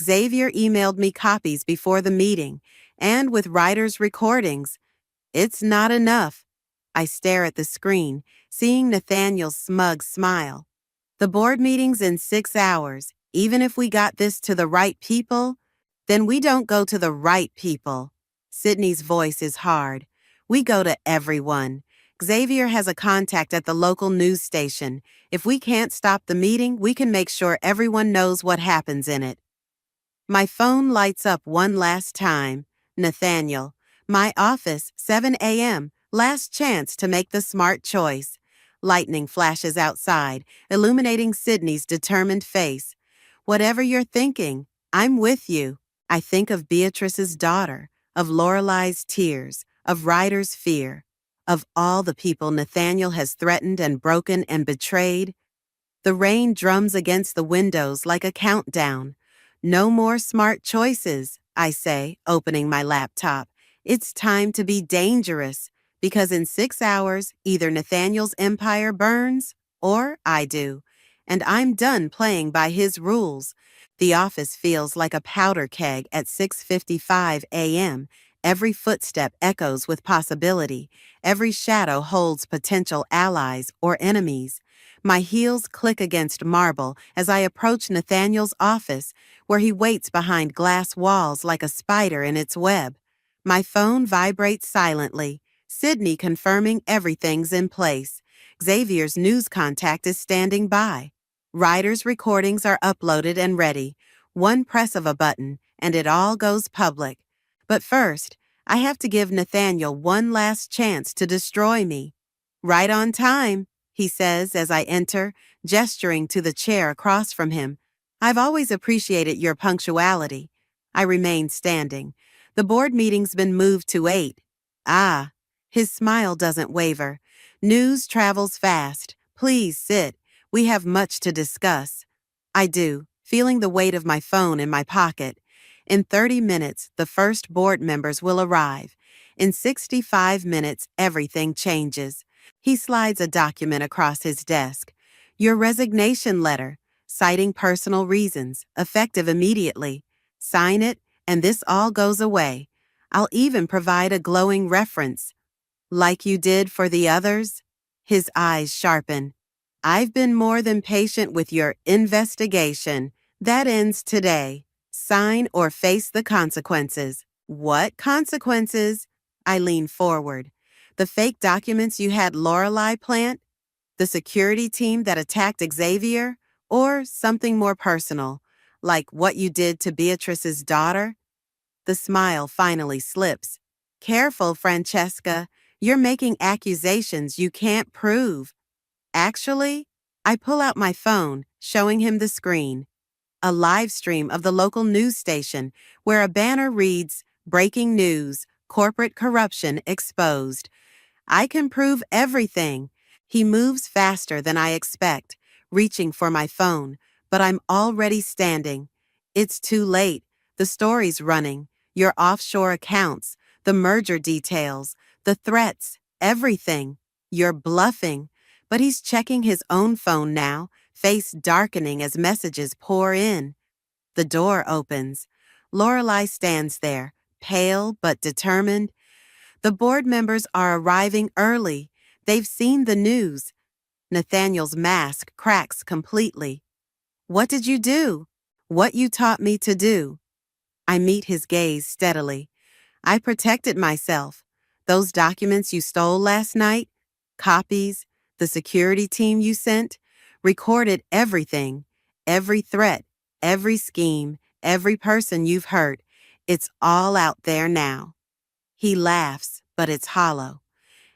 Xavier emailed me copies before the meeting, and with Ryder's recordings. It's not enough. I stare at the screen, seeing Nathaniel's smug smile. The board meeting's in 6 hours. Even if we got this to the right people, then we don't go to the right people. Sydney's voice is hard. We go to everyone. Xavier has a contact at the local news station. If we can't stop the meeting, we can make sure everyone knows what happens in it. My phone lights up one last time. Nathaniel. My office, 7 a.m., last chance to make the smart choice. Lightning flashes outside, illuminating Sydney's determined face. Whatever you're thinking, I'm with you. I think of Beatrice's daughter, of Lorelei's tears, of Ryder's fear, of all the people Nathaniel has threatened and broken and betrayed. The rain drums against the windows like a countdown. No more smart choices, I say, opening my laptop. It's time to be dangerous, because in 6 hours, either Nathaniel's empire burns or I do. And I'm done playing by his rules. The office feels like a powder keg at 6:55 a.m. Every footstep echoes with possibility. Every shadow holds potential allies or enemies. My heels click against marble as I approach Nathaniel's office, where he waits behind glass walls like a spider in its web. My phone vibrates silently, Sydney confirming everything's in place. Xavier's news contact is standing by. Ryder's recordings are uploaded and ready. One press of a button, and it all goes public. But first, I have to give Nathaniel one last chance to destroy me. Right on time, he says as I enter, gesturing to the chair across from him. I've always appreciated your punctuality. I remain standing. The board meeting's been moved to 8. Ah, his smile doesn't waver. News travels fast. Please sit. We have much to discuss. I do, feeling the weight of my phone in my pocket. In 30 minutes, the first board members will arrive. In 65 minutes, everything changes. He slides a document across his desk. Your resignation letter, citing personal reasons, effective immediately. Sign it, and this all goes away. I'll even provide a glowing reference. Like you did for the others? His eyes sharpen. I've been more than patient with your investigation. That ends today. Sign or face the consequences. What consequences? I lean forward. The fake documents you had Lorelei plant? The security team that attacked Xavier? Or something more personal, like what you did to Beatrice's daughter? The smile finally slips. Careful, Francesca. You're making accusations you can't prove. Actually, I pull out my phone, showing him the screen. A live stream of the local news station where a banner reads, "Breaking news, corporate corruption exposed." I can prove everything. He moves faster than I expect, reaching for my phone, but I'm already standing. It's too late. The story's running. Your offshore accounts, the merger details, the threats, everything. You're bluffing. But he's checking his own phone now, face darkening as messages pour in. The door opens. Lorelei stands there, pale but determined. The board members are arriving early. They've seen the news. Nathaniel's mask cracks completely. What did you do? What you taught me to do. I meet his gaze steadily. I protected myself. Those documents you stole last night, copies, the security team you sent, recorded everything, every threat, every scheme, every person you've hurt. It's all out there now. He laughs, but it's hollow.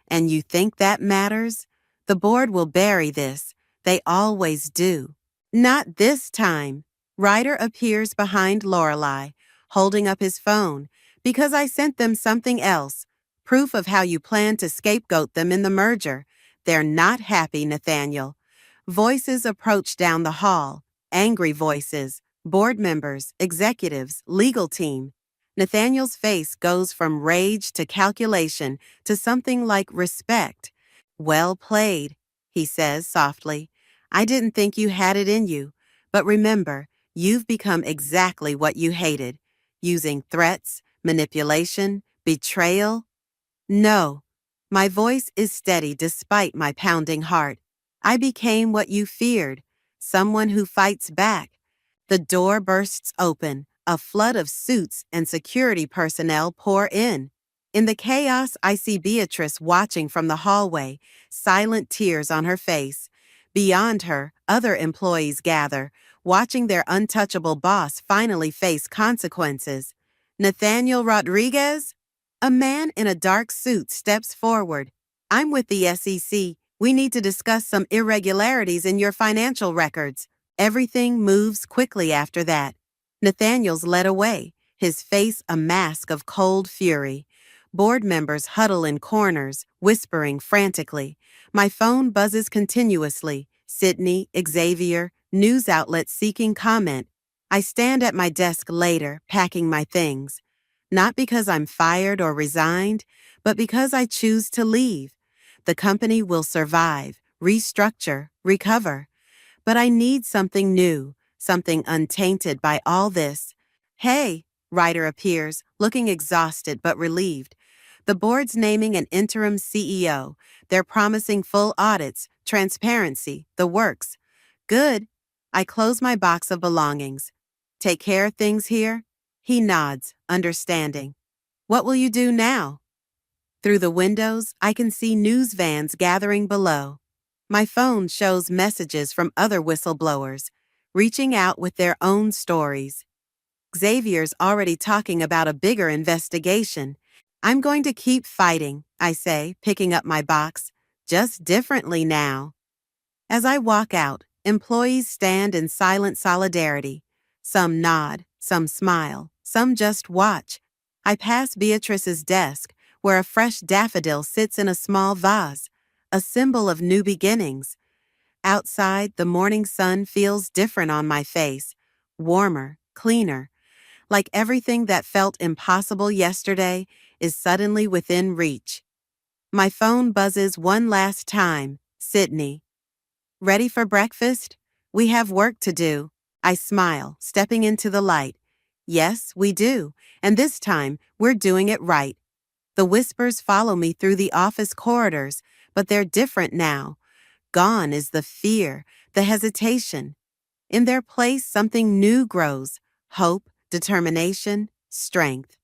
And you think that matters? The board will bury this. They always do. Not this time. Ryder appears behind Lorelei, holding up his phone, because I sent them something else. Proof of how you plan to scapegoat them in the merger. They're not happy, Nathaniel. Voices approach down the hall. Angry voices. Board members, executives, legal team. Nathaniel's face goes from rage to calculation to something like respect. Well played, he says softly. I didn't think you had it in you. But remember, you've become exactly what you hated. Using threats, manipulation, betrayal. No, my voice is steady despite my pounding heart. I became what you feared, someone who fights back. The door bursts open. A flood of suits and security personnel pour in. In the chaos, I see Beatrice watching from the hallway, silent tears on her face. Beyond her, other employees gather, watching their untouchable boss finally face consequences. Nathaniel Rodriguez? A man in a dark suit steps forward. I'm with the SEC. We need to discuss some irregularities in your financial records. Everything moves quickly after that. Nathaniel's led away, his face a mask of cold fury. Board members huddle in corners, whispering frantically. My phone buzzes continuously, Sydney, Xavier, news outlets seeking comment. I stand at my desk later, packing my things. Not because I'm fired or resigned, but because I choose to leave. The company will survive, restructure, recover. But I need something new, something untainted by all this. Hey, Ryder appears, looking exhausted but relieved. The board's naming an interim CEO. They're promising full audits, transparency, the works. Good. I close my box of belongings. Take care of things here? He nods, understanding. What will you do now? Through the windows, I can see news vans gathering below. My phone shows messages from other whistleblowers, reaching out with their own stories. Xavier's already talking about a bigger investigation. I'm going to keep fighting, I say, picking up my box, just differently now. As I walk out, employees stand in silent solidarity. Some nod, some smile, some just watch. I pass Beatrice's desk, where a fresh daffodil sits in a small vase, a symbol of new beginnings. Outside, the morning sun feels different on my face, warmer, cleaner, like everything that felt impossible yesterday is suddenly within reach. My phone buzzes one last time. Sydney. Ready for breakfast? We have work to do. I smile, stepping into the light. Yes, we do, and this time, we're doing it right. The whispers follow me through the office corridors, but they're different now. Gone is the fear, the hesitation. In their place, something new grows: hope, determination, strength.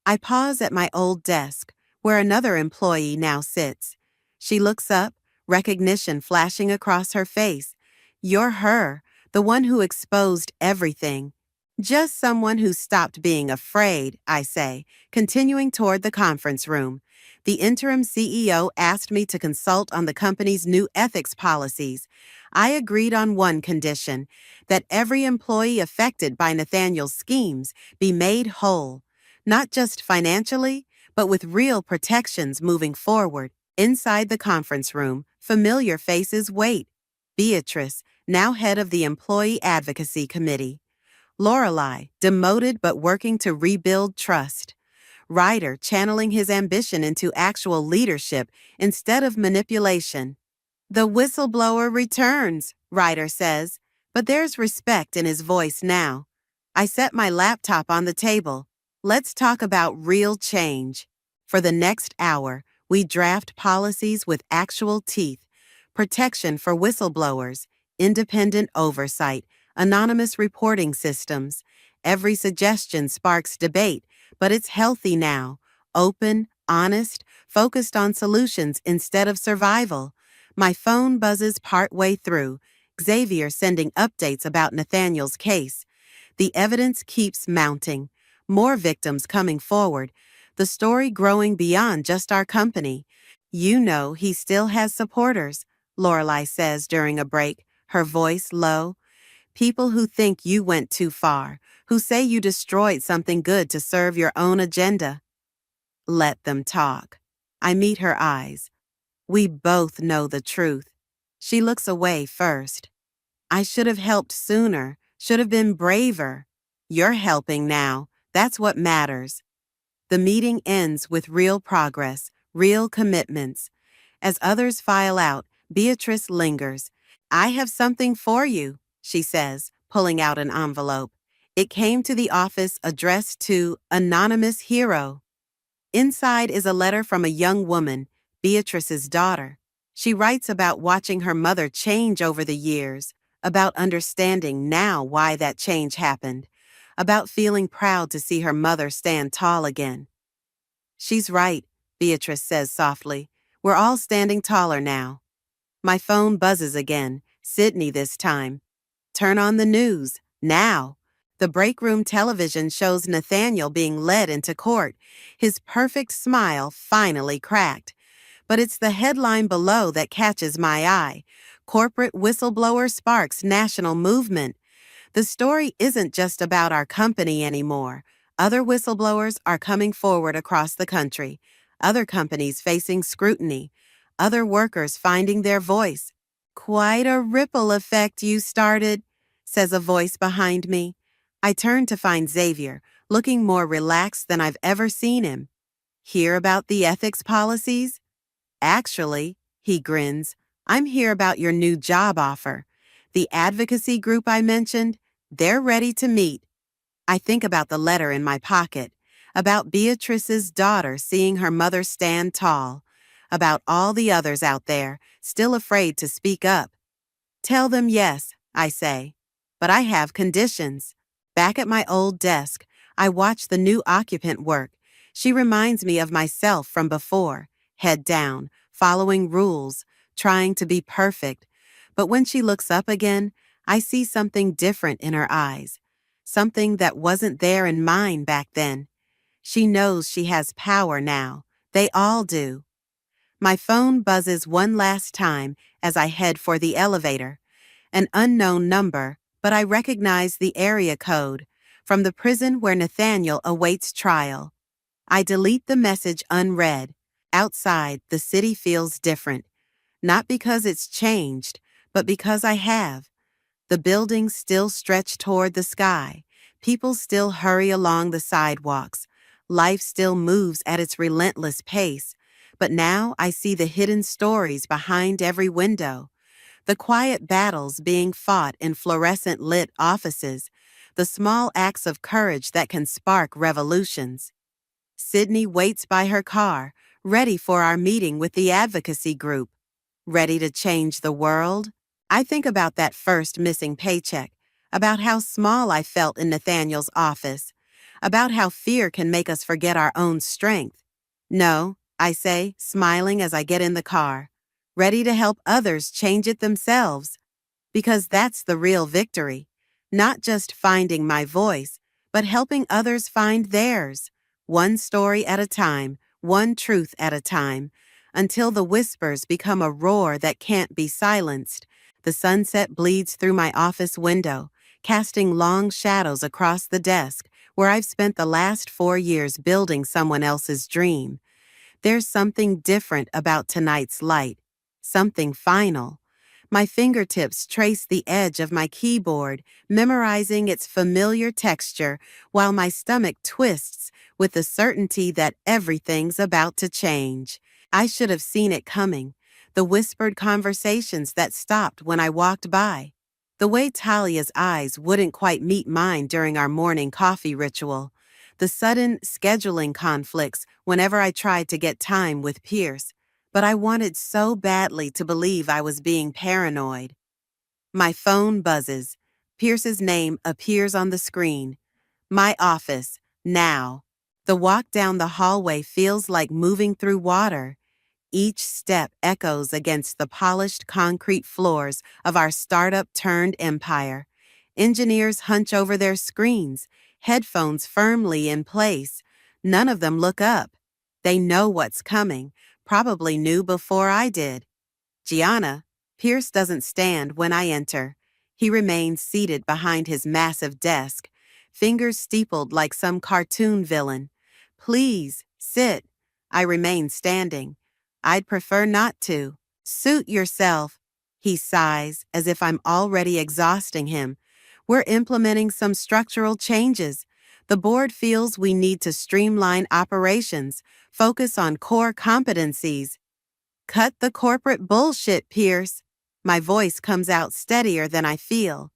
I pause at my old desk, where another employee now sits. She looks up, recognition flashing across her face. You're her, the one who exposed everything. Just someone who stopped being afraid, I say, continuing toward the conference room. The interim CEO asked me to consult on the company's new ethics policies. I agreed on one condition, that every employee affected by Nathaniel's schemes be made whole, not just financially, but with real protections moving forward. Inside the conference room, familiar faces wait. Beatrice, now head of the Employee Advocacy Committee. Lorelei, demoted but working to rebuild trust. Ryder, channeling his ambition into actual leadership instead of manipulation. The whistleblower returns, Ryder says, but there's respect in his voice now. I set my laptop on the table. Let's talk about real change. For the next hour, we draft policies with actual teeth, protection for whistleblowers, independent oversight, anonymous reporting systems. Every suggestion sparks debate, but it's healthy now, open, honest, focused on solutions instead of survival. My phone buzzes partway through, Xavier sending updates about Nathaniel's case. The evidence keeps mounting, more victims coming forward, the story growing beyond just our company. You know he still has supporters, Lorelei says during a break, her voice low. People who think you went too far, who say you destroyed something good to serve your own agenda. Let them talk. I meet her eyes. We both know the truth. She looks away first. I should have helped sooner, should have been braver. You're helping now. That's what matters. The meeting ends with real progress, real commitments. As others file out, Beatrice lingers. I have something for you, she says, pulling out an envelope. It came to the office addressed to Anonymous Hero. Inside is a letter from a young woman, Beatrice's daughter. She writes about watching her mother change over the years, about understanding now why that change happened, about feeling proud to see her mother stand tall again. She's right, Beatrice says softly. We're all standing taller now. My phone buzzes again, Sydney this time. Turn on the news, now. The break room television shows Nathaniel being led into court, his perfect smile finally cracked. But it's the headline below that catches my eye. Corporate whistleblower sparks national movement. The story isn't just about our company anymore. Other whistleblowers are coming forward across the country. Other companies facing scrutiny. Other workers finding their voice. Quite a ripple effect you started, says a voice behind me. I turn to find Xavier, looking more relaxed than I've ever seen him. Hear about the ethics policies? Actually, he grins, I'm here about your new job offer. The advocacy group I mentioned, they're ready to meet. I think about the letter in my pocket, about Beatrice's daughter seeing her mother stand tall, about all the others out there still afraid to speak up. Tell them yes, I say. But I have conditions. Back at my old desk, I watch the new occupant work. She reminds me of myself from before, head down, following rules, trying to be perfect. But when she looks up again, I see something different in her eyes, something that wasn't there in mine back then. She knows she has power now. They all do. My phone buzzes one last time as I head for the elevator. An unknown number, but I recognize the area code from the prison where Nathaniel awaits trial. I delete the message unread. Outside, the city feels different. Not because it's changed, but because I have. The buildings still stretch toward the sky. People still hurry along the sidewalks. Life still moves at its relentless pace. But now I see the hidden stories behind every window. The quiet battles being fought in fluorescent-lit offices. The small acts of courage that can spark revolutions. Sydney waits by her car, ready for our meeting with the advocacy group. Ready to change the world? I think about that first missing paycheck, about how small I felt in Nathaniel's office, about how fear can make us forget our own strength. No, I say, smiling as I get in the car, ready to help others change it themselves. Because that's the real victory. Not just finding my voice, but helping others find theirs. One story at a time, one truth at a time, until the whispers become a roar that can't be silenced. The sunset bleeds through my office window, casting long shadows across the desk where I've spent the last 4 years building someone else's dream. There's something different about tonight's light, something final. My fingertips trace the edge of my keyboard, memorizing its familiar texture, while my stomach twists with the certainty that everything's about to change. I should have seen it coming. The whispered conversations that stopped when I walked by. The way Talia's eyes wouldn't quite meet mine during our morning coffee ritual. The sudden scheduling conflicts whenever I tried to get time with Pierce. But I wanted so badly to believe I was being paranoid. My phone buzzes. Pierce's name appears on the screen. My office, now. The walk down the hallway feels like moving through water. Each step echoes against the polished concrete floors of our startup-turned empire. Engineers hunch over their screens, headphones firmly in place. None of them look up. They know what's coming, probably knew before I did. Gianna, Pierce doesn't stand when I enter. He remains seated behind his massive desk, fingers steepled like some cartoon villain. Please, sit. I remain standing. I'd prefer not to. Suit yourself. He sighs as if I'm already exhausting him. We're implementing some structural changes. The board feels we need to streamline operations, focus on core competencies. Cut the corporate bullshit, Pierce. My voice comes out steadier than I feel.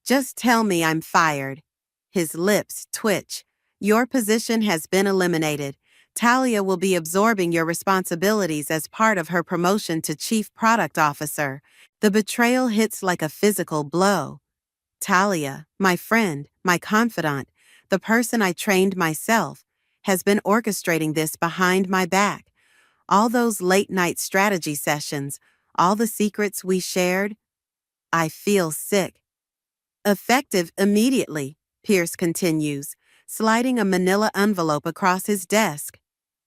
Just tell me I'm fired. His lips twitch. Your position has been eliminated. Talia will be absorbing your responsibilities as part of her promotion to Chief Product Officer. The betrayal hits like a physical blow. Talia, my friend, my confidant, the person I trained myself, has been orchestrating this behind my back. All those late-night strategy sessions, all the secrets we shared. I feel sick. Effective immediately, Pierce continues, sliding a manila envelope across his desk.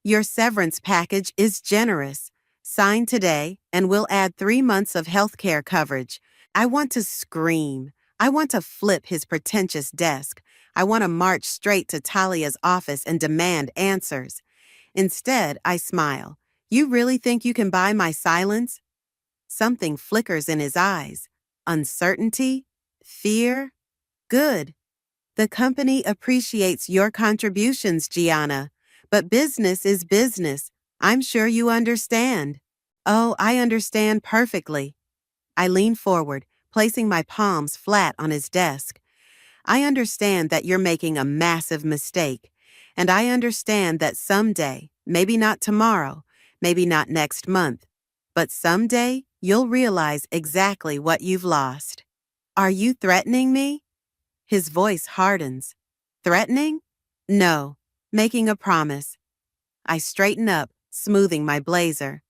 Your severance package is generous. Sign today, and we'll add 3 months of healthcare coverage. I want to scream. I want to flip his pretentious desk. I want to march straight to Talia's office and demand answers. Instead, I smile. You really think you can buy my silence? Something flickers in his eyes. Uncertainty? Fear? Good. The company appreciates your contributions, Gianna. But business is business. I'm sure you understand. Oh, I understand perfectly. I lean forward, placing my palms flat on his desk. I understand that you're making a massive mistake. And I understand that someday, maybe not tomorrow, maybe not next month, but someday you'll realize exactly what you've lost. Are you threatening me? His voice hardens. Threatening? No, making a promise. I straighten up, smoothing my blazer.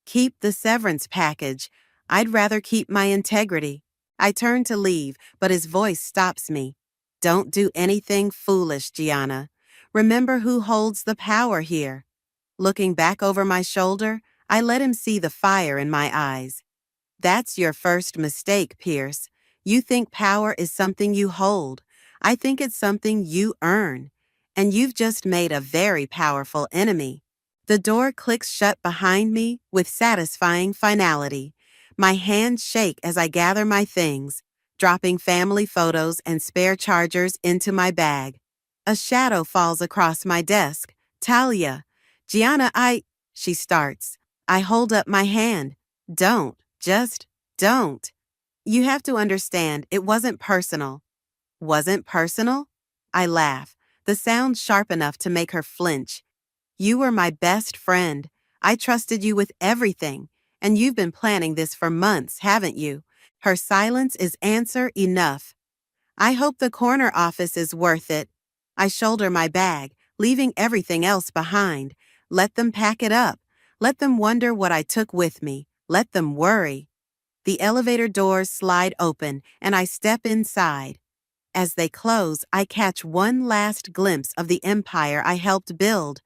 Keep the severance package. I'd rather keep my integrity. I turn to leave, but his voice stops me. Don't do anything foolish, Gianna. Remember who holds the power here. Looking back over my shoulder, I let him see the fire in my eyes. That's your first mistake, Pierce. You think power is something you hold. I think it's something you earn. And you've just made a very powerful enemy. The door clicks shut behind me with satisfying finality. My hands shake as I gather my things, dropping family photos and spare chargers into my bag. A shadow falls across my desk. Talia. Gianna, she starts. I hold up my hand. Don't. Just don't. You have to understand, it wasn't personal. Wasn't personal? I laugh, the sound sharp enough to make her flinch. You were my best friend. I trusted you with everything, and you've been planning this for months, haven't you? Her silence is answer enough. I hope the corner office is worth it. I shoulder my bag, leaving everything else behind. Let them pack it up. Let them wonder what I took with me. Let them worry. The elevator doors slide open, and I step inside. As they close, I catch one last glimpse of the empire I helped build.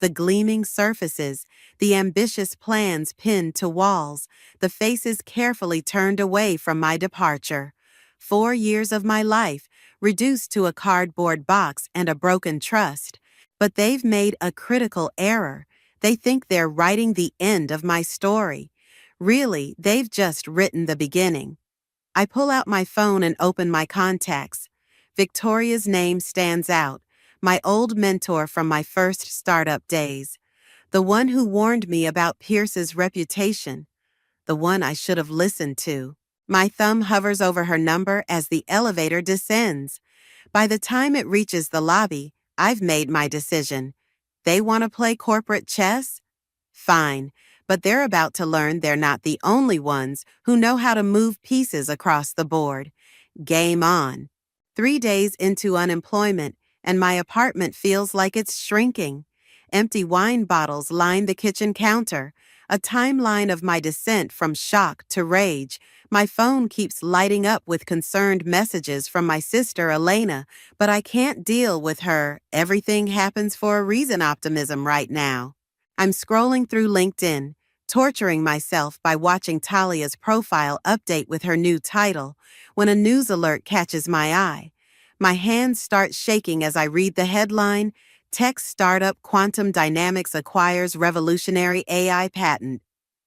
The gleaming surfaces, the ambitious plans pinned to walls, the faces carefully turned away from my departure. 4 years of my life, reduced to a cardboard box and a broken trust. But they've made a critical error. They think they're writing the end of my story. Really, they've just written the beginning. I pull out my phone and open my contacts. Victoria's name stands out, my old mentor from my first startup days. The one who warned me about Pierce's reputation. The one I should have listened to. My thumb hovers over her number as the elevator descends. By the time it reaches the lobby, I've made my decision. They want to play corporate chess? Fine. But they're about to learn they're not the only ones who know how to move pieces across the board. Game on. 3 days into unemployment, and my apartment feels like it's shrinking. Empty wine bottles line the kitchen counter, a timeline of my descent from shock to rage. My phone keeps lighting up with concerned messages from my sister Elena, but I can't deal with her everything happens for a reason optimism right now. I'm scrolling through LinkedIn, torturing myself by watching Talia's profile update with her new title, when a news alert catches my eye. My hands start shaking as I read the headline, Tech Startup Quantum Dynamics Acquires Revolutionary AI Patent.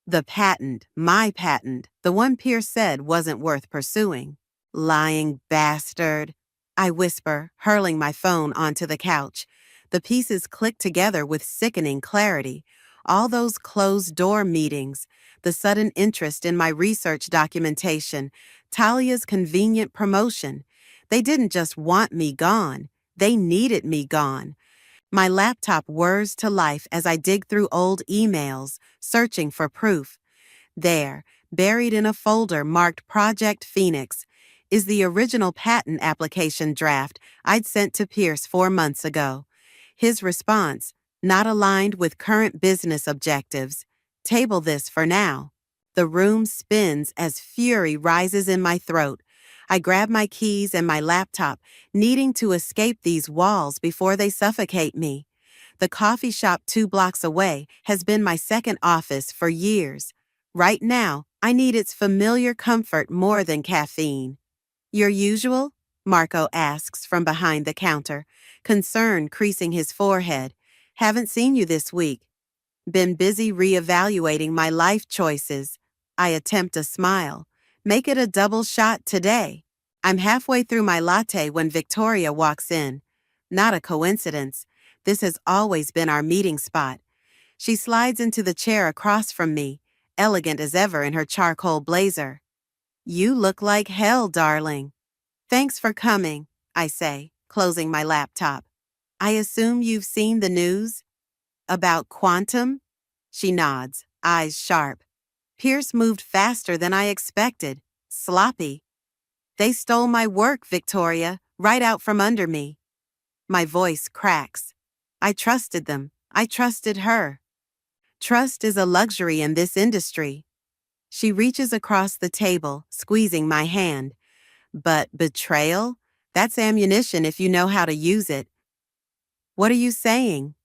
The patent, my patent, the one Pierce said wasn't worth pursuing. Lying bastard. I whisper, hurling my phone onto the couch. The pieces click together with sickening clarity. All those closed-door meetings, the sudden interest in my research documentation, Talia's convenient promotion. They didn't just want me gone. They needed me gone. My laptop whirs to life as I dig through old emails, searching for proof. There, buried in a folder marked Project Phoenix, is the original patent application draft I'd sent to Pierce 4 months ago. His response, not aligned with current business objectives. Table this for now. The room spins as fury rises in my throat. I grab my keys and my laptop, needing to escape these walls before they suffocate me. The coffee shop 2 blocks away has been my second office for years. Right now, I need its familiar comfort more than caffeine. Your usual? Marco asks from behind the counter, concern creasing his forehead. Haven't seen you this week. Been busy reevaluating my life choices. I attempt a smile. Make it a double shot today. I'm halfway through my latte when Victoria walks in. Not a coincidence. This has always been our meeting spot. She slides into the chair across from me, elegant as ever in her charcoal blazer. You look like hell, darling. Thanks for coming, I say, closing my laptop. I assume you've seen the news? About quantum? She nods, eyes sharp. Pierce moved faster than I expected. Sloppy. They stole my work, Victoria, right out from under me. My voice cracks. I trusted them. I trusted her. Trust is a luxury in this industry. She reaches across the table, squeezing my hand. But betrayal? That's ammunition if you know how to use it. What are you saying?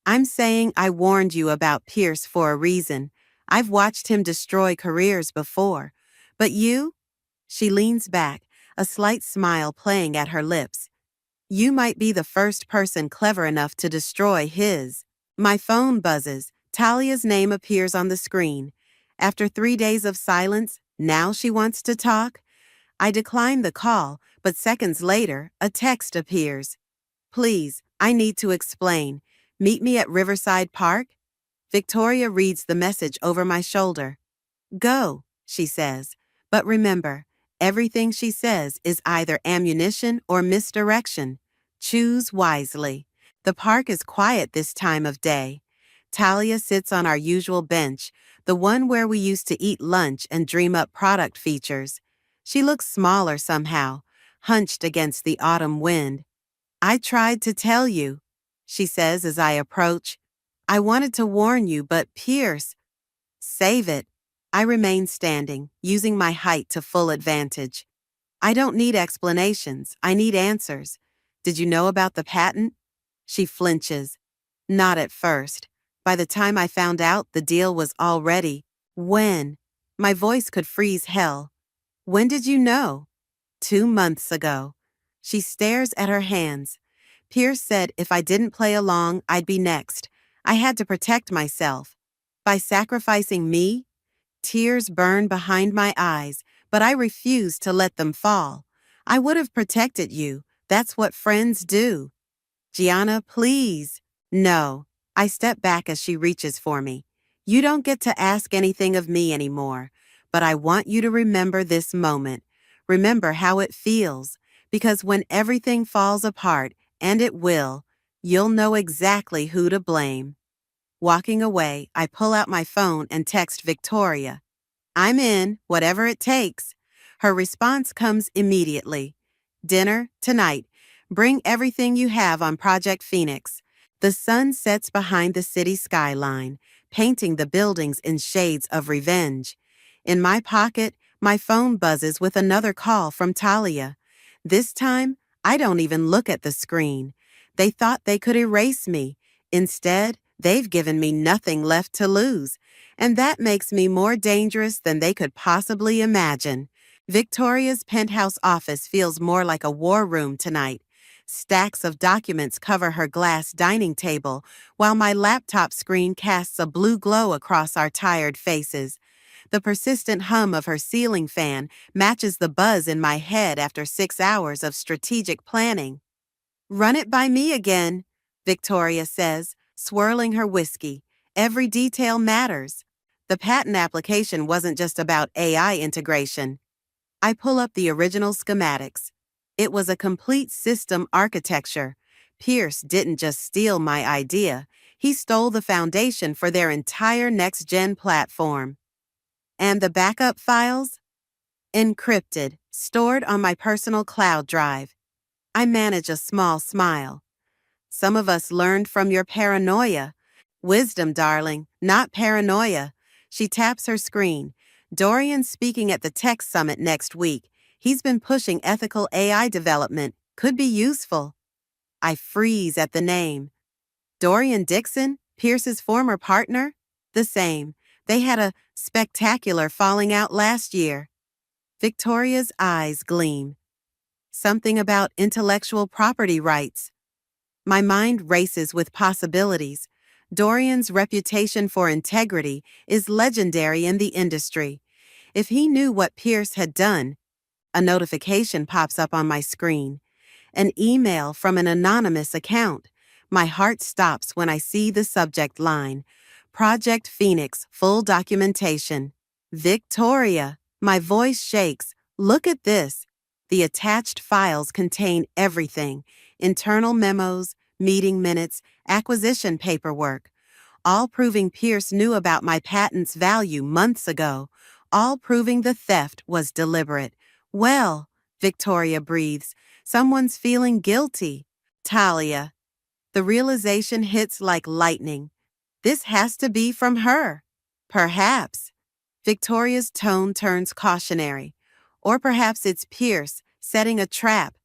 I'm saying I warned you about Pierce for a reason. I've watched him destroy careers before. But you? She leans back, a slight smile playing at her lips. You might be the first person clever enough to destroy his. My phone buzzes. Talia's name appears on the screen. After 3 days of silence, now she wants to talk? I decline the call, but seconds later, a text appears. Please, I need to explain. Meet me at Riverside Park? Victoria reads the message over my shoulder. Go, she says. But remember, everything she says is either ammunition or misdirection. Choose wisely. The park is quiet this time of day. Talia sits on our usual bench, the one where we used to eat lunch and dream up product features. She looks smaller somehow, hunched against the autumn wind. I tried to tell you, she says as I approach. I wanted to warn you, but Pierce. Save it. I remain standing, using my height to full advantage. I don't need explanations. I need answers. Did you know about the patent? She flinches. Not at first. By the time I found out, the deal was already. When? My voice could freeze hell. When did you know? 2 months ago. She stares at her hands. Pierce said if I didn't play along, I'd be next. I had to protect myself. By sacrificing me? Tears burn behind my eyes, but I refuse to let them fall. I would have protected you. That's what friends do. Gianna, please. No. I step back as she reaches for me. You don't get to ask anything of me anymore, but I want you to remember this moment. Remember how it feels, because when everything falls apart, and it will, you'll know exactly who to blame. Walking away, I pull out my phone and text Victoria. I'm in, whatever it takes. Her response comes immediately. Dinner, tonight. Bring everything you have on Project Phoenix. The sun sets behind the city skyline, painting the buildings in shades of revenge. In my pocket, my phone buzzes with another call from Talia. This time, I don't even look at the screen. They thought they could erase me. Instead, they've given me nothing left to lose. And that makes me more dangerous than they could possibly imagine. Victoria's penthouse office feels more like a war room tonight. Stacks of documents cover her glass dining table, while my laptop screen casts a blue glow across our tired faces. The persistent hum of her ceiling fan matches the buzz in my head after 6 hours of strategic planning. Run it by me again, Victoria says, swirling her whiskey. Every detail matters. The patent application wasn't just about AI integration. I pull up the original schematics. It was a complete system architecture. Pierce didn't just steal my idea. He stole the foundation for their entire next-gen platform. And the backup files? Encrypted, stored on my personal cloud drive. I manage a small smile. Some of us learned from your paranoia. Wisdom, darling, not paranoia. She taps her screen. Dorian's speaking at the Tech Summit next week. He's been pushing ethical AI development. Could be useful. I freeze at the name. Dorian Dixon, Pierce's former partner? The same. They had a spectacular falling out last year. Victoria's eyes gleam. Something about intellectual property rights. My mind races with possibilities. Dorian's reputation for integrity is legendary in the industry. If he knew what Pierce had done, a notification pops up on my screen. An email from an anonymous account. My heart stops when I see the subject line. Project Phoenix, full documentation. Victoria. My voice shakes. Look at this. The attached files contain everything. Internal memos, meeting minutes, acquisition paperwork. All proving Pierce knew about my patent's value months ago. All proving the theft was deliberate. Well, Victoria breathes. Someone's feeling guilty. Talia. The realization hits like lightning. This has to be from her. Perhaps. Victoria's tone turns cautionary. Or perhaps it's Pierce setting a trap.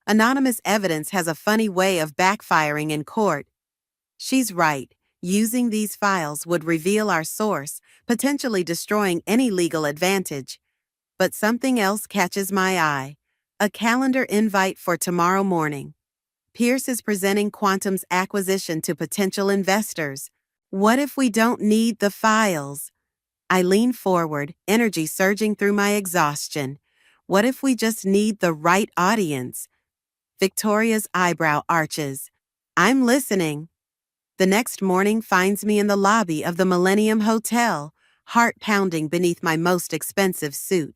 Anonymous evidence has a funny way of backfiring in court. She's right. Using these files would reveal our source, potentially destroying any legal advantage. But something else catches my eye. A calendar invite for tomorrow morning. Pierce is presenting Quantum's acquisition to potential investors. What if we don't need the files? I lean forward, energy surging through my exhaustion. What if we just need the right audience? Victoria's eyebrow arches. I'm listening. The next morning finds me in the lobby of the Millennium Hotel, heart pounding beneath my most expensive suit.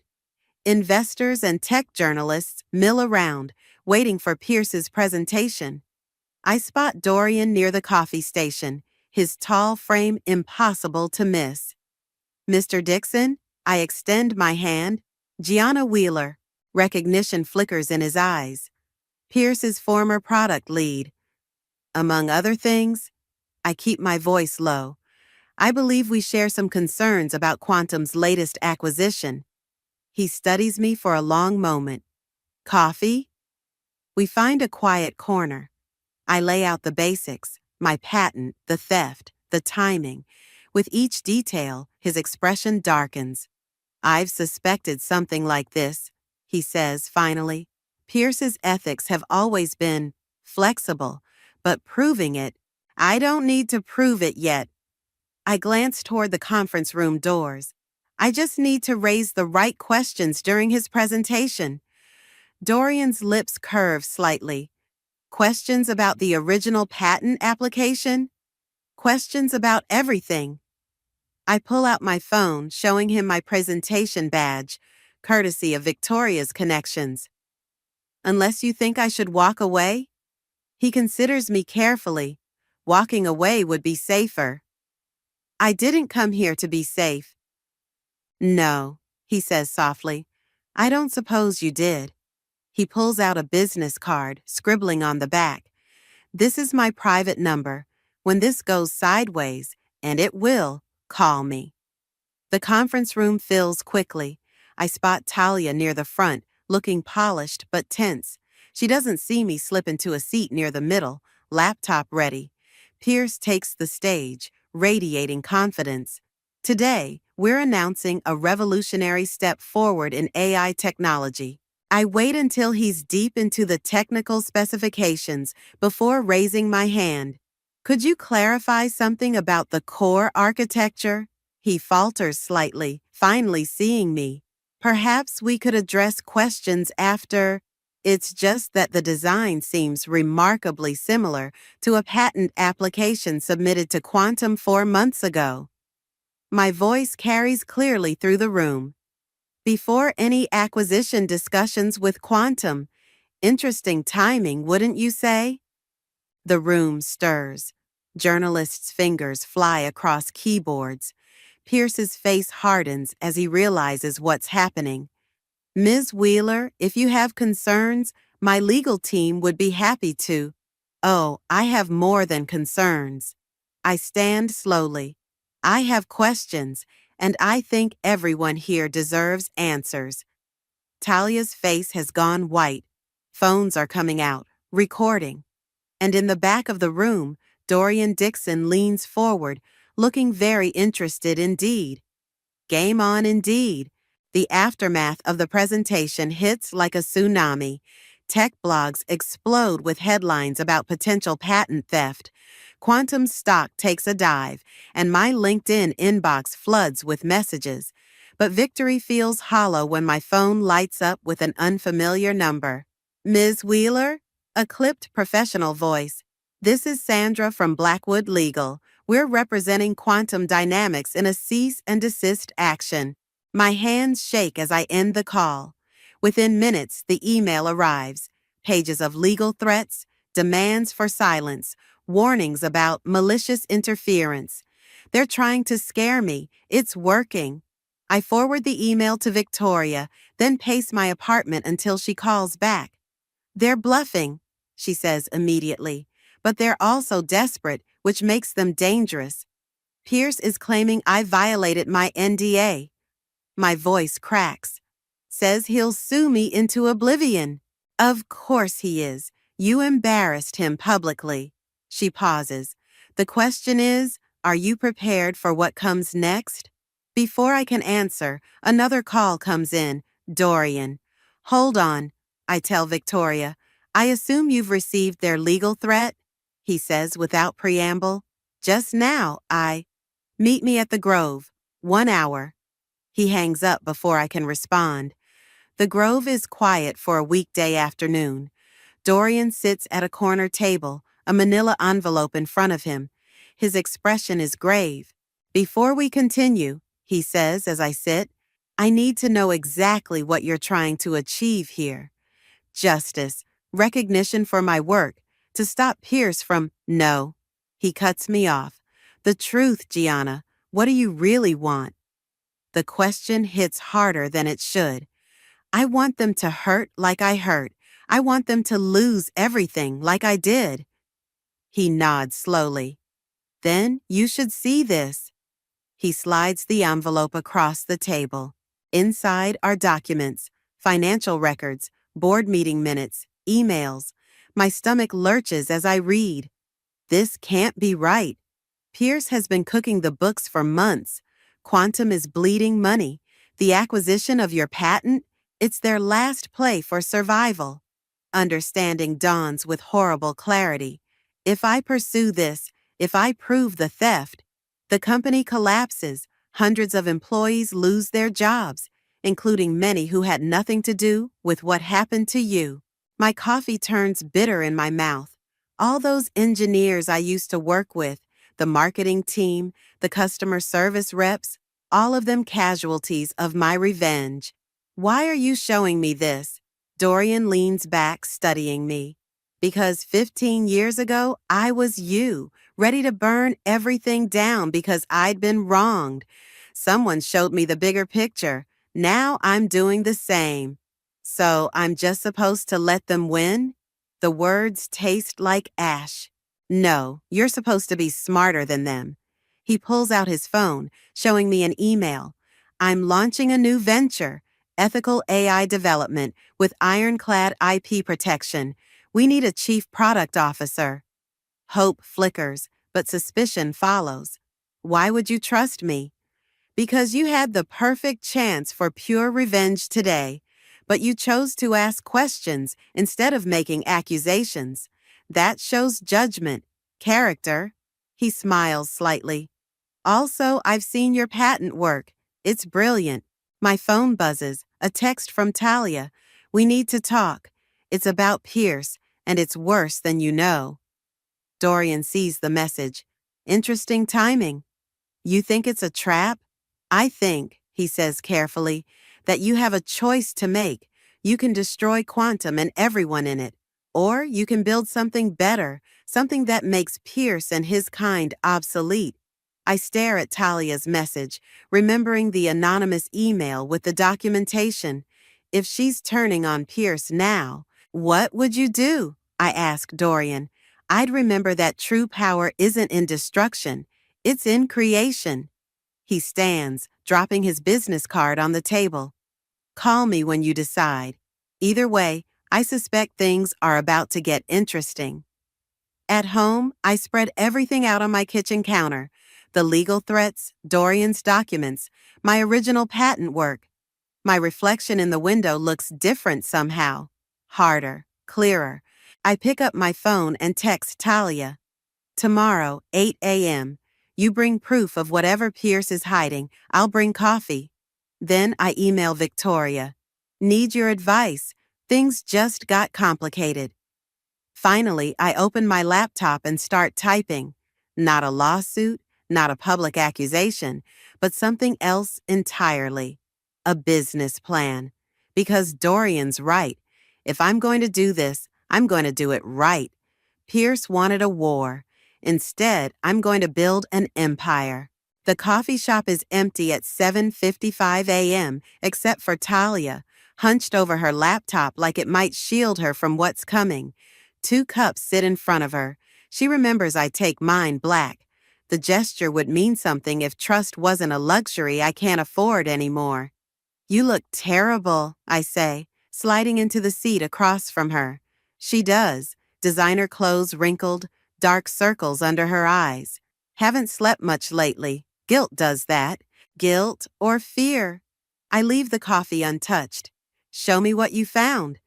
Investors and tech journalists mill around, waiting for Pierce's presentation. I spot Dorian near the coffee station, his tall frame impossible to miss. Mr. Dixon, I extend my hand. Gianna Wheeler. Recognition flickers in his eyes. Pierce's former product lead. Among other things, I keep my voice low. I believe we share some concerns about Quantum's latest acquisition. He studies me for a long moment. Coffee? We find a quiet corner. I lay out the basics, my patent, the theft, the timing. With each detail, his expression darkens. I've suspected something like this, he says finally. Pierce's ethics have always been flexible, but proving it, I don't need to prove it yet. I glance toward the conference room doors. I just need to raise the right questions during his presentation. Dorian's lips curve slightly. Questions about the original patent application? Questions about everything. I pull out my phone, showing him my presentation badge, courtesy of Victoria's connections. Unless you think I should walk away? He considers me carefully. Walking away would be safer. I didn't come here to be safe. No, he says softly. I don't suppose you did. He pulls out a business card, scribbling on the back. This is my private number. When this goes sideways, and it will, call me. The conference room fills quickly. I spot Talia near the front, looking polished but tense. She doesn't see me slip into a seat near the middle, laptop ready. Pierce takes the stage, radiating confidence. Today, we're announcing a revolutionary step forward in AI technology. I wait until he's deep into the technical specifications before raising my hand. Could you clarify something about the core architecture? He falters slightly, finally seeing me. Perhaps we could address questions after. It's just that the design seems remarkably similar to a patent application submitted to Quantum 4 months ago. My voice carries clearly through the room. Before any acquisition discussions with Quantum, interesting timing, wouldn't you say? The room stirs. Journalists' fingers fly across keyboards. Pierce's face hardens as he realizes what's happening. Ms. Wheeler, if you have concerns, my legal team would be happy to. Oh, I have more than concerns. I stand slowly. I have questions, and I think everyone here deserves answers. Talia's face has gone white. Phones are coming out, recording. And in the back of the room, Dorian Dixon leans forward, looking very interested indeed. Game on indeed. The aftermath of the presentation hits like a tsunami. Tech blogs explode with headlines about potential patent theft. Quantum's stock takes a dive, and my LinkedIn inbox floods with messages. But victory feels hollow when my phone lights up with an unfamiliar number. Ms. Wheeler? A clipped professional voice. This is Sandra from Blackwood Legal. We're representing Quantum Dynamics in a cease and desist action. My hands shake as I end the call. Within minutes, the email arrives. Pages of legal threats, demands for silence, warnings about malicious interference. They're trying to scare me. It's working. I forward the email to Victoria, then pace my apartment until she calls back. They're bluffing, she says immediately, but they're also desperate, which makes them dangerous. Pierce is claiming I violated my NDA. My voice cracks. Says he'll sue me into oblivion. Of course he is. You embarrassed him publicly. She pauses. The question is, are you prepared for what comes next? Before I can answer, another call comes in. Dorian. Hold on, I tell Victoria. I assume you've received their legal threat? He says without preamble. Just now, Meet me at the Grove. 1 hour. He hangs up before I can respond. The Grove is quiet for a weekday afternoon. Dorian sits at a corner table, a manila envelope in front of him. His expression is grave. Before we continue, he says as I sit, I need to know exactly what you're trying to achieve here. Justice, recognition for my work, to stop Pierce from, no. He cuts me off. The truth, Gianna, what do you really want? The question hits harder than it should. I want them to hurt like I hurt. I want them to lose everything like I did. He nods slowly. Then you should see this. He slides the envelope across the table. Inside are documents, financial records, board meeting minutes, emails. My stomach lurches as I read. This can't be right. Pierce has been cooking the books for months. Quantum is bleeding money. The acquisition of your patent, it's their last play for survival. Understanding dawns with horrible clarity. If I pursue this, if I prove the theft, the company collapses. Hundreds of employees lose their jobs, including many who had nothing to do with what happened to you. My coffee turns bitter in my mouth. All those engineers I used to work with, the marketing team, the customer service reps, all of them casualties of my revenge. Why are you showing me this? Dorian leans back, studying me. Because 15 years ago, I was you, ready to burn everything down because I'd been wronged. Someone showed me the bigger picture. Now I'm doing the same. So I'm just supposed to let them win? The words taste like ash. No, you're supposed to be smarter than them. He pulls out his phone, showing me an email. I'm launching a new venture, ethical AI development with ironclad IP protection. We need a chief product officer. Hope flickers, but suspicion follows. Why would you trust me? Because you had the perfect chance for pure revenge today, but you chose to ask questions instead of making accusations. That shows judgment, character. He smiles slightly. Also, I've seen your patent work. It's brilliant. My phone buzzes, a text from Talia. We need to talk. It's about Pierce, and it's worse than you know. Dorian sees the message. Interesting timing. You think it's a trap? I think, he says carefully, that you have a choice to make. You can destroy Quantum and everyone in it, or you can build something better, something that makes Pierce and his kind obsolete. I stare at Talia's message, remembering the anonymous email with the documentation. If she's turning on Pierce now, what would you do? I ask Dorian. I'd remember that true power isn't in destruction, it's in creation. He stands, dropping his business card on the table. Call me when you decide. Either way, I suspect things are about to get interesting. At home, I spread everything out on my kitchen counter. The legal threats, Dorian's documents, my original patent work. My reflection in the window looks different somehow. Harder, clearer. I pick up my phone and text Talia. Tomorrow, 8 a.m. You bring proof of whatever Pierce is hiding. I'll bring coffee. Then I email Victoria. Need your advice. Things just got complicated. Finally, I open my laptop and start typing. Not a lawsuit, not a public accusation, but something else entirely. A business plan. Because Dorian's right. If I'm going to do this, I'm going to do it right. Pierce wanted a war. Instead, I'm going to build an empire. The coffee shop is empty at 7:55 a.m., except for Talia, hunched over her laptop like it might shield her from what's coming. 2 cups sit in front of her. She remembers I take mine black. The gesture would mean something if trust wasn't a luxury I can't afford anymore. You look terrible, I say, sliding into the seat across from her. She does, designer clothes wrinkled, dark circles under her eyes. Haven't slept much lately. Guilt does that. Guilt or fear. I leave the coffee untouched. Show me what you found.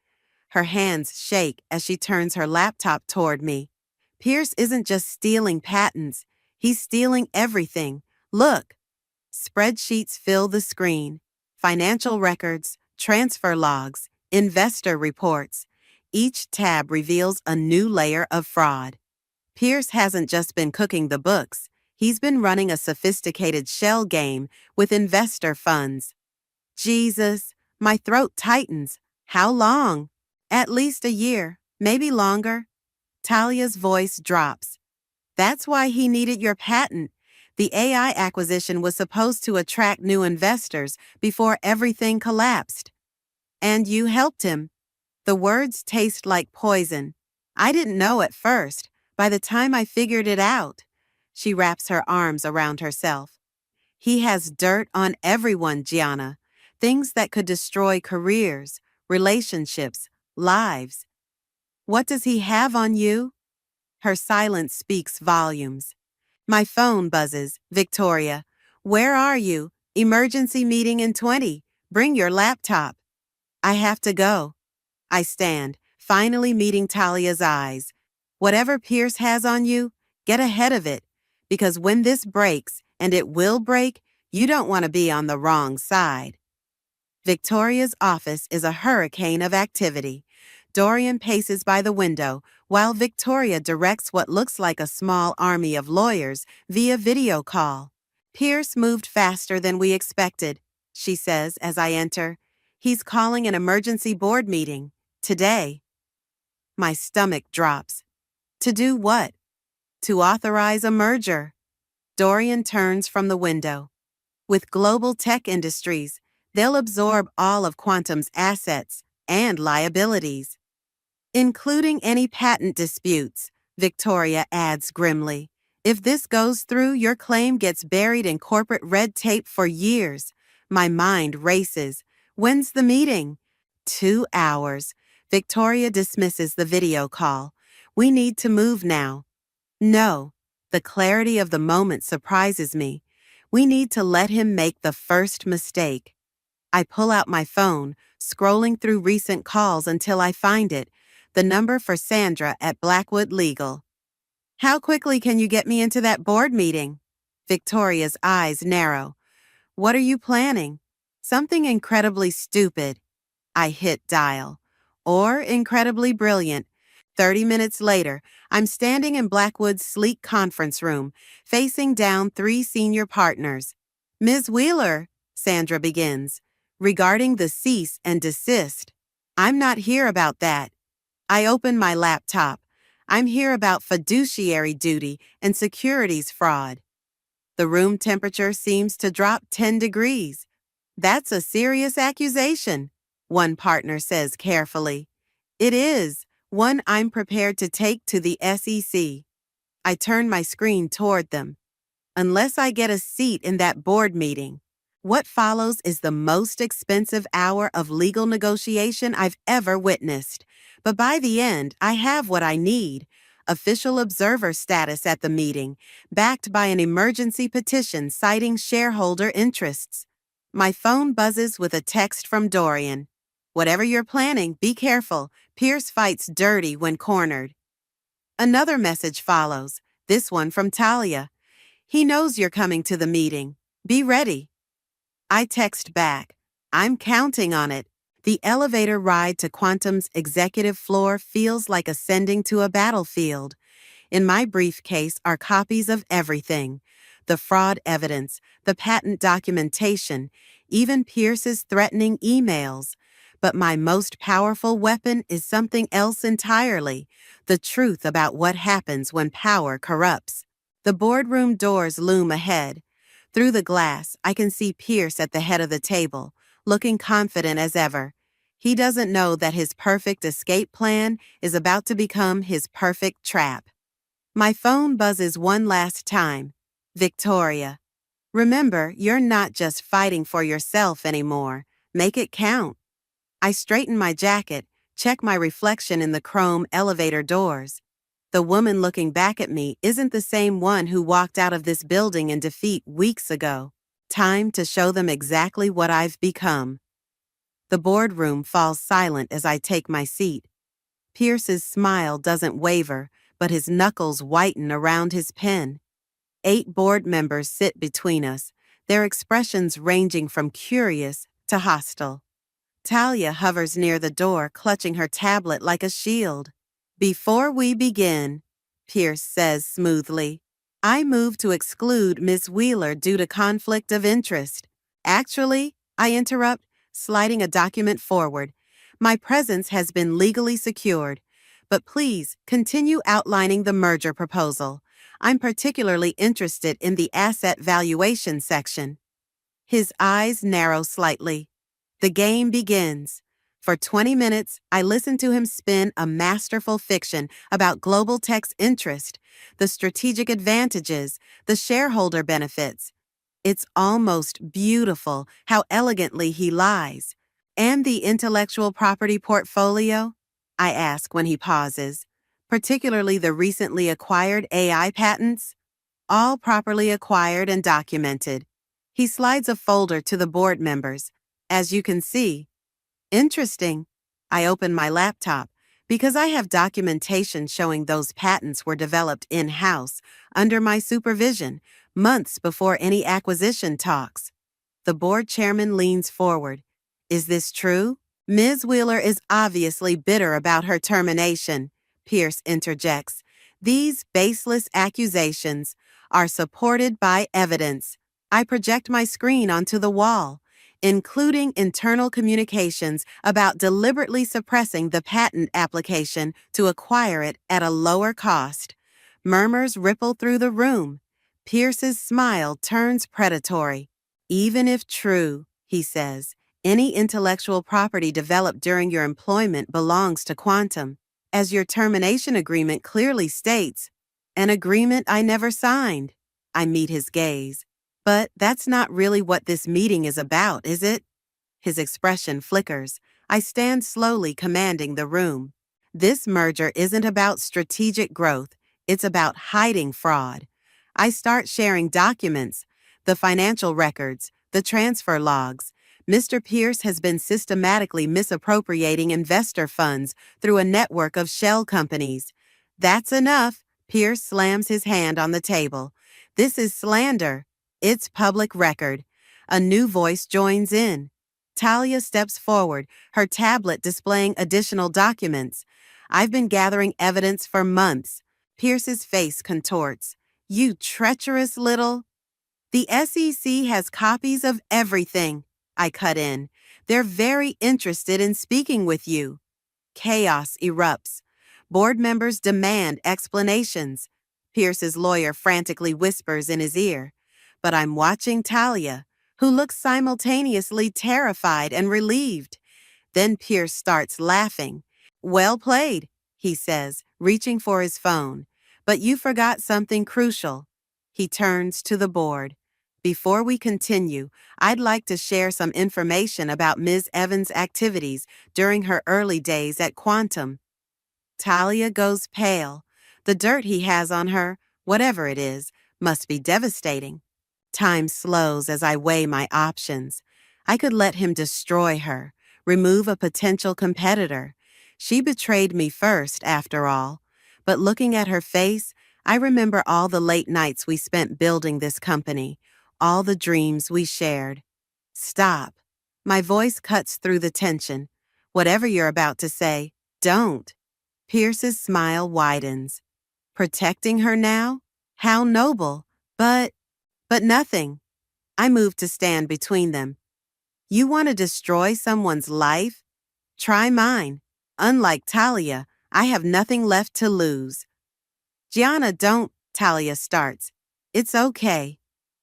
Her hands shake as she turns her laptop toward me. Pierce isn't just stealing patents. He's stealing everything. Look. Spreadsheets fill the screen. Financial records, transfer logs, investor reports. Each tab reveals a new layer of fraud. Pierce hasn't just been cooking the books. He's been running a sophisticated shell game with investor funds. Jesus, my throat tightens. How long? At least a year, maybe longer. Talia's voice drops. That's why he needed your patent. The AI acquisition was supposed to attract new investors before everything collapsed. And you helped him. The words taste like poison. I didn't know at first. By the time I figured it out. She wraps her arms around herself. He has dirt on everyone, Gianna. Things that could destroy careers, relationships, lives. What does he have on you? Her silence speaks volumes. My phone buzzes. Victoria. Where are you? Emergency meeting in 20. Bring your laptop. I have to go. I stand, finally meeting Talia's eyes. Whatever Pierce has on you, get ahead of it. Because when this breaks, and it will break, you don't want to be on the wrong side. Victoria's office is a hurricane of activity. Dorian paces by the window, while Victoria directs what looks like a small army of lawyers via video call. Pierce moved faster than we expected, she says as I enter. He's calling an emergency board meeting. Today. My stomach drops. To do what? To authorize a merger. Dorian turns from the window. With global tech industries, they'll absorb all of Quantum's assets and liabilities, including any patent disputes, Victoria adds grimly. If this goes through, your claim gets buried in corporate red tape for years. My mind races. When's the meeting? 2 hours. Victoria dismisses the video call. We need to move now. No. The clarity of the moment surprises me. We need to let him make the first mistake. I pull out my phone, scrolling through recent calls until I find it, the number for Sandra at Blackwood Legal. How quickly can you get me into that board meeting? Victoria's eyes narrow. What are you planning? Something incredibly stupid. I hit dial. Or incredibly brilliant. 30 minutes later, I'm standing in Blackwood's sleek conference room, facing down 3 senior partners. Ms. Wheeler, Sandra begins, regarding the cease and desist. I'm not here about that. I open my laptop. I'm here about fiduciary duty and securities fraud. The room temperature seems to drop 10 degrees. That's a serious accusation, one partner says carefully. It is, one I'm prepared to take to the SEC. I turn my screen toward them. Unless I get a seat in that board meeting, what follows is the most expensive hour of legal negotiation I've ever witnessed. But by the end, I have what I need. Official observer status at the meeting, backed by an emergency petition citing shareholder interests. My phone buzzes with a text from Dorian. Whatever you're planning, be careful. Pierce fights dirty when cornered. Another message follows. This one from Talia. He knows you're coming to the meeting. Be ready. I text back. I'm counting on it. The elevator ride to Quantum's executive floor feels like ascending to a battlefield. In my briefcase are copies of everything. The fraud evidence, the patent documentation, even Pierce's threatening emails. But my most powerful weapon is something else entirely. The truth about what happens when power corrupts. The boardroom doors loom ahead. Through the glass, I can see Pierce at the head of the table, looking confident as ever. He doesn't know that his perfect escape plan is about to become his perfect trap. My phone buzzes one last time. Victoria. Remember, you're not just fighting for yourself anymore. Make it count. I straighten my jacket, check my reflection in the chrome elevator doors. The woman looking back at me isn't the same one who walked out of this building in defeat weeks ago. Time to show them exactly what I've become. The boardroom falls silent as I take my seat. Pierce's smile doesn't waver, but his knuckles whiten around his pen. 8 board members sit between us, their expressions ranging from curious to hostile. Talia hovers near the door, clutching her tablet like a shield. Before we begin, Pierce says smoothly, I move to exclude Miss Wheeler due to conflict of interest. Actually, I interrupt, sliding a document forward. My presence has been legally secured, but please continue outlining the merger proposal. I'm particularly interested in the asset valuation section. His eyes narrow slightly. The game begins. For 20 minutes, I listen to him spin a masterful fiction about global tech's interest, the strategic advantages, the shareholder benefits. It's almost beautiful how elegantly he lies. And the intellectual property portfolio? I ask when he pauses. Particularly the recently acquired AI patents? All properly acquired and documented. He slides a folder to the board members. As you can see. Interesting. I open my laptop because I have documentation showing those patents were developed in-house, under my supervision, months before any acquisition talks. The board chairman leans forward. Is this true? Ms. Wheeler is obviously bitter about her termination, Pierce interjects. These baseless accusations are supported by evidence. I project my screen onto the wall, including internal communications about deliberately suppressing the patent application to acquire it at a lower cost. Murmurs ripple through the room. Pierce's smile turns predatory. Even if true, he says, any intellectual property developed during your employment belongs to Quantum. As your termination agreement clearly states, an agreement I never signed. I meet his gaze. But that's not really what this meeting is about, is it? His expression flickers. I stand slowly, commanding the room. This merger isn't about strategic growth. It's about hiding fraud. I start sharing documents, the financial records, the transfer logs. Mr. Pierce has been systematically misappropriating investor funds through a network of shell companies. That's enough. Pierce slams his hand on the table. This is slander. It's public record. A new voice joins in. Talia steps forward, her tablet displaying additional documents. I've been gathering evidence for months. Pierce's face contorts. You treacherous little... The SEC has copies of everything. I cut in. They're very interested in speaking with you. Chaos erupts. Board members demand explanations. Pierce's lawyer frantically whispers in his ear. But I'm watching Talia, who looks simultaneously terrified and relieved. Then Pierce starts laughing. Well played, he says, reaching for his phone. But you forgot something crucial. He turns to the board. Before we continue, I'd like to share some information about Ms. Evans' activities during her early days at Quantum. Talia goes pale. The dirt he has on her, whatever it is, must be devastating. Time slows as I weigh my options. I could let him destroy her, remove a potential competitor. She betrayed me first, after all. But looking at her face, I remember all the late nights we spent building this company, all the dreams we shared. Stop. My voice cuts through the tension. Whatever you're about to say, don't. Pierce's smile widens. Protecting her now? How noble. But nothing. I move to stand between them. You want to destroy someone's life? Try mine. Unlike Talia, I have nothing left to lose. Gianna, don't, Talia starts. It's okay.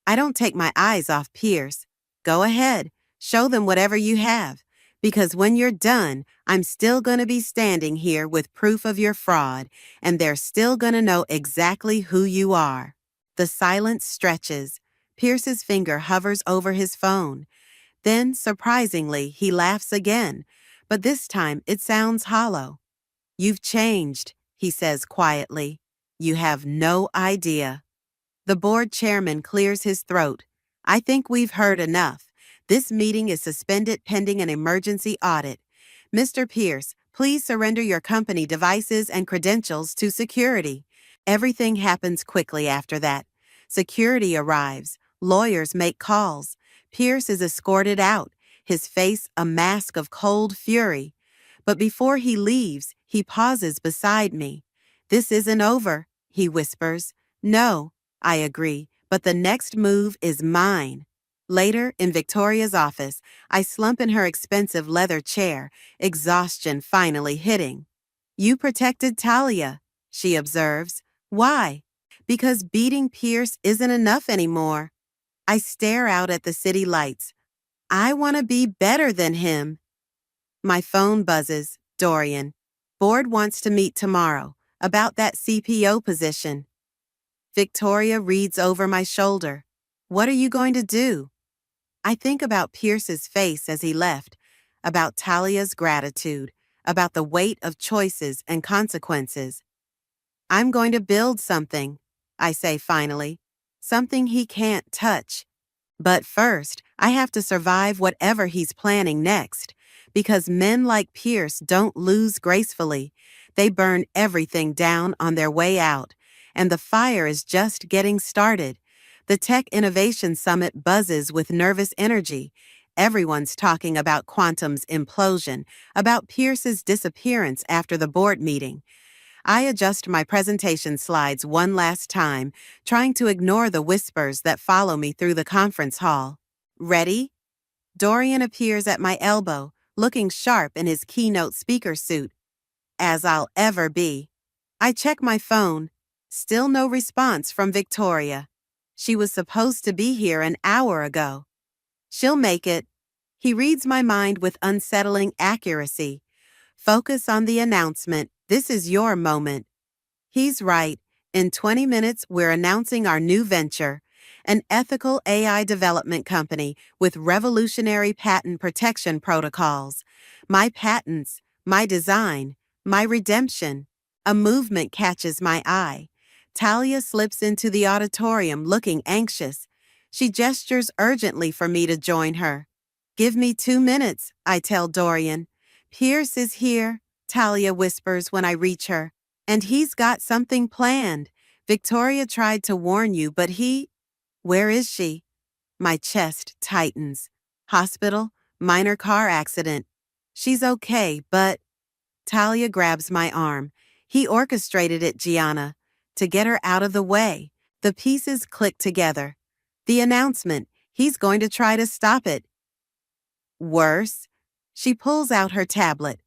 I don't take my eyes off Pierce. Go ahead. Show them whatever you have. Because when you're done, I'm still going to be standing here with proof of your fraud, and they're still going to know exactly who you are. The silence stretches. Pierce's finger hovers over his phone. Then, surprisingly, he laughs again, but this time it sounds hollow. You've changed, he says quietly. You have no idea. The board chairman clears his throat. I think we've heard enough. This meeting is suspended pending an emergency audit. Mr. Pierce, please surrender your company devices and credentials to security. Everything happens quickly after that. Security arrives. Lawyers make calls. Pierce is escorted out, his face a mask of cold fury. But before he leaves, he pauses beside me. This isn't over, he whispers. No, I agree, but the next move is mine. Later, in Victoria's office, I slump in her expensive leather chair, exhaustion finally hitting. You protected Talia, she observes. Why? Because beating Pierce isn't enough anymore. I stare out at the city lights. I want to be better than him. My phone buzzes. Dorian. Board wants to meet tomorrow about that CPO position. Victoria reads over my shoulder. What are you going to do? I think about Pierce's face as he left, about Talia's gratitude, about the weight of choices and consequences. I'm going to build something, I say finally, something he can't touch. But first, I have to survive whatever he's planning next, because men like Pierce don't lose gracefully. They burn everything down on their way out, and the fire is just getting started. The Tech Innovation Summit buzzes with nervous energy. Everyone's talking about Quantum's implosion, about Pierce's disappearance after the board meeting. I adjust my presentation slides one last time, trying to ignore the whispers that follow me through the conference hall. Ready? Dorian appears at my elbow, looking sharp in his keynote speaker suit. As I'll ever be. I check my phone. Still no response from Victoria. She was supposed to be here an hour ago. She'll make it. He reads my mind with unsettling accuracy. Focus on the announcement. This is your moment. He's right. In 20 minutes, we're announcing our new venture, an ethical AI development company with revolutionary patent protection protocols. My patents, my design, my redemption. A movement catches my eye. Talia slips into the auditorium looking anxious. She gestures urgently for me to join her. Give me 2 minutes, I tell Dorian. Pierce is here, Talia whispers when I reach her. And he's got something planned. Victoria tried to warn you, but he... Where is she? My chest tightens. Hospital, minor car accident. She's okay, but... Talia grabs my arm. He orchestrated it, Gianna. To get her out of the way. The pieces click together. The announcement, he's going to try to stop it. Worse, she pulls out her tablet.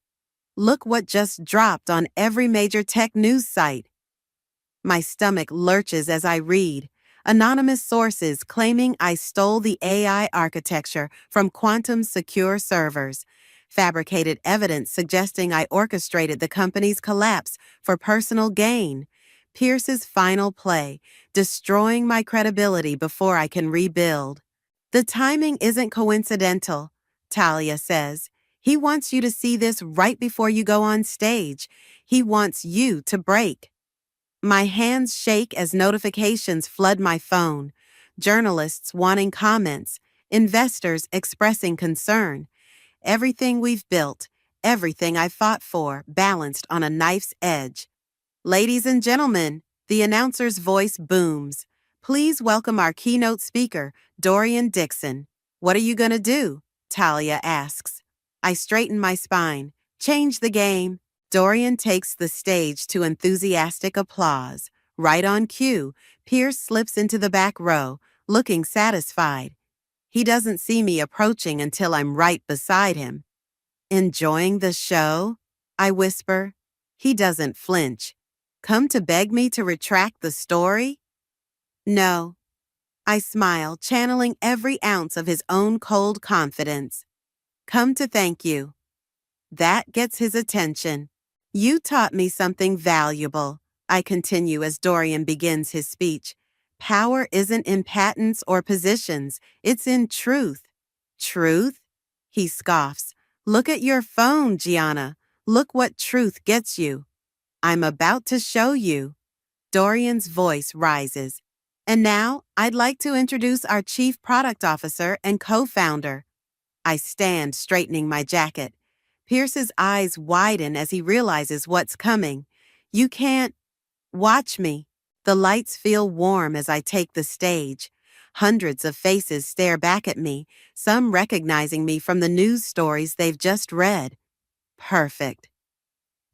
Look what just dropped on every major tech news site. My stomach lurches as I read. Anonymous sources claiming I stole the AI architecture from Quantum's secure servers. Fabricated evidence suggesting I orchestrated the company's collapse for personal gain. Pierce's final play, destroying my credibility before I can rebuild. The timing isn't coincidental, Talia says. He wants you to see this right before you go on stage. He wants you to break. My hands shake as notifications flood my phone. Journalists wanting comments, investors expressing concern. Everything we've built, everything I fought for, balanced on a knife's edge. Ladies and gentlemen, The announcer's voice booms. Please welcome our keynote speaker, Dorian Dixon. What are you gonna do? Talia asks. I straighten my spine. Change the game. Dorian takes the stage to enthusiastic applause. Right on cue, Pierce slips into the back row, looking satisfied. He doesn't see me approaching until I'm right beside him. Enjoying the show? I whisper. He doesn't flinch. Come to beg me to retract the story? No. I smile, channeling every ounce of his own cold confidence. Come to thank you. That gets his attention. You taught me something valuable, I continue as Dorian begins his speech. Power isn't in patents or positions, it's in truth. Truth? He scoffs. Look at your phone, Gianna. Look what truth gets you. I'm about to show you. Dorian's voice rises. And now, I'd like to introduce our Chief Product Officer and co-founder. I stand, straightening my jacket. Pierce's eyes widen as he realizes what's coming. You can't... Watch me. The lights feel warm as I take the stage. Hundreds of faces stare back at me, some recognizing me from the news stories they've just read. Perfect.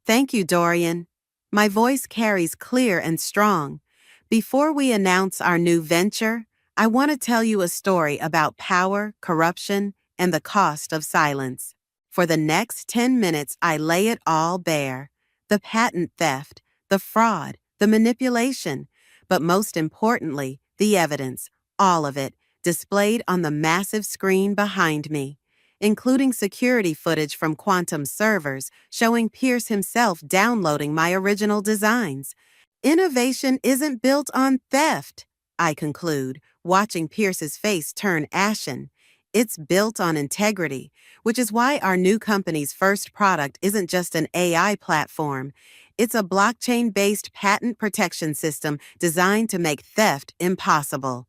Thank you, Dorian. My voice carries clear and strong. Before we announce our new venture, I want to tell you a story about power, corruption, and the cost of silence. For the next 10 minutes, I lay it all bare. The patent theft, the fraud, the manipulation, but most importantly, the evidence, all of it, displayed on the massive screen behind me, including security footage from quantum servers showing Pierce himself downloading my original designs. Innovation isn't built on theft, I conclude, watching Pierce's face turn ashen. It's built on integrity, which is why our new company's first product isn't just an AI platform. It's a blockchain-based patent protection system designed to make theft impossible.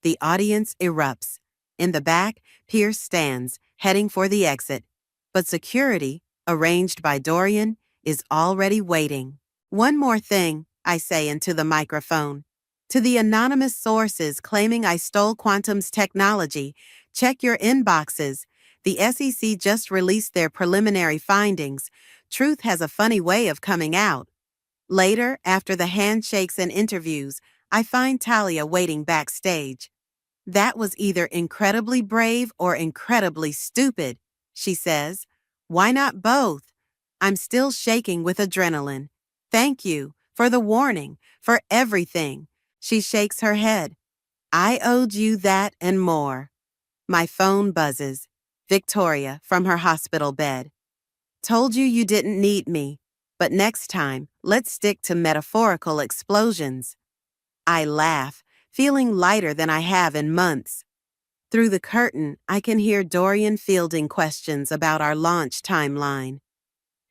The audience erupts. In the back, Pierce stands, heading for the exit. But security, arranged by Dorian, is already waiting. One more thing, I say into the microphone. To the anonymous sources claiming I stole Quantum's technology, check your inboxes. The SEC just released their preliminary findings. Truth has a funny way of coming out. Later, after the handshakes and interviews, I find Talia waiting backstage. That was either incredibly brave or incredibly stupid, she says. Why not both? I'm still shaking with adrenaline. Thank you, for the warning, for everything. She shakes her head. I owed you that and more. My phone buzzes. Victoria, from her hospital bed. Told you you didn't need me, but next time, let's stick to metaphorical explosions. I laugh, feeling lighter than I have in months. Through the curtain, I can hear Dorian fielding questions about our launch timeline.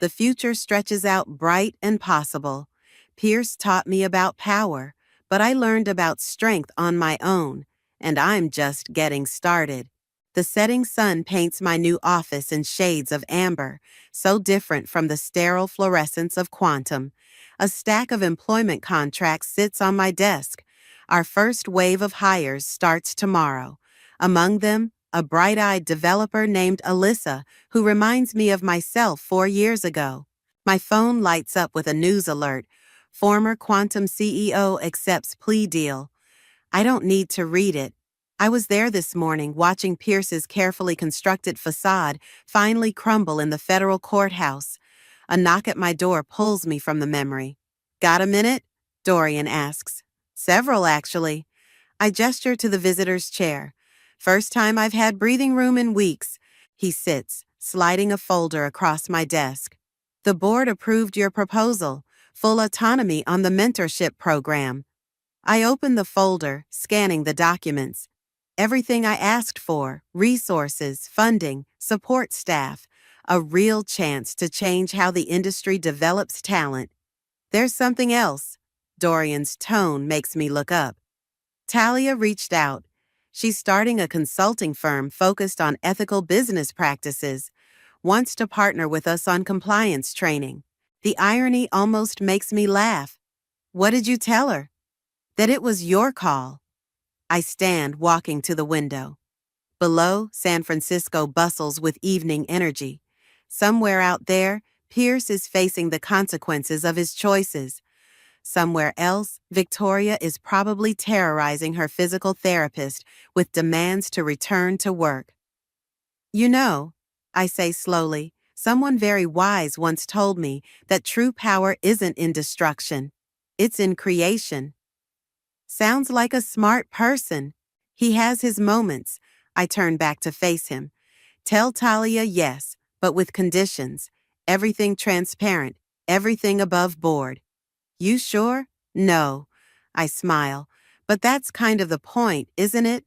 The future stretches out bright and possible. Pierce taught me about power, but I learned about strength on my own, and I'm just getting started. The setting sun paints my new office in shades of amber, so different from the sterile fluorescence of Quantum. A stack of employment contracts sits on my desk. Our first wave of hires starts tomorrow. Among them, a bright-eyed developer named Alyssa, who reminds me of myself 4 years ago. My phone lights up with a news alert. Former Quantum CEO accepts plea deal. I don't need to read it. I was there this morning watching Pierce's carefully constructed facade finally crumble in the federal courthouse. A knock at my door pulls me from the memory. Got a minute? Dorian asks. Several, actually. I gesture to the visitor's chair. First time I've had breathing room in weeks. He sits, sliding a folder across my desk. The board approved your proposal, full autonomy on the mentorship program. I open the folder, scanning the documents. Everything I asked for, resources, funding, support staff, a real chance to change how the industry develops talent. There's something else. Dorian's tone makes me look up. Talia reached out. She's starting a consulting firm focused on ethical business practices, wants to partner with us on compliance training. The irony almost makes me laugh. What did you tell her? That it was your call. I stand walking to the window. Below, San Francisco bustles with evening energy. Somewhere out there, Pierce is facing the consequences of his choices. Somewhere else, Victoria is probably terrorizing her physical therapist with demands to return to work. You know, I say slowly, someone very wise once told me that true power isn't in destruction, it's in creation. Sounds like a smart person. He has his moments. I turn back to face him. Tell Talia yes, but with conditions. Everything transparent, everything above board. You sure? No. I smile. But that's kind of the point, isn't it?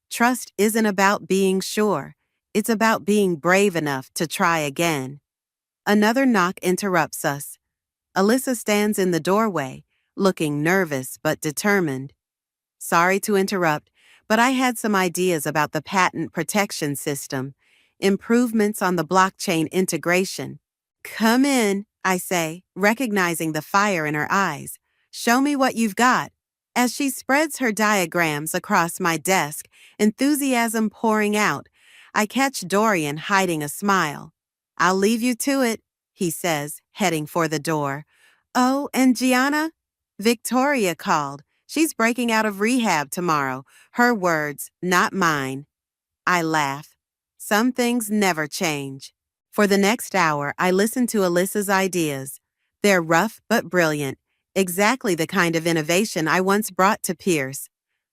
Trust isn't about being sure. It's about being brave enough to try again. Another knock interrupts us. Alyssa stands in the doorway, looking nervous but determined. Sorry to interrupt, but I had some ideas about the patent protection system, improvements on the blockchain integration. Come in, I say, recognizing the fire in her eyes. Show me what you've got. As she spreads her diagrams across my desk, enthusiasm pouring out, I catch Dorian hiding a smile. I'll leave you to it, he says, heading for the door. Oh, and Gianna? Victoria called. She's breaking out of rehab tomorrow. Her words, not mine. I laugh. Some things never change. For the next hour, I listen to Alyssa's ideas. They're rough but brilliant, exactly the kind of innovation I once brought to Pierce.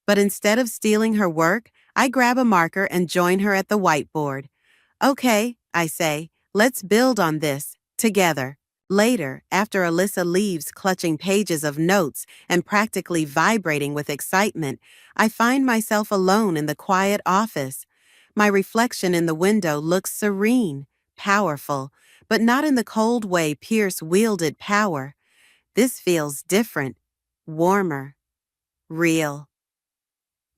But instead of stealing her work, I grab a marker and join her at the whiteboard. Okay, I say, let's build on this, together. Later, after Alyssa leaves clutching pages of notes and practically vibrating with excitement, I find myself alone in the quiet office. My reflection in the window looks serene, powerful, but not in the cold way Pierce wielded power. This feels different, warmer, real.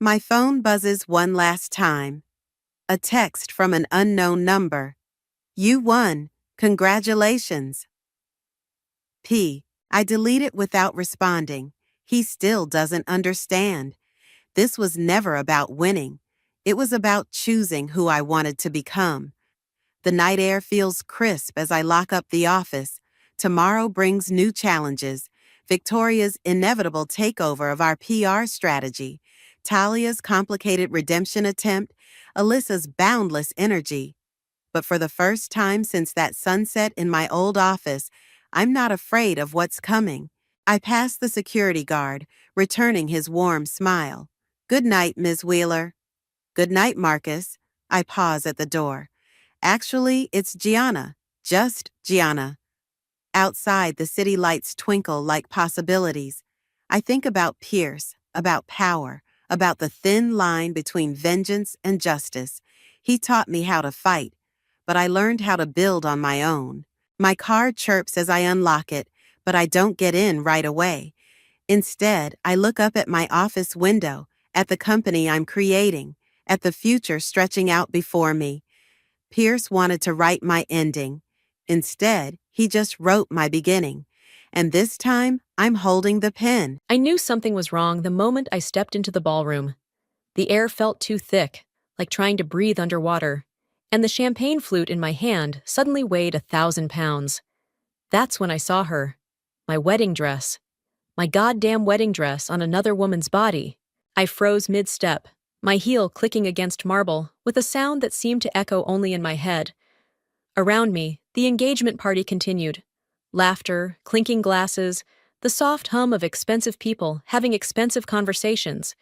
My phone buzzes one last time. A text from an unknown number. You won. Congratulations. I delete it without responding. He still doesn't understand. This was never about winning. It was about choosing who I wanted to become. The night air feels crisp as I lock up the office. Tomorrow brings new challenges. Victoria's inevitable takeover of our PR strategy, Talia's complicated redemption attempt, Alyssa's boundless energy. But for the first time since that sunset in my old office, I'm not afraid of what's coming. I pass the security guard, returning his warm smile. Good night, Ms. Wheeler. Good night, Marcus. I pause at the door. Actually, it's Gianna. Just Gianna. Outside, the city lights twinkle like possibilities. I think about Pierce, about power, about the thin line between vengeance and justice. He taught me how to fight, but I learned how to build on my own. My car chirps as I unlock it, but I don't get in right away. Instead, I look up at my office window, at the company I'm creating, at the future stretching out before me. Pierce wanted to write my ending. Instead, he just wrote my beginning. And this time, I'm holding the pen. I knew something was wrong the moment I stepped into the ballroom. The air felt too thick, like trying to breathe underwater, and the champagne flute in my hand suddenly weighed 1,000 pounds. That's when I saw her. My wedding dress. My goddamn wedding dress on another woman's body. I froze mid-step, my heel clicking against marble with a sound that seemed to echo only in my head. Around me, the engagement party continued. Laughter, clinking glasses, the soft hum of expensive people having expensive conversations.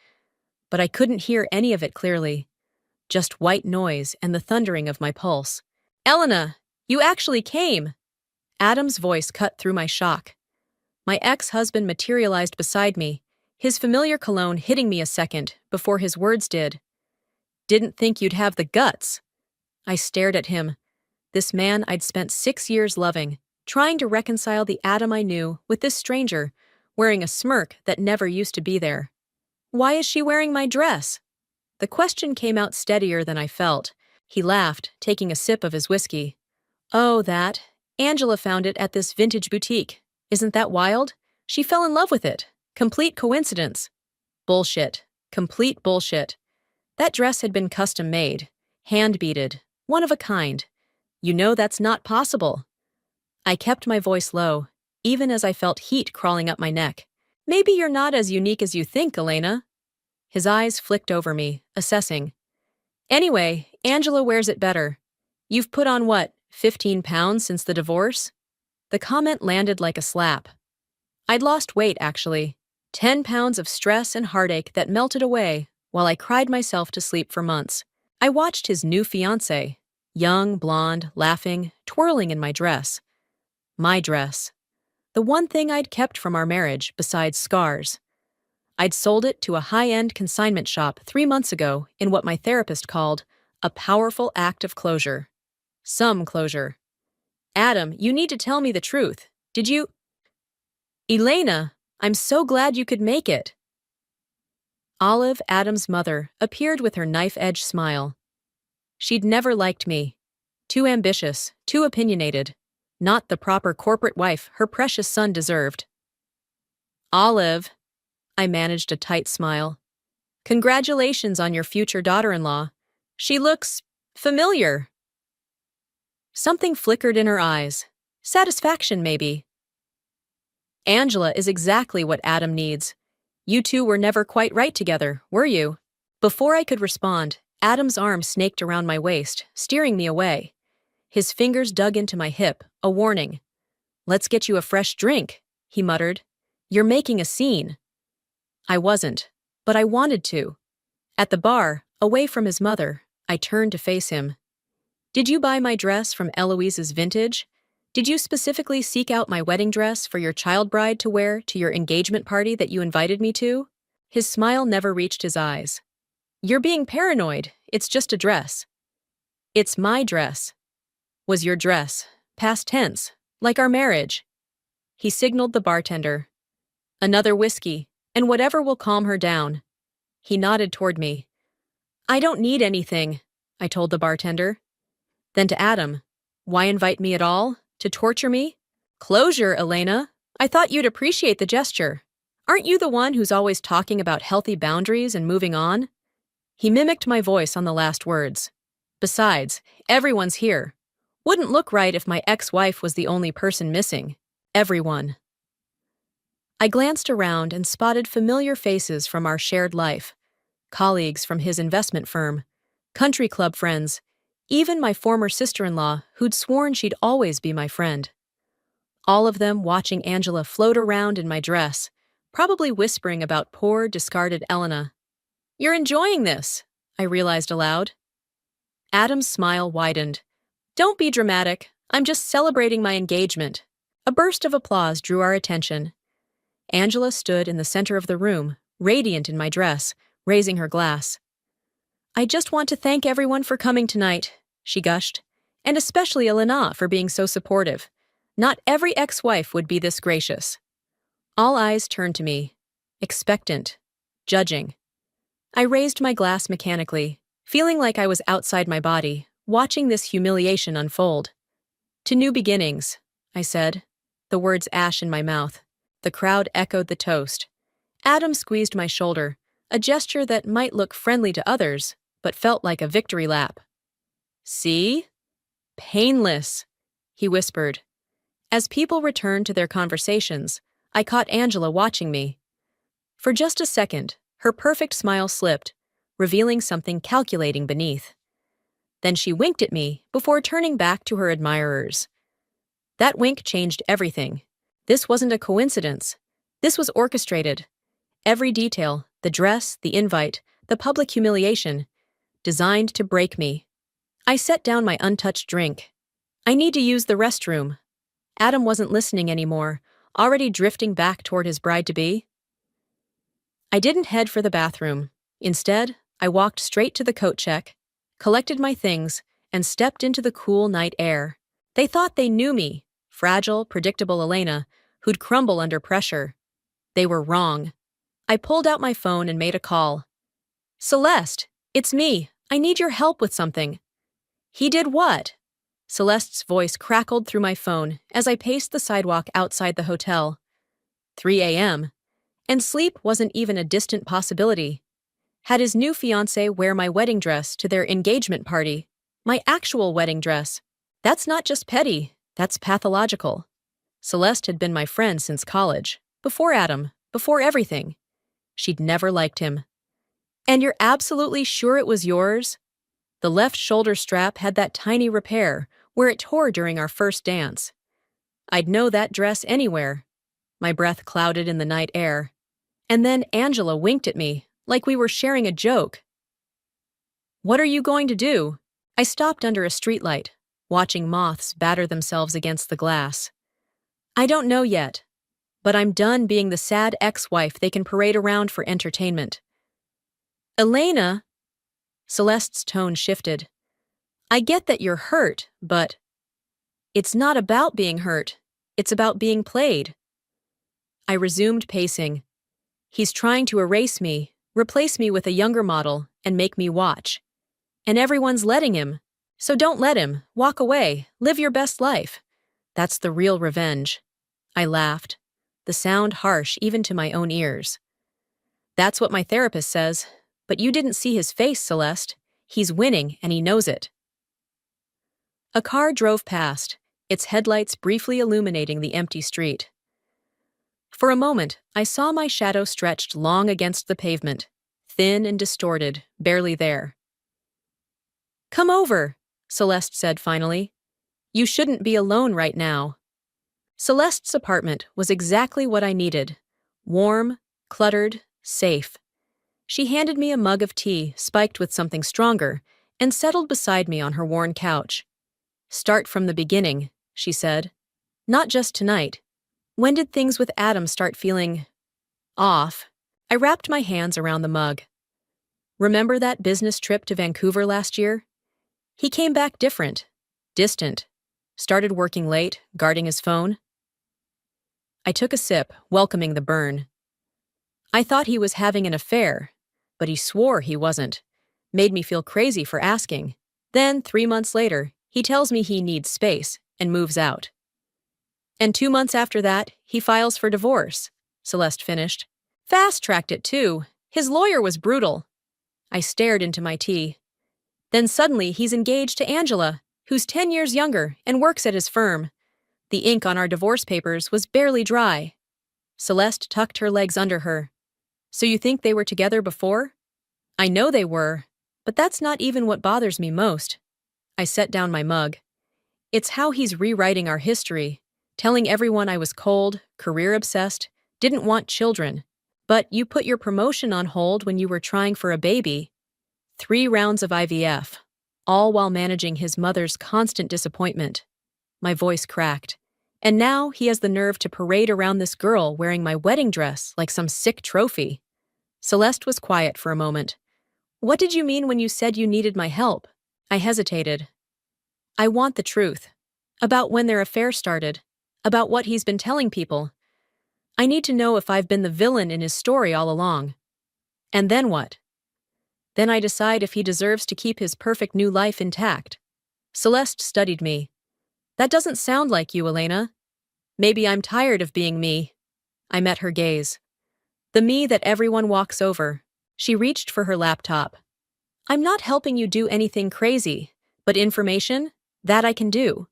But I couldn't hear any of it clearly. Just white noise and the thundering of my pulse. Elena, you actually came! Adam's voice cut through my shock. My ex-husband materialized beside me, his familiar cologne hitting me a second before his words did. Didn't think you'd have the guts. I stared at him. This man I'd spent 6 years loving, trying to reconcile the Adam I knew with this stranger, wearing a smirk that never used to be there. Why is she wearing my dress? The question came out steadier than I felt. He laughed, taking a sip of his whiskey. Oh, that. Angela found it at this vintage boutique. Isn't that wild? She fell in love with it. Complete coincidence. Bullshit. Complete bullshit. That dress had been custom made, hand-beaded, one of a kind. You know that's not possible. I kept my voice low, even as I felt heat crawling up my neck. Maybe you're not as unique as you think, Elena. His eyes flicked over me, assessing. Anyway, Angela wears it better. You've put on what, 15 pounds since the divorce? The comment landed like a slap. I'd lost weight, actually. 10 pounds of stress and heartache that melted away while I cried myself to sleep for months. I watched his new fiancée, young, blonde, laughing, twirling in my dress. My dress. The one thing I'd kept from our marriage besides scars. I'd sold it to a high-end consignment shop 3 months ago in what my therapist called a powerful act of closure. Some closure. Adam, you need to tell me the truth. Did you... Elena, I'm so glad you could make it. Olive, Adam's mother, appeared with her knife-edge smile. She'd never liked me. Too ambitious, too opinionated. Not the proper corporate wife her precious son deserved. Olive, I managed a tight smile. Congratulations on your future daughter-in-law. She looks familiar. Something flickered in her eyes. Satisfaction, maybe. Angela is exactly what Adam needs. You two were never quite right together, were you? Before I could respond, Adam's arm snaked around my waist, steering me away. His fingers dug into my hip, a warning. Let's get you a fresh drink, he muttered. You're making a scene. I wasn't, but I wanted to. At the bar, away from his mother, I turned to face him. Did you buy my dress from Eloise's Vintage? Did you specifically seek out my wedding dress for your child bride to wear to your engagement party that you invited me to? His smile never reached his eyes. You're being paranoid. It's just a dress. It's my dress. Was your dress. Past tense. Like our marriage. He signaled the bartender. Another whiskey, and whatever will calm her down. He nodded toward me. I don't need anything, I told the bartender. Then to Adam. Why invite me at all? To torture me? Closure, Elena. I thought you'd appreciate the gesture. Aren't you the one who's always talking about healthy boundaries and moving on? He mimicked my voice on the last words. Besides, everyone's here. Wouldn't look right if my ex-wife was the only person missing. Everyone. I glanced around and spotted familiar faces from our shared life. Colleagues from his investment firm. Country club friends. Even my former sister-in-law, who'd sworn she'd always be my friend. All of them watching Angela float around in my dress, probably whispering about poor, discarded Elena. You're enjoying this, I realized aloud. Adam's smile widened. Don't be dramatic. I'm just celebrating my engagement. A burst of applause drew our attention. Angela stood in the center of the room, radiant in my dress, raising her glass. I just want to thank everyone for coming tonight, she gushed, and especially Elena for being so supportive. Not every ex-wife would be this gracious. All eyes turned to me, expectant, judging. I raised my glass mechanically, feeling like I was outside my body, watching this humiliation unfold. To new beginnings, I said, the words ash in my mouth. The crowd echoed the toast. Adam squeezed my shoulder, a gesture that might look friendly to others, but felt like a victory lap. See? Painless, he whispered. As people returned to their conversations, I caught Angela watching me. For just a second, her perfect smile slipped, revealing something calculating beneath. Then she winked at me before turning back to her admirers. That wink changed everything. This wasn't a coincidence. This was orchestrated. Every detail, the dress, the invite, the public humiliation, designed to break me. I set down my untouched drink. I need to use the restroom. Adam wasn't listening anymore, already drifting back toward his bride-to-be. I didn't head for the bathroom. Instead, I walked straight to the coat check, collected my things, and stepped into the cool night air. They thought they knew me, fragile, predictable Elena, who'd crumble under pressure. They were wrong. I pulled out my phone and made a call. Celeste, it's me. I need your help with something. He did what? Celeste's voice crackled through my phone as I paced the sidewalk outside the hotel. 3 a.m., and sleep wasn't even a distant possibility. Had his new fiancée wear my wedding dress to their engagement party, my actual wedding dress. That's not just petty, that's pathological. Celeste had been my friend since college, before Adam, before everything. She'd never liked him. And you're absolutely sure it was yours? The left shoulder strap had that tiny repair where it tore during our first dance. I'd know that dress anywhere. My breath clouded in the night air. And then Angela winked at me, like we were sharing a joke. "What are you going to do?" I stopped under a streetlight, watching moths batter themselves against the glass. "I don't know yet, but I'm done being the sad ex-wife they can parade around for entertainment." "Elena," Celeste's tone shifted. "I get that you're hurt, but it's not about being hurt. It's about being played." I resumed pacing. He's trying to erase me, replace me with a younger model, and make me watch. And everyone's letting him. So don't let him. Walk away. Live your best life. That's the real revenge. I laughed, the sound harsh even to my own ears. "That's what my therapist says. But you didn't see his face, Celeste. He's winning, and he knows it." A car drove past, its headlights briefly illuminating the empty street. For a moment, I saw my shadow stretched long against the pavement, thin and distorted, barely there. "Come over," Celeste said finally. "You shouldn't be alone right now." Celeste's apartment was exactly what I needed. Warm, cluttered, safe. She handed me a mug of tea spiked with something stronger and settled beside me on her worn couch. "Start from the beginning," she said. "Not just tonight. When did things with Adam start feeling off?" I wrapped my hands around the mug. "Remember that business trip to Vancouver last year? He came back different, distant, started working late, guarding his phone." I took a sip, welcoming the burn. "I thought he was having an affair, but he swore he wasn't. Made me feel crazy for asking. Then, 3 months later, he tells me he needs space and moves out. And 2 months after that, he files for divorce," Celeste finished. "Fast-tracked it, too. His lawyer was brutal." I stared into my tea. "Then suddenly he's engaged to Angela, who's 10 years younger and works at his firm. The ink on our divorce papers was barely dry." Celeste tucked her legs under her. "So you think they were together before?" "I know they were, but that's not even what bothers me most." I set down my mug. "It's how he's rewriting our history, telling everyone I was cold, career-obsessed, didn't want children. But you put your promotion on hold when you were trying for a baby. 3 rounds of IVF, all while managing his mother's constant disappointment." My voice cracked. "And now he has the nerve to parade around this girl wearing my wedding dress like some sick trophy." Celeste was quiet for a moment. "What did you mean when you said you needed my help?" I hesitated. "I want the truth. About when their affair started. About what he's been telling people. I need to know if I've been the villain in his story all along. And then what? Then I decide if he deserves to keep his perfect new life intact." Celeste studied me. "That doesn't sound like you, Elena. Maybe I'm tired of being me." I met her gaze. "The me that everyone walks over." She reached for her laptop. "I'm not helping you do anything crazy, but information, that I can do."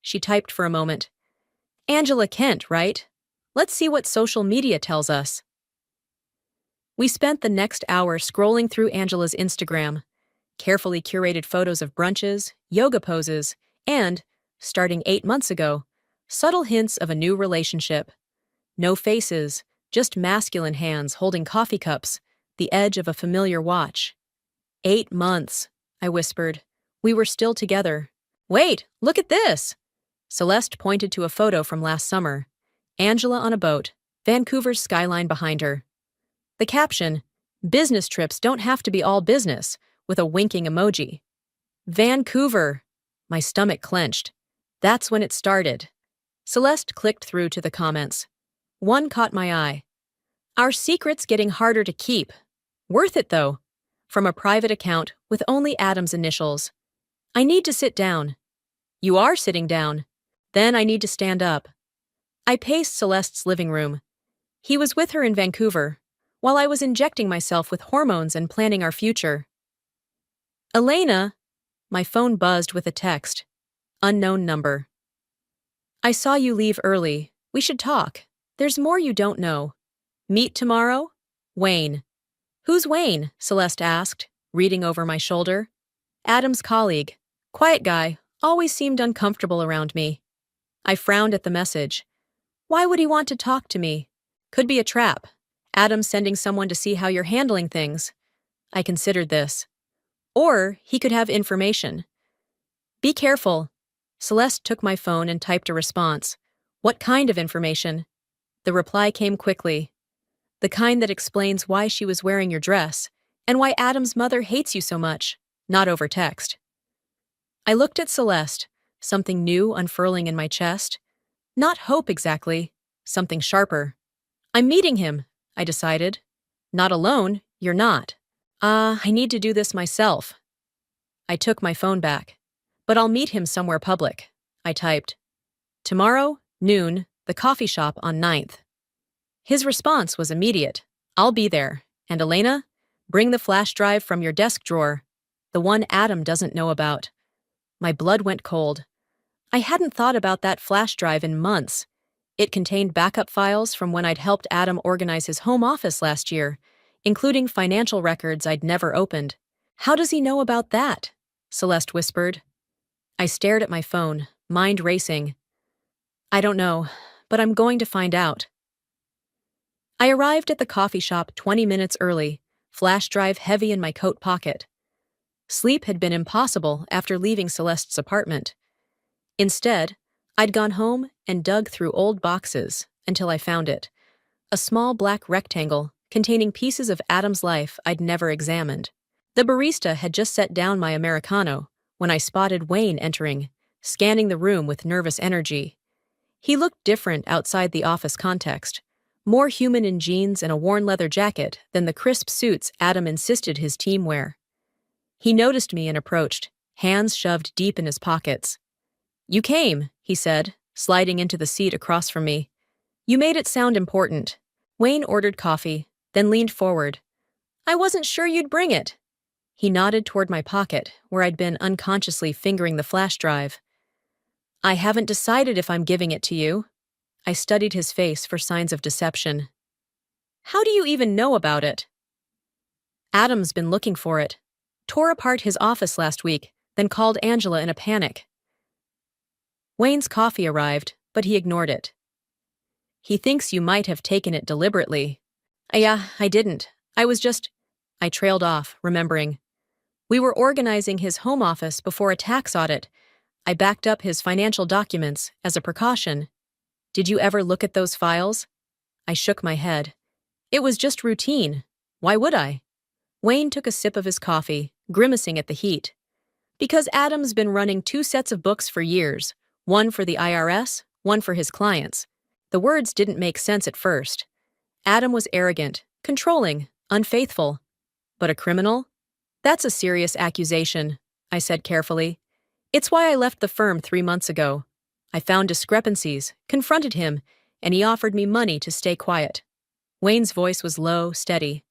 She typed for a moment. "Angela Kent, right? Let's see what social media tells us." We spent the next hour scrolling through Angela's Instagram, carefully curated photos of brunches, yoga poses, and, starting 8 months ago, subtle hints of a new relationship. No faces, just masculine hands holding coffee cups, the edge of a familiar watch. 8 months, I whispered. We were still together. "Wait, look at this!" Celeste pointed to a photo from last summer. Angela on a boat, Vancouver's skyline behind her. The caption, "Business trips don't have to be all business," with a winking emoji. Vancouver! My stomach clenched. That's when it started. Celeste clicked through to the comments. One caught my eye. "Our secret's getting harder to keep. Worth it, though." From a private account with only Adam's initials. "I need to sit down." "You are sitting down." "Then I need to stand up." I paced Celeste's living room. He was with her in Vancouver, while I was injecting myself with hormones and planning our future. Elena! My phone buzzed with a text. Unknown number. I saw you leave early. We should talk. There's more you don't know. Meet tomorrow? Wayne. Who's Wayne? Celeste asked, reading over my shoulder. Adam's colleague. Quiet guy, always seemed uncomfortable around me. I frowned at the message. Why would he want to talk to me? Could be a trap. Adam's sending someone to see how you're handling things. I considered this. Or he could have information. Be careful. Celeste took my phone and typed a response. What kind of information? The reply came quickly. The kind that explains why she was wearing your dress and why Adam's mother hates you so much, not over text. I looked at Celeste, something new unfurling in my chest. Not hope exactly, something sharper. I'm meeting him, I decided. Not alone, you're not. I need to do this myself. I took my phone back. But I'll meet him somewhere public, I typed. Tomorrow, noon, the coffee shop on 9th. His response was immediate. I'll be there. And Elena, bring the flash drive from your desk drawer. The one Adam doesn't know about. My blood went cold. I hadn't thought about that flash drive in months. It contained backup files from when I'd helped Adam organize his home office last year, including financial records I'd never opened. How does he know about that? Celeste whispered. I stared at my phone, mind racing. I don't know, but I'm going to find out. I arrived at the coffee shop 20 minutes early, flash drive heavy in my coat pocket. Sleep had been impossible after leaving Celeste's apartment. Instead, I'd gone home and dug through old boxes until I found it. A small black rectangle containing pieces of Adam's life I'd never examined. The barista had just set down my Americano when I spotted Wayne entering, scanning the room with nervous energy. He looked different outside the office context, more human in jeans and a worn leather jacket than the crisp suits Adam insisted his team wear. He noticed me and approached, hands shoved deep in his pockets. You came, he said, sliding into the seat across from me. You made it sound important. Wayne ordered coffee, then leaned forward. I wasn't sure you'd bring it. He nodded toward my pocket, where I'd been unconsciously fingering the flash drive. I haven't decided if I'm giving it to you. I studied his face for signs of deception. How do you even know about it? Adam's been looking for it. Tore apart his office last week, then called Angela in a panic. Wayne's coffee arrived, but he ignored it. He thinks you might have taken it deliberately. Yeah, I didn't. I trailed off, remembering. We were organizing his home office before a tax audit. I backed up his financial documents as a precaution. Did you ever look at those files? I shook my head. It was just routine. Why would I? Wayne took a sip of his coffee, grimacing at the heat. Because Adam's been running 2 sets of books for years, one for the IRS, one for his clients. The words didn't make sense at first. Adam was arrogant, controlling, unfaithful. But a criminal? That's a serious accusation, I said carefully. It's why I left the firm 3 months ago. I found discrepancies, confronted him, and he offered me money to stay quiet. Wayne's voice was low, steady.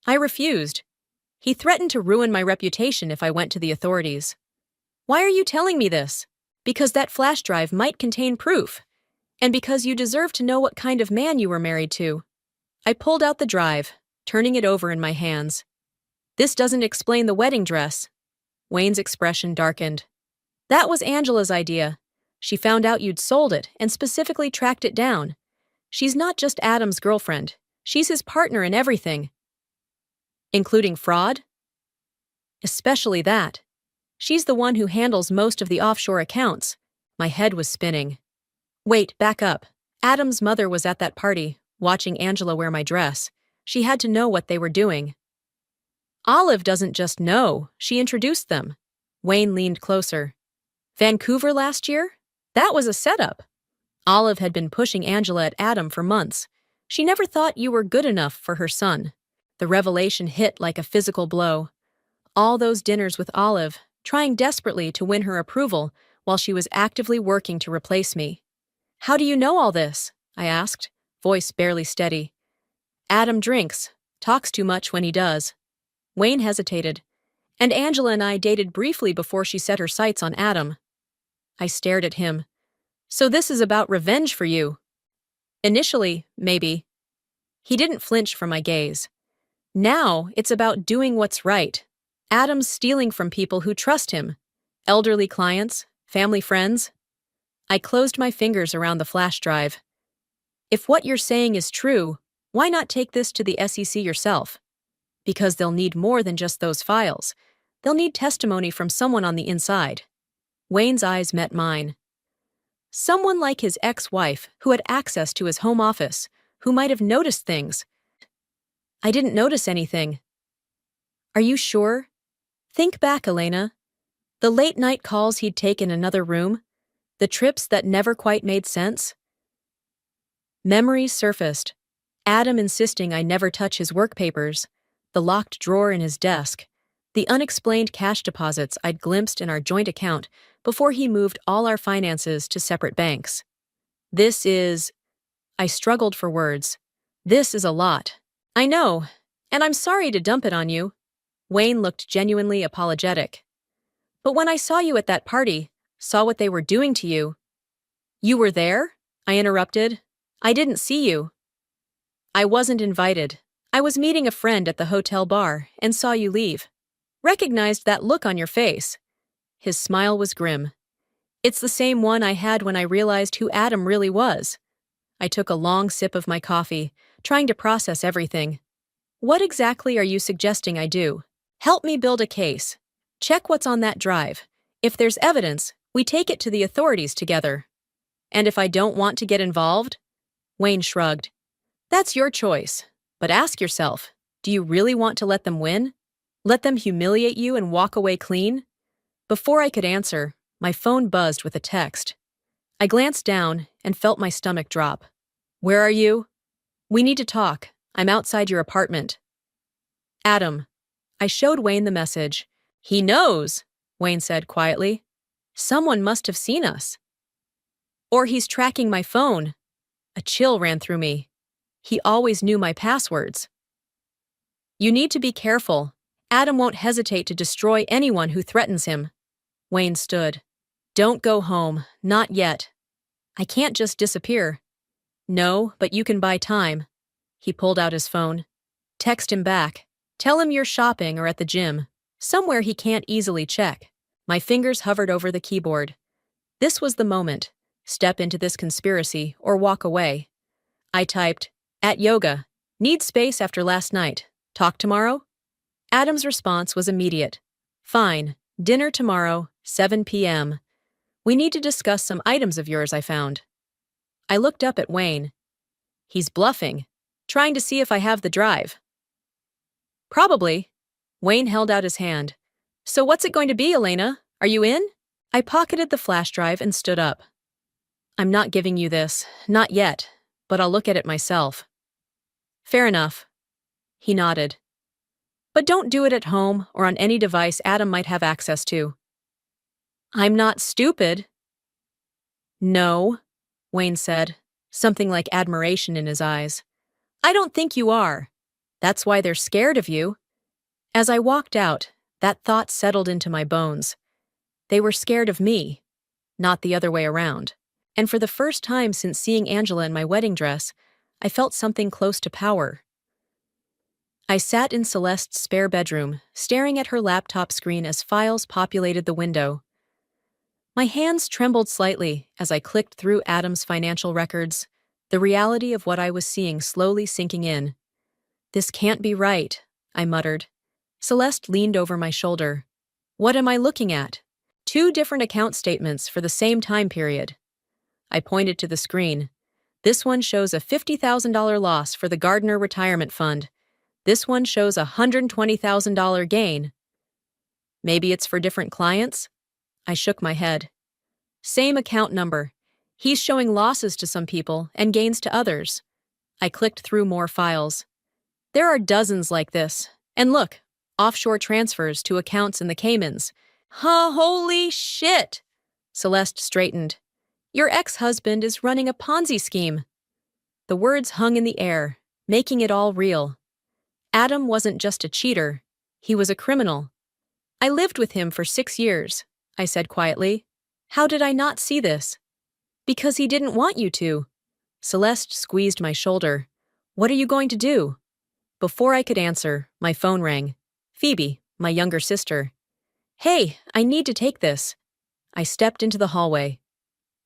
I refused. He threatened to ruin my reputation if I went to the authorities. Why are you telling me this? Because that flash drive might contain proof, and because you deserve to know what kind of man you were married to. I pulled out the drive, turning it over in my hands. This doesn't explain the wedding dress. Wayne's expression darkened. That was Angela's idea. She found out you'd sold it and specifically tracked it down. She's not just Adam's girlfriend. She's his partner in everything. Including fraud? Especially that. She's the one who handles most of the offshore accounts. My head was spinning. Wait, back up. Adam's mother was at that party, watching Angela wear my dress. She had to know what they were doing. Olive doesn't just know, she introduced them. Wayne leaned closer. Vancouver last year? That was a setup. Olive had been pushing Angela at Adam for months. She never thought you were good enough for her son. The revelation hit like a physical blow. All those dinners with Olive, trying desperately to win her approval while she was actively working to replace me. How do you know all this? I asked, voice barely steady. Adam drinks, talks too much when he does. Wayne hesitated, and Angela and I dated briefly before she set her sights on Adam. I stared at him. So this is about revenge for you? Initially, maybe. He didn't flinch from my gaze. Now, it's about doing what's right. Adam's stealing from people who trust him. Elderly clients, family friends. I closed my fingers around the flash drive. If what you're saying is true, why not take this to the SEC yourself? Because they'll need more than just those files. They'll need testimony from someone on the inside. Wayne's eyes met mine. Someone like his ex-wife who had access to his home office, who might have noticed things. I didn't notice anything. Are you sure? Think back, Elena. The late-night calls he'd take in another room, the trips that never quite made sense. Memories surfaced. Adam insisting I never touch his work papers, the locked drawer in his desk, the unexplained cash deposits I'd glimpsed in our joint account before he moved all our finances to separate banks. I struggled for words. This is a lot. I know, and I'm sorry to dump it on you. Wayne looked genuinely apologetic. But when I saw you at that party, saw what they were doing to you. You were there? I interrupted. I didn't see you. I wasn't invited. I was meeting a friend at the hotel bar and saw you leave. Recognized that look on your face. His smile was grim. It's the same one I had when I realized who Adam really was. I took a long sip of my coffee, trying to process everything. What exactly are you suggesting I do? Help me build a case. Check what's on that drive. If there's evidence, we take it to the authorities together. And if I don't want to get involved? Wayne shrugged. That's your choice. But ask yourself, do you really want to let them win? Let them humiliate you and walk away clean? Before I could answer, my phone buzzed with a text. I glanced down and felt my stomach drop. Where are you? We need to talk. I'm outside your apartment. Adam. I showed Wayne the message. He knows, Wayne said quietly. Someone must have seen us. Or he's tracking my phone. A chill ran through me. He always knew my passwords. You need to be careful. Adam won't hesitate to destroy anyone who threatens him. Wayne stood. Don't go home, not yet. I can't just disappear. No, but you can buy time. He pulled out his phone. Text him back. Tell him you're shopping or at the gym, somewhere he can't easily check. My fingers hovered over the keyboard. This was the moment. Step into this conspiracy or walk away. I typed, at yoga. Need space after last night. Talk tomorrow? Adam's response was immediate. Fine. Dinner tomorrow, 7 p.m. We need to discuss some items of yours I found. I looked up at Wayne. He's bluffing, trying to see if I have the drive. Probably. Wayne held out his hand. So what's it going to be, Elena? Are you in? I pocketed the flash drive and stood up. I'm not giving you this, not yet, but I'll look at it myself. Fair enough. He nodded. But don't do it at home or on any device Adam might have access to. I'm not stupid. No, Wayne said, something like admiration in his eyes. I don't think you are. That's why they're scared of you. As I walked out, that thought settled into my bones. They were scared of me, not the other way around. And for the first time since seeing Angela in my wedding dress, I felt something close to power. I sat in Celeste's spare bedroom, staring at her laptop screen as files populated the window. My hands trembled slightly as I clicked through Adam's financial records, the reality of what I was seeing slowly sinking in. This can't be right, I muttered. Celeste leaned over my shoulder. What am I looking at? 2 different account statements for the same time period. I pointed to the screen. This one shows a $50,000 loss for the Gardner Retirement Fund. This one shows a $120,000 gain. Maybe it's for different clients? I shook my head. Same account number. He's showing losses to some people and gains to others. I clicked through more files. There are dozens like this. And look, offshore transfers to accounts in the Caymans. Holy shit! Celeste straightened. Your ex-husband is running a Ponzi scheme. The words hung in the air, making it all real. Adam wasn't just a cheater, he was a criminal. I lived with him for 6 years, I said quietly. How did I not see this? Because he didn't want you to. Celeste squeezed my shoulder. What are you going to do? Before I could answer, my phone rang. Phoebe, my younger sister. Hey, I need to take this. I stepped into the hallway.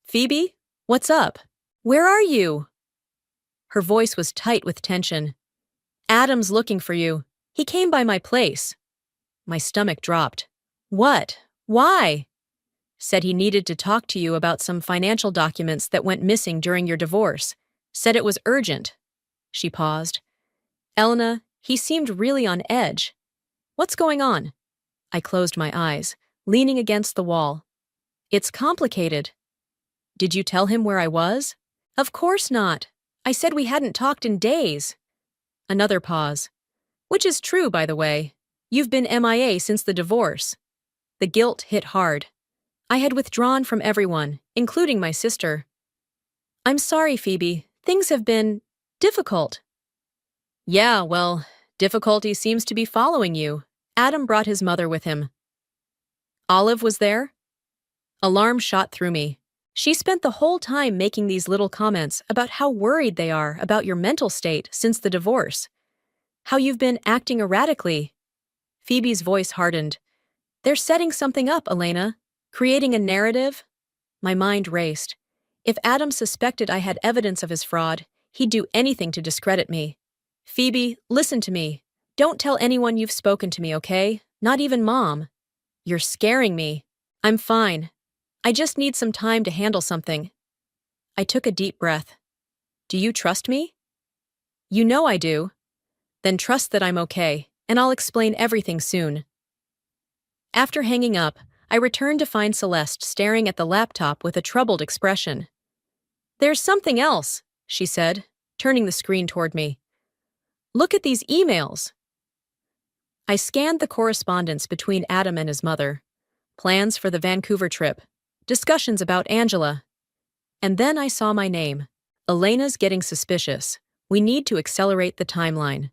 Phoebe, what's up? Where are you? Her voice was tight with tension. Adam's looking for you. He came by my place. My stomach dropped. What? Why? Said he needed to talk to you about some financial documents that went missing during your divorce. Said it was urgent. She paused. Elena, he seemed really on edge. What's going on? I closed my eyes, leaning against the wall. It's complicated. Did you tell him where I was? Of course not. I said we hadn't talked in days. Another pause. Which is true, by the way. You've been MIA since the divorce. The guilt hit hard. I had withdrawn from everyone, including my sister. I'm sorry, Phoebe. Things have been difficult. Yeah, well, difficulty seems to be following you. Adam brought his mother with him. Olive was there? Alarm shot through me. She spent the whole time making these little comments about how worried they are about your mental state since the divorce. How you've been acting erratically. Phoebe's voice hardened. They're setting something up, Elena. Creating a narrative? My mind raced. If Adam suspected I had evidence of his fraud, he'd do anything to discredit me. Phoebe, listen to me. Don't tell anyone you've spoken to me, okay? Not even Mom. You're scaring me. I'm fine. I just need some time to handle something. I took a deep breath. Do you trust me? You know I do. Then trust that I'm okay, and I'll explain everything soon. After hanging up, I returned to find Celeste staring at the laptop with a troubled expression. There's something else, she said, turning the screen toward me. Look at these emails. I scanned the correspondence between Adam and his mother. Plans for the Vancouver trip. Discussions about Angela. And then I saw my name. Elena's getting suspicious. We need to accelerate the timeline.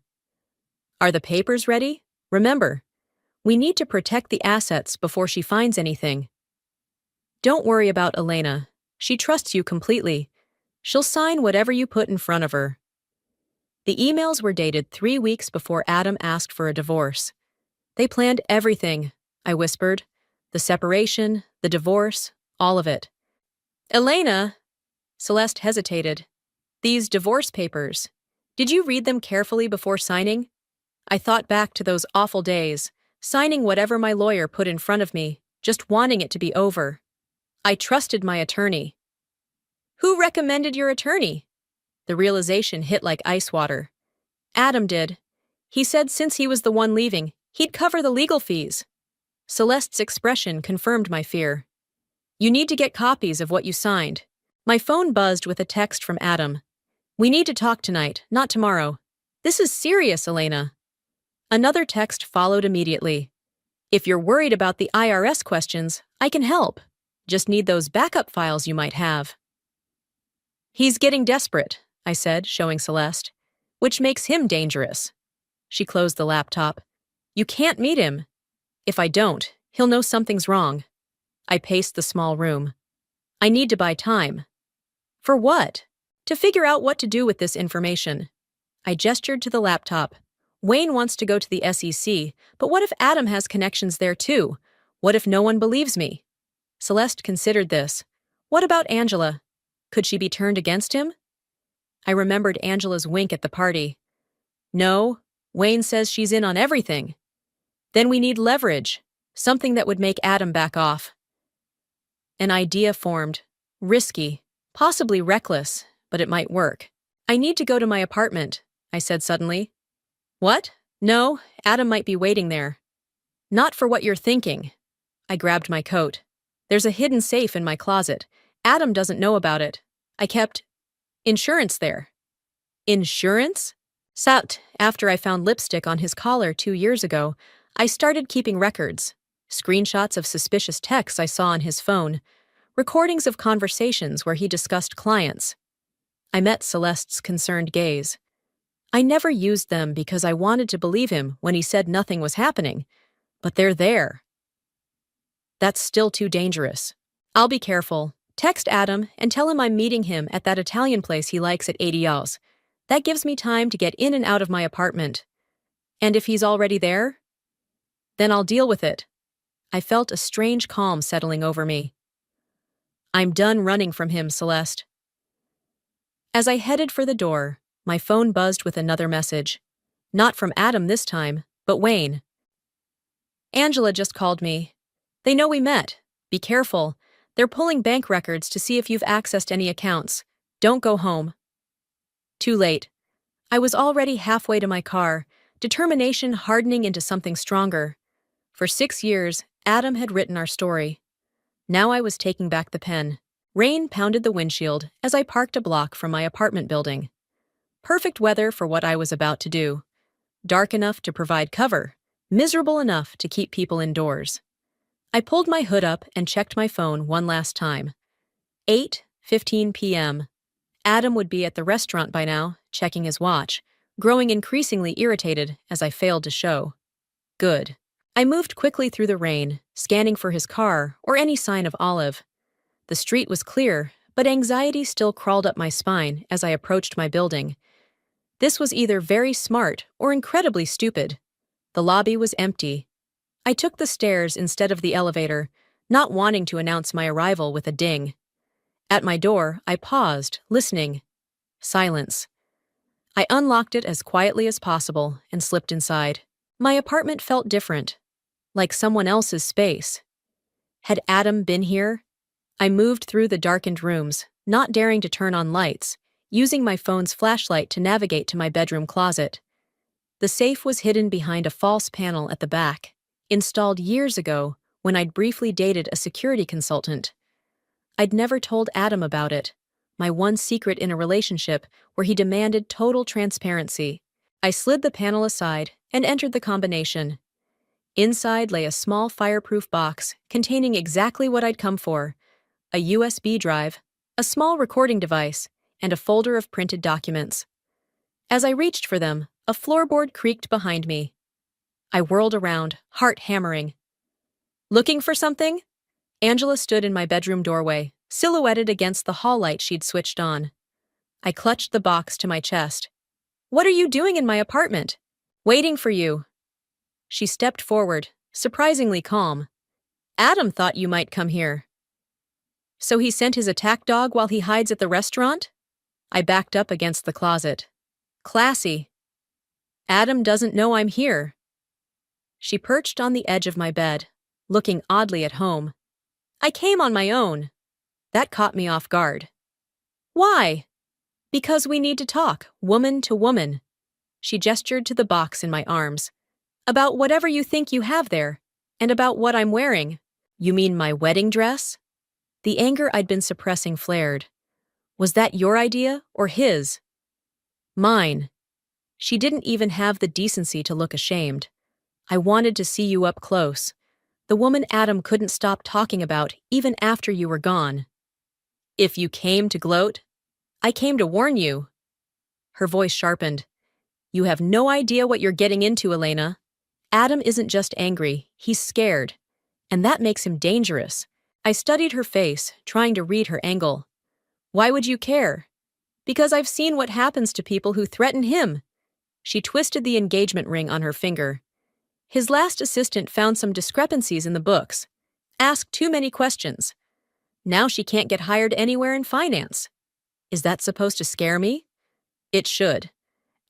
Are the papers ready? Remember, we need to protect the assets before she finds anything. Don't worry about Elena. She trusts you completely. She'll sign whatever you put in front of her. The emails were dated 3 weeks before Adam asked for a divorce. They planned everything, I whispered. The separation, the divorce, all of it. Elena, Celeste hesitated. These divorce papers, did you read them carefully before signing? I thought back to those awful days, signing whatever my lawyer put in front of me, just wanting it to be over. I trusted my attorney. Who recommended your attorney? The realization hit like ice water. Adam did. He said since he was the one leaving, he'd cover the legal fees. Celeste's expression confirmed my fear. You need to get copies of what you signed. My phone buzzed with a text from Adam. We need to talk tonight, not tomorrow. This is serious, Elena. Another text followed immediately. If you're worried about the IRS questions, I can help. Just need those backup files you might have. He's getting desperate, I said, showing Celeste, which makes him dangerous. She closed the laptop. You can't meet him. If I don't, he'll know something's wrong. I paced the small room. I need to buy time. For what? To figure out what to do with this information. I gestured to the laptop. Wayne wants to go to the SEC, but what if Adam has connections there too? What if no one believes me? Celeste considered this. What about Angela? Could she be turned against him? I remembered Angela's wink at the party. No, Wayne says she's in on everything. Then we need leverage, something that would make Adam back off. An idea formed. Risky, possibly reckless, but it might work. I need to go to my apartment, I said suddenly. What? No, Adam might be waiting there. Not for what you're thinking. I grabbed my coat. There's a hidden safe in my closet. Adam doesn't know about it. I kept insurance there. Insurance? After I found lipstick on his collar 2 years ago, I started keeping records. Screenshots of suspicious texts I saw on his phone. Recordings of conversations where he discussed clients. I met Celeste's concerned gaze. I never used them because I wanted to believe him when he said nothing was happening, but they're there. That's still too dangerous. I'll be careful. Text Adam and tell him I'm meeting him at that Italian place he likes at Adios. That gives me time to get in and out of my apartment. And if he's already there, then I'll deal with it. I felt a strange calm settling over me. I'm done running from him, Celeste. As I headed for the door, my phone buzzed with another message. Not from Adam this time, but Wayne. Angela just called me. They know we met. Be careful. They're pulling bank records to see if you've accessed any accounts. Don't go home. Too late. I was already halfway to my car, determination hardening into something stronger. For 6 years, Adam had written our story. Now I was taking back the pen. Rain pounded the windshield as I parked a block from my apartment building. Perfect weather for what I was about to do. Dark enough to provide cover, miserable enough to keep people indoors. I pulled my hood up and checked my phone one last time. 8:15 p.m. Adam would be at the restaurant by now, checking his watch, growing increasingly irritated as I failed to show. Good. I moved quickly through the rain, scanning for his car or any sign of Olive. The street was clear, but anxiety still crawled up my spine as I approached my building. This was either very smart or incredibly stupid. The lobby was empty. I took the stairs instead of the elevator, not wanting to announce my arrival with a ding. At my door, I paused, listening. Silence. I unlocked it as quietly as possible and slipped inside. My apartment felt different, like someone else's space. Had Adam been here? I moved through the darkened rooms, not daring to turn on lights, using my phone's flashlight to navigate to my bedroom closet. The safe was hidden behind a false panel at the back, installed years ago when I'd briefly dated a security consultant. I'd never told Adam about it, my one secret in a relationship where he demanded total transparency. I slid the panel aside and entered the combination. Inside lay a small fireproof box containing exactly what I'd come for: a USB drive, a small recording device, and a folder of printed documents. As I reached for them, a floorboard creaked behind me. I whirled around, heart hammering. Looking for something? Angela stood in my bedroom doorway, silhouetted against the hall light she'd switched on. I clutched the box to my chest. What are you doing in my apartment? Waiting for you. She stepped forward, surprisingly calm. Adam thought you might come here. So he sent his attack dog while he hides at the restaurant? I backed up against the closet. Classy. Adam doesn't know I'm here. She perched on the edge of my bed, looking oddly at home. I came on my own. That caught me off guard. Why? Because we need to talk, woman to woman. She gestured to the box in my arms. About whatever you think you have there, and about what I'm wearing. You mean my wedding dress? The anger I'd been suppressing flared. Was that your idea or his? Mine. She didn't even have the decency to look ashamed. I wanted to see you up close. The woman Adam couldn't stop talking about even after you were gone. If you came to gloat, I came to warn you. Her voice sharpened. You have no idea what you're getting into, Elena. Adam isn't just angry, he's scared. And that makes him dangerous. I studied her face, trying to read her angle. Why would you care? Because I've seen what happens to people who threaten him. She twisted the engagement ring on her finger. His last assistant found some discrepancies in the books. Asked too many questions. Now she can't get hired anywhere in finance. Is that supposed to scare me? It should.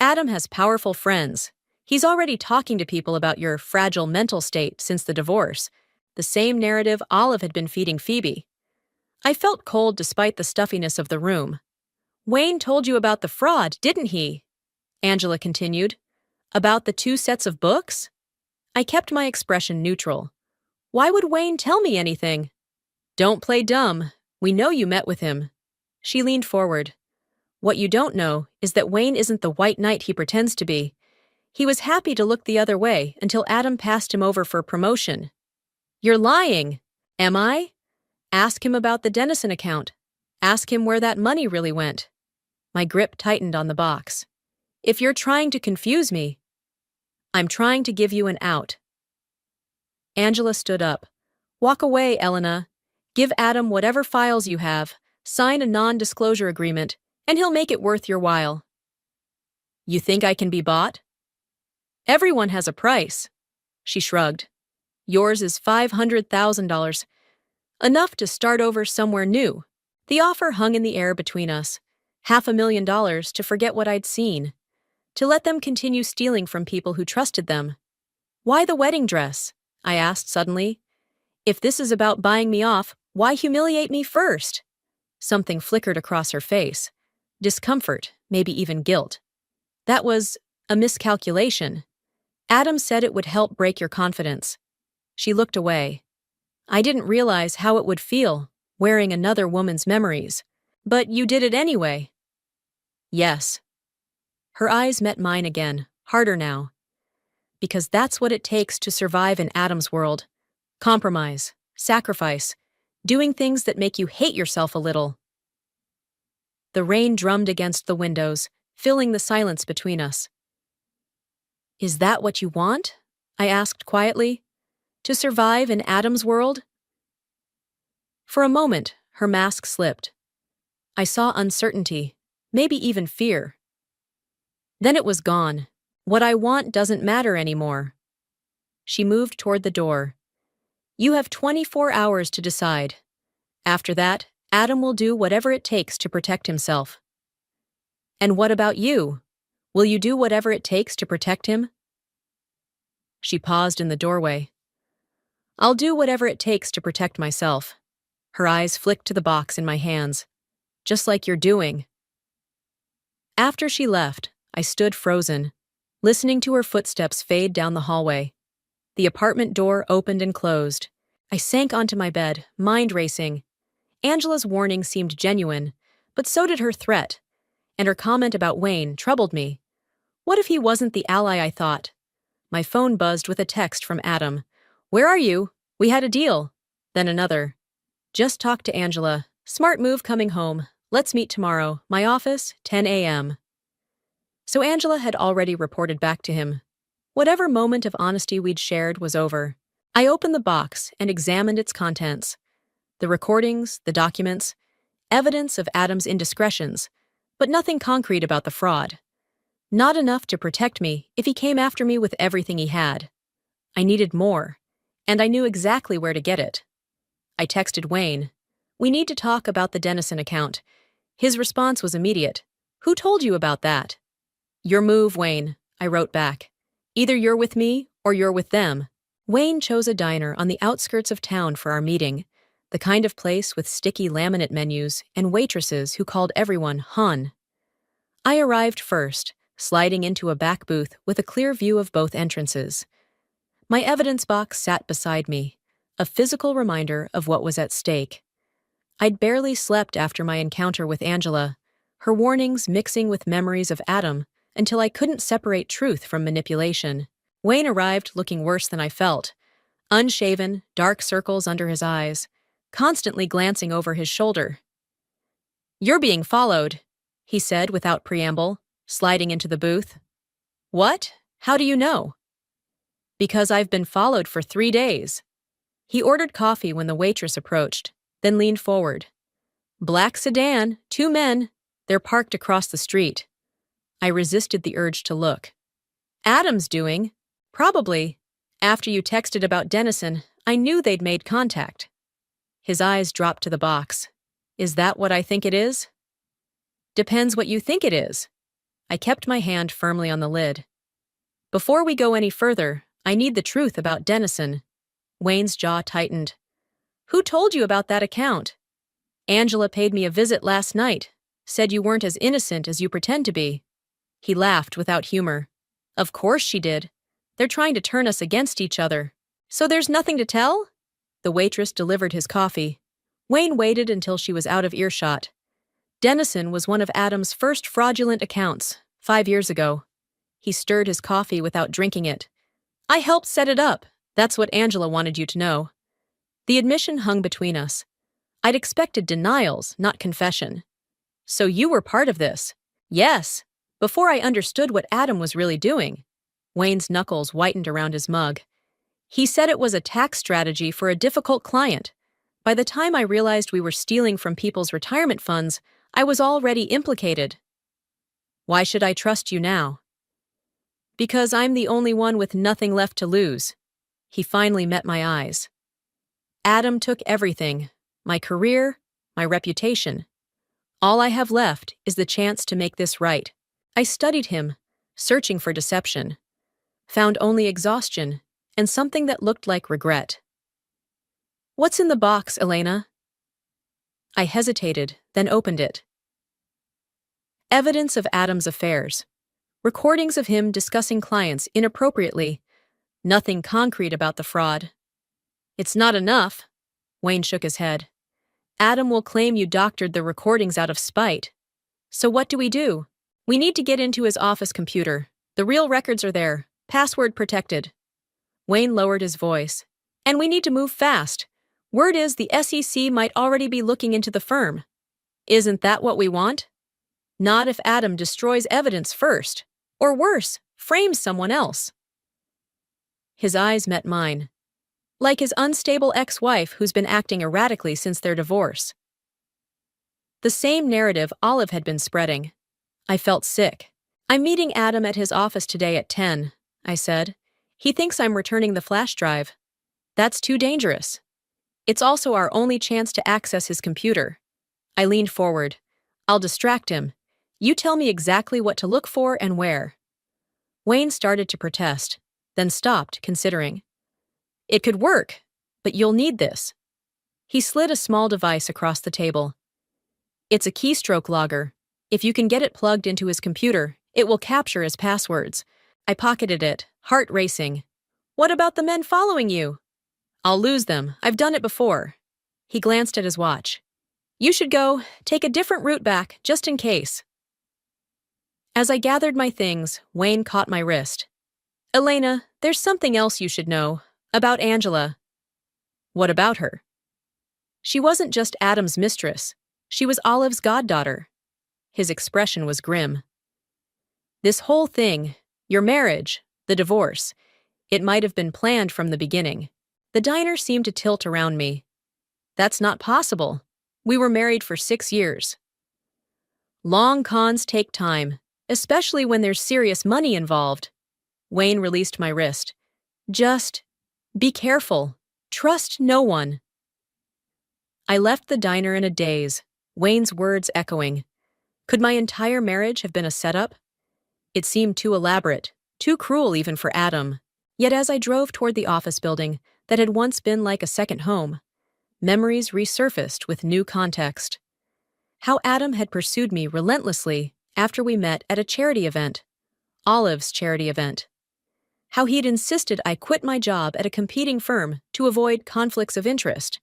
Adam has powerful friends. He's already talking to people about your fragile mental state since the divorce. The same narrative Olive had been feeding Phoebe. I felt cold despite the stuffiness of the room. Wayne told you about the fraud, didn't he? Angela continued. About the 2 sets of books? I kept my expression neutral. Why would Wayne tell me anything? Don't play dumb. We know you met with him. She leaned forward. What you don't know is that Wayne isn't the white knight he pretends to be. He was happy to look the other way until Adam passed him over for promotion. You're lying. Am I? Ask him about the Dennison account. Ask him where that money really went. My grip tightened on the box. If you're trying to confuse me, I'm trying to give you an out. Angela stood up. Walk away, Elena. Give Adam whatever files you have, sign a non-disclosure agreement, and he'll make it worth your while. You think I can be bought? Everyone has a price. She shrugged. Yours is $500,000. Enough to start over somewhere new. The offer hung in the air between us. $500,000 to forget what I'd seen. To let them continue stealing from people who trusted them. Why the wedding dress? I asked suddenly. If this is about buying me off, why humiliate me first? Something flickered across her face. Discomfort, maybe even guilt. That was a miscalculation. Adam said it would help break your confidence. She looked away. I didn't realize how it would feel, wearing another woman's memories. But you did it anyway. Yes. Her eyes met mine again, harder now. Because that's what it takes to survive in Adam's world. Compromise, sacrifice, doing things that make you hate yourself a little. The rain drummed against the windows, filling the silence between us. Is that what you want? I asked quietly. To survive in Adam's world? For a moment, her mask slipped. I saw uncertainty, maybe even fear. Then it was gone. What I want doesn't matter anymore. She moved toward the door. You have 24 hours to decide. After that, Adam will do whatever it takes to protect himself. And what about you? Will you do whatever it takes to protect him? She paused in the doorway. I'll do whatever it takes to protect myself. Her eyes flicked to the box in my hands. Just like you're doing. After she left, I stood frozen, listening to her footsteps fade down the hallway. The apartment door opened and closed. I sank onto my bed, mind racing. Angela's warning seemed genuine, but so did her threat, and her comment about Wayne troubled me. What if he wasn't the ally I thought? My phone buzzed with a text from Adam. Where are you? We had a deal. Then another. Just talked to Angela. Smart move coming home. Let's meet tomorrow. My office, 10 a.m. So Angela had already reported back to him. Whatever moment of honesty we'd shared was over. I opened the box and examined its contents. The recordings, the documents, evidence of Adam's indiscretions, but nothing concrete about the fraud. Not enough to protect me if he came after me with everything he had. I needed more, and I knew exactly where to get it. I texted Wayne. We need to talk about the Dennison account. His response was immediate. Who told you about that? Your move, Wayne, I wrote back. Either you're with me or you're with them. Wayne chose a diner on the outskirts of town for our meeting, the kind of place with sticky laminate menus and waitresses who called everyone Hun. I arrived first, sliding into a back booth with a clear view of both entrances. My evidence box sat beside me, a physical reminder of what was at stake. I'd barely slept after my encounter with Angela, her warnings mixing with memories of Adam until I couldn't separate truth from manipulation. Wayne arrived looking worse than I felt. Unshaven, dark circles under his eyes, constantly glancing over his shoulder. You're being followed, he said without preamble, sliding into the booth. What? How do you know? Because I've been followed for 3 days. He ordered coffee when the waitress approached, then leaned forward. Black sedan, 2 men. They're parked across the street. I resisted the urge to look. Adam's doing. Probably. After you texted about Dennison, I knew they'd made contact. His eyes dropped to the box. Is that what I think it is? Depends what you think it is. I kept my hand firmly on the lid. Before we go any further, I need the truth about Dennison. Wayne's jaw tightened. Who told you about that account? Angela paid me a visit last night. Said you weren't as innocent as you pretend to be. He laughed without humor. Of course she did. They're trying to turn us against each other. So there's nothing to tell? The waitress delivered his coffee. Wayne waited until she was out of earshot. Dennison was one of Adam's first fraudulent accounts, 5 years ago. He stirred his coffee without drinking it. I helped set it up. That's what Angela wanted you to know. The admission hung between us. I'd expected denials, not confession. So you were part of this. Yes, before I understood what Adam was really doing. Wayne's knuckles whitened around his mug. He said it was a tax strategy for a difficult client. By the time I realized we were stealing from people's retirement funds, I was already implicated. Why should I trust you now? Because I'm the only one with nothing left to lose. He finally met my eyes. Adam took everything, my career, my reputation. All I have left is the chance to make this right. I studied him, searching for deception. Found only exhaustion and something that looked like regret. What's in the box, Elena? I hesitated, then opened it. Evidence of Adam's affairs. Recordings of him discussing clients inappropriately. Nothing concrete about the fraud. It's not enough. Wayne shook his head. Adam will claim you doctored the recordings out of spite. So what do? We need to get into his office computer. The real records are there, password protected. Wayne lowered his voice. And we need to move fast. Word is the SEC might already be looking into the firm. Isn't that what we want? Not if Adam destroys evidence first. Or worse, frames someone else. His eyes met mine. Like his unstable ex-wife who's been acting erratically since their divorce. The same narrative Olive had been spreading. I felt sick. I'm meeting Adam at his office today at 10, I said. He thinks I'm returning the flash drive. That's too dangerous. It's also our only chance to access his computer. I leaned forward. I'll distract him. You tell me exactly what to look for and where. Wayne started to protest, then stopped, considering. It could work, but you'll need this. He slid a small device across the table. It's a keystroke logger. If you can get it plugged into his computer, it will capture his passwords. I pocketed it, heart racing. What about the men following you? I'll lose them. I've done it before. He glanced at his watch. You should go, take a different route back, just in case. As I gathered my things, Wayne caught my wrist. Elena, there's something else you should know. About Angela. What about her? She wasn't just Adam's mistress. She was Olive's goddaughter. His expression was grim. This whole thing, your marriage, the divorce, it might have been planned from the beginning. The diner seemed to tilt around me. That's not possible. We were married for 6 years. Long cons take time, especially when there's serious money involved. Wayne released my wrist. Just be careful. Trust no one. I left the diner in a daze, Wayne's words echoing. Could my entire marriage have been a setup? It seemed too elaborate, too cruel even for Adam. Yet as I drove toward the office building that had once been like a second home, memories resurfaced with new context. How Adam had pursued me relentlessly after we met at a charity event, Olive's charity event. How he'd insisted I quit my job at a competing firm to avoid conflicts of interest.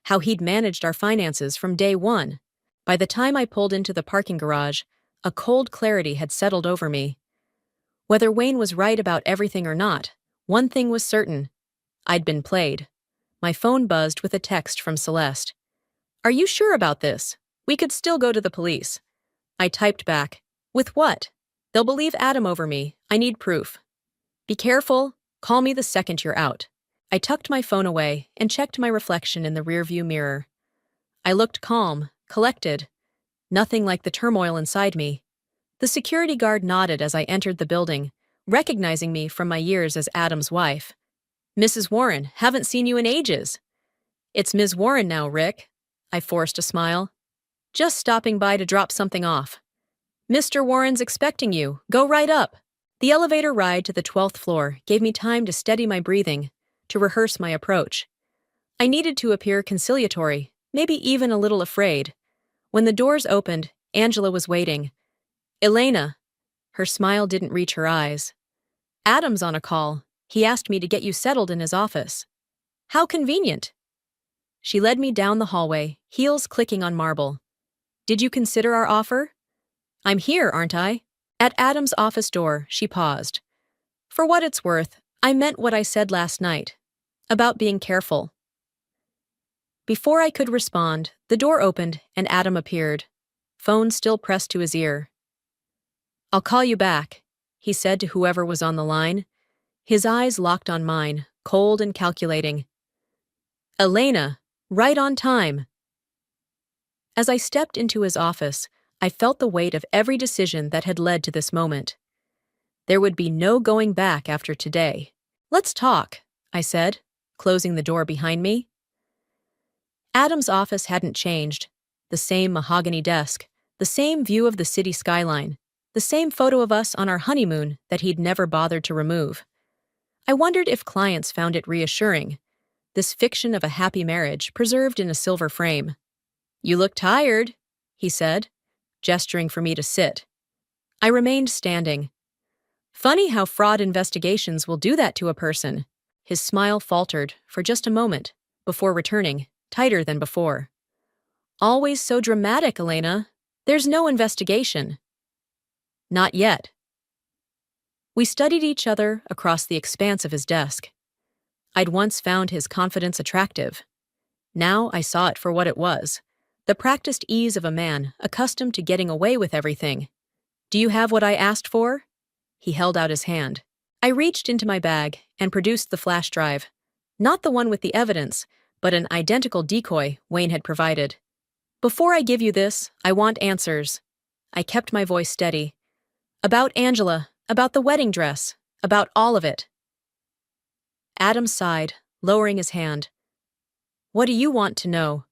How he'd managed our finances from day one. By the time I pulled into the parking garage, a cold clarity had settled over me. Whether Wayne was right about everything or not, one thing was certain. I'd been played. My phone buzzed with a text from Celeste. Are you sure about this? We could still go to the police. I typed back. With what? They'll believe Adam over me. I need proof. Be careful. Call me the second you're out. I tucked my phone away and checked my reflection in the rearview mirror. I looked calm, collected. Nothing like the turmoil inside me. The security guard nodded as I entered the building, recognizing me from my years as Adam's wife. Mrs. Warren, haven't seen you in ages. It's Ms. Warren now, Rick. I forced a smile. Just stopping by to drop something off. Mr. Warren's expecting you. Go right up. The elevator ride to the 12th floor gave me time to steady my breathing, to rehearse my approach. I needed to appear conciliatory, maybe even a little afraid. When the doors opened, Angela was waiting. Elena. Her smile didn't reach her eyes. Adam's on a call. He asked me to get you settled in his office. How convenient. She led me down the hallway, heels clicking on marble. Did you consider our offer? I'm here, aren't I? At Adam's office door, she paused. For what it's worth, I meant what I said last night. About being careful. Before I could respond, the door opened and Adam appeared. Phone still pressed to his ear. I'll call you back, he said to whoever was on the line. His eyes locked on mine, cold and calculating. Elena, right on time. As I stepped into his office, I felt the weight of every decision that had led to this moment. There would be no going back after today. Let's talk, I said, closing the door behind me. Adam's office hadn't changed. The same mahogany desk, the same view of the city skyline, the same photo of us on our honeymoon that he'd never bothered to remove. I wondered if clients found it reassuring, this fiction of a happy marriage preserved in a silver frame. You look tired, he said, gesturing for me to sit. I remained standing. Funny how fraud investigations will do that to a person. His smile faltered for just a moment, before returning, tighter than before. Always so dramatic, Elena. There's no investigation. Not yet. We studied each other across the expanse of his desk. I'd once found his confidence attractive. Now I saw it for what it was, the practiced ease of a man accustomed to getting away with everything. Do you have what I asked for? He held out his hand. I reached into my bag and produced the flash drive. Not the one with the evidence, but an identical decoy Wayne had provided. Before I give you this, I want answers. I kept my voice steady. About Angela, about the wedding dress, about all of it. Adam sighed, lowering his hand. What do you want to know?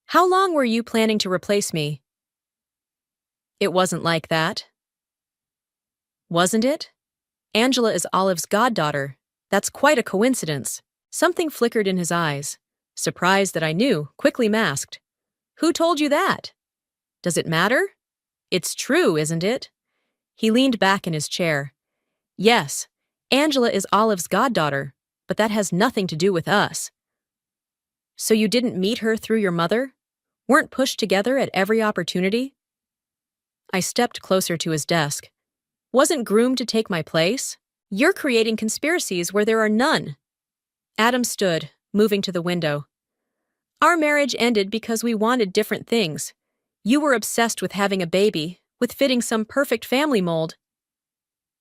How long were you planning to replace me? It wasn't like that. Wasn't it? Angela is Olive's goddaughter. That's quite a coincidence. Something flickered in his eyes. Surprise that I knew, quickly masked. Who told you that? Does it matter? It's true, isn't it? He leaned back in his chair. Yes, Angela is Olive's goddaughter, but that has nothing to do with us. So you didn't meet her through your mother? Weren't pushed together at every opportunity? I stepped closer to his desk. Wasn't groomed to take my place? You're creating conspiracies where there are none. Adam stood, moving to the window. Our marriage ended because we wanted different things. You were obsessed with having a baby, with fitting some perfect family mold.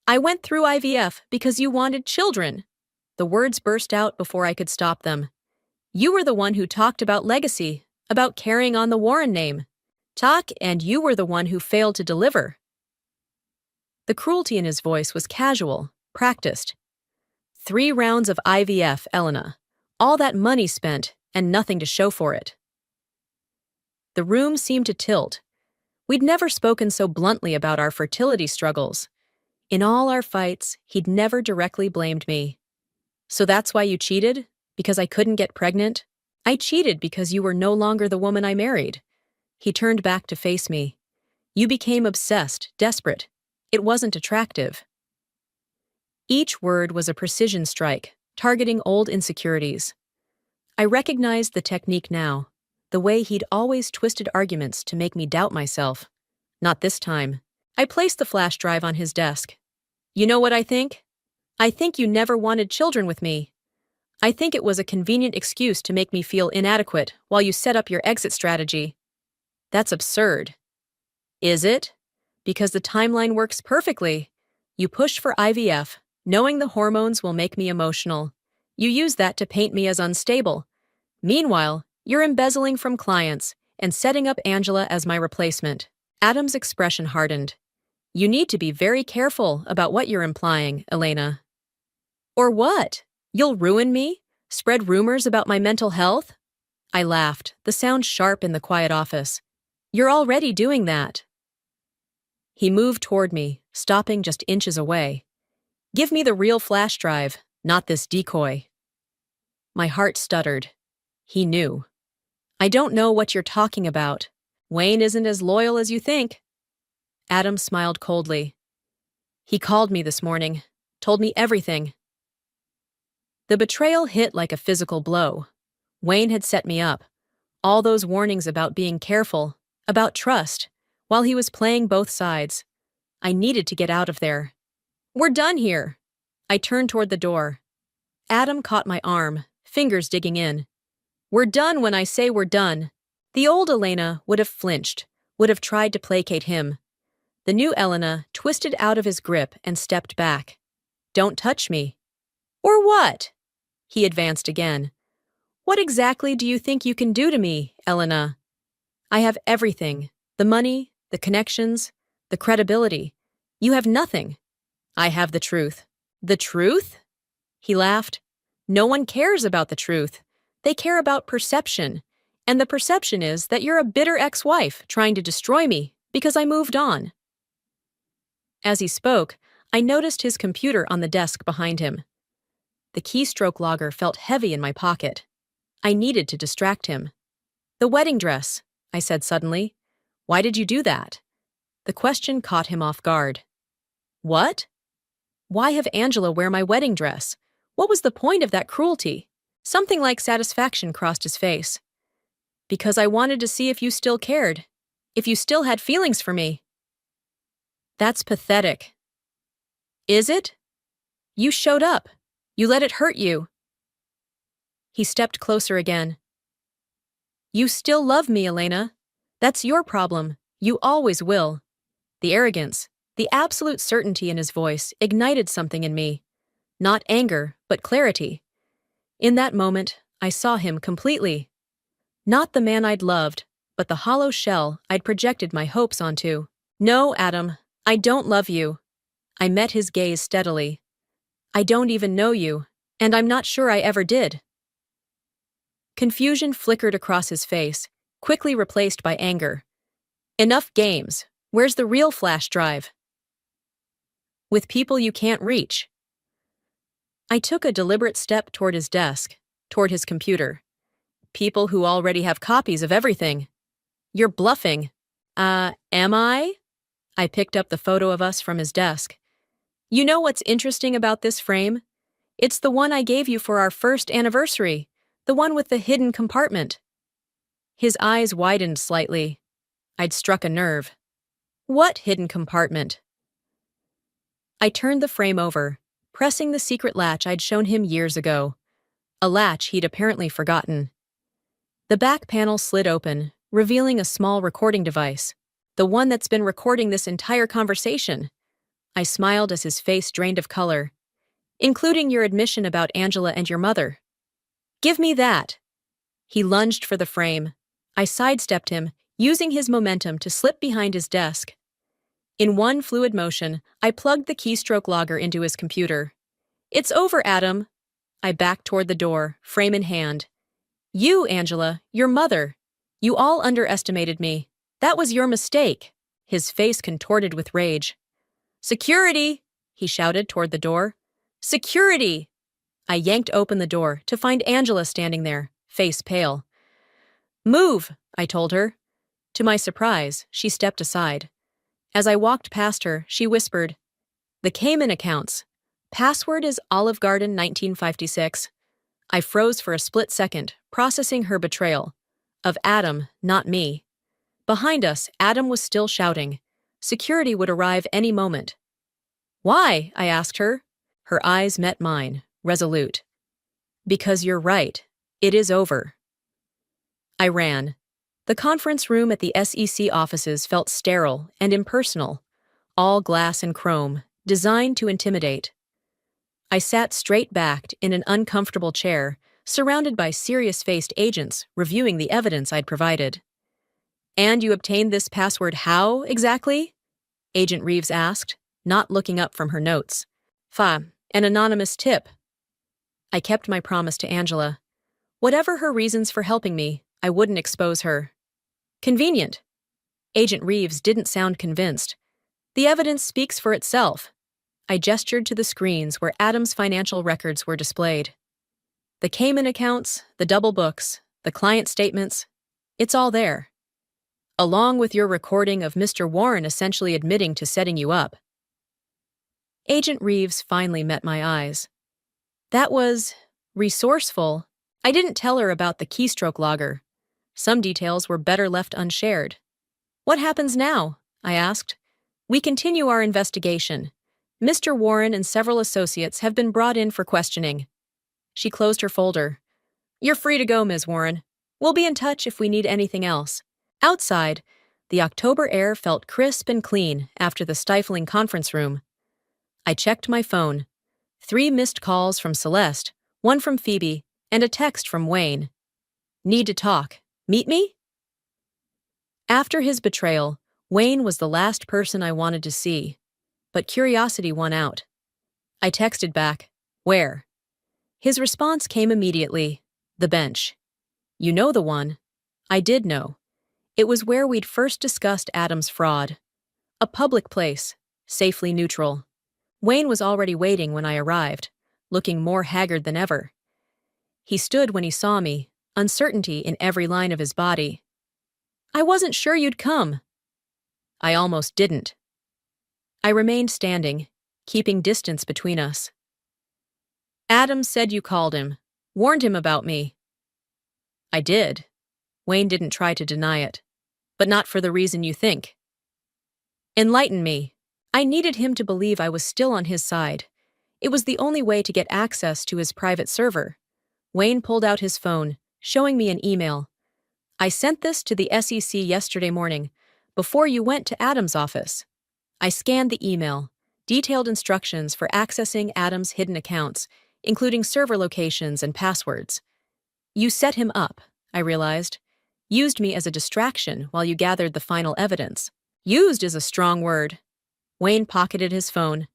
I went through IVF because you wanted children. The words burst out before I could stop them. You were the one who talked about legacy, about carrying on the Warren name. And you were the one who failed to deliver. The cruelty in his voice was casual, practiced. 3 rounds of IVF, Elena. All that money spent, and nothing to show for it. The room seemed to tilt. We'd never spoken so bluntly about our fertility struggles. In all our fights, he'd never directly blamed me. So that's why you cheated? Because I couldn't get pregnant? I cheated because you were no longer the woman I married. He turned back to face me. You became obsessed, desperate. It wasn't attractive. Each word was a precision strike, targeting old insecurities. I recognized the technique now, the way he'd always twisted arguments to make me doubt myself. Not this time. I placed the flash drive on his desk. You know what I think? I think you never wanted children with me. I think it was a convenient excuse to make me feel inadequate while you set up your exit strategy. That's absurd. Is it? Because the timeline works perfectly. You push for IVF, knowing the hormones will make me emotional. You use that to paint me as unstable. Meanwhile, you're embezzling from clients and setting up Angela as my replacement. Adam's expression hardened. You need to be very careful about what you're implying, Elena. Or what? You'll ruin me? Spread rumors about my mental health? I laughed, the sound sharp in the quiet office. You're already doing that. He moved toward me, stopping just inches away. Give me the real flash drive, not this decoy. My heart stuttered. He knew. I don't know what you're talking about. Wayne isn't as loyal as you think. Adam smiled coldly. He called me this morning, told me everything. The betrayal hit like a physical blow. Wayne had set me up. All those warnings about being careful, about trust, while he was playing both sides. I needed to get out of there. We're done here. I turned toward the door. Adam caught my arm, fingers digging in. We're done when I say we're done. The old Elena would have flinched, would have tried to placate him. The new Elena twisted out of his grip and stepped back. "Don't touch me." "Or what?" He advanced again. "What exactly do you think you can do to me, Elena? I have everything. The money, the connections, the credibility. You have nothing. I have the truth." "The truth?" He laughed. "No one cares about the truth. They care about perception. And the perception is that you're a bitter ex-wife trying to destroy me because I moved on." As he spoke, I noticed his computer on the desk behind him. The keystroke logger felt heavy in my pocket. I needed to distract him. "The wedding dress," I said suddenly. "Why did you do that?" The question caught him off guard. "What? Why have Angela wear my wedding dress? What was the point of that cruelty?" Something like satisfaction crossed his face. "Because I wanted to see if you still cared. If you still had feelings for me." "That's pathetic." "Is it? You showed up. You let it hurt you." He stepped closer again. "You still love me, Elena. That's your problem. You always will." The arrogance, the absolute certainty in his voice ignited something in me. Not anger, but clarity. In that moment, I saw him completely. Not the man I'd loved, but the hollow shell I'd projected my hopes onto. "No, Adam, I don't love you." I met his gaze steadily. "I don't even know you, and I'm not sure I ever did." Confusion flickered across his face, quickly replaced by anger. "Enough games. Where's the real flash drive?" "With people you can't reach." I took a deliberate step toward his desk, toward his computer. "People who already have copies of everything." "You're bluffing." Am I?" I picked up the photo of us from his desk. "You know what's interesting about this frame? It's the one I gave you for our first anniversary, the one with the hidden compartment." His eyes widened slightly. I'd struck a nerve. "What hidden compartment?" I turned the frame over, pressing the secret latch I'd shown him years ago. A latch he'd apparently forgotten. The back panel slid open, revealing a small recording device. "The one that's been recording this entire conversation." I smiled as his face drained of color. "Including your admission about Angela and your mother." "Give me that." He lunged for the frame. I sidestepped him, using his momentum to slip behind his desk. In one fluid motion, I plugged the keystroke logger into his computer. "It's over, Adam." I backed toward the door, frame in hand. "You, Angela, your mother. You all underestimated me. That was your mistake." His face contorted with rage. "Security!" he shouted toward the door. "Security!" I yanked open the door to find Angela standing there, face pale. "Move," I told her. To my surprise, she stepped aside. As I walked past her, she whispered, "The Cayman accounts. Password is Olive Garden 1956. I froze for a split second, processing her betrayal. Of Adam, not me. Behind us, Adam was still shouting. Security would arrive any moment. "Why?" I asked her. Her eyes met mine, resolute. "Because you're right. It is over." I ran. The conference room at the SEC offices felt sterile and impersonal, all glass and chrome, designed to intimidate. I sat straight-backed in an uncomfortable chair, surrounded by serious-faced agents reviewing the evidence I'd provided. "And you obtained this password how, exactly?" Agent Reeves asked, not looking up from her notes. An anonymous tip." I kept my promise to Angela. Whatever her reasons for helping me, I wouldn't expose her. "Convenient." Agent Reeves didn't sound convinced. "The evidence speaks for itself." I gestured to the screens where Adam's financial records were displayed. The Cayman accounts, the double books, the client statements, it's all there. Along with your recording of Mr. Warren essentially admitting to setting you up. Agent Reeves finally met my eyes. That was resourceful. I didn't tell her about the keystroke logger. Some details were better left unshared. "What happens now?" I asked. "We continue our investigation. Mr. Warren and several associates have been brought in for questioning." She closed her folder. "You're free to go, Ms. Warren. We'll be in touch if we need anything else." Outside, The October air felt crisp and clean after the stifling conference room. I checked my phone. 3 missed calls from Celeste, 1 from Phoebe, and a text from Wayne. Need to talk. Meet me? After his betrayal, Wayne was the last person I wanted to see, but curiosity won out. I texted back, "Where?" His response came immediately, "The bench." You know the one. I did know. It was where we'd first discussed Adam's fraud. A public place, safely neutral. Wayne was already waiting when I arrived, looking more haggard than ever. He stood when he saw me, uncertainty in every line of his body. "I wasn't sure you'd come." I almost didn't. I remained standing, keeping distance between us. "Adam said you called him, warned him about me." I did. Wayne didn't try to deny it. But not for the reason you think. Enlighten me. I needed him to believe I was still on his side. It was the only way to get access to his private server. Wayne pulled out his phone, showing me an email. "I sent this to the SEC yesterday morning, before you went to Adam's office." I scanned the email, detailed instructions for accessing Adam's hidden accounts, including server locations and passwords. "You set him up," I realized. "Used me as a distraction while you gathered the final evidence." Used is a strong word. Wayne pocketed his phone.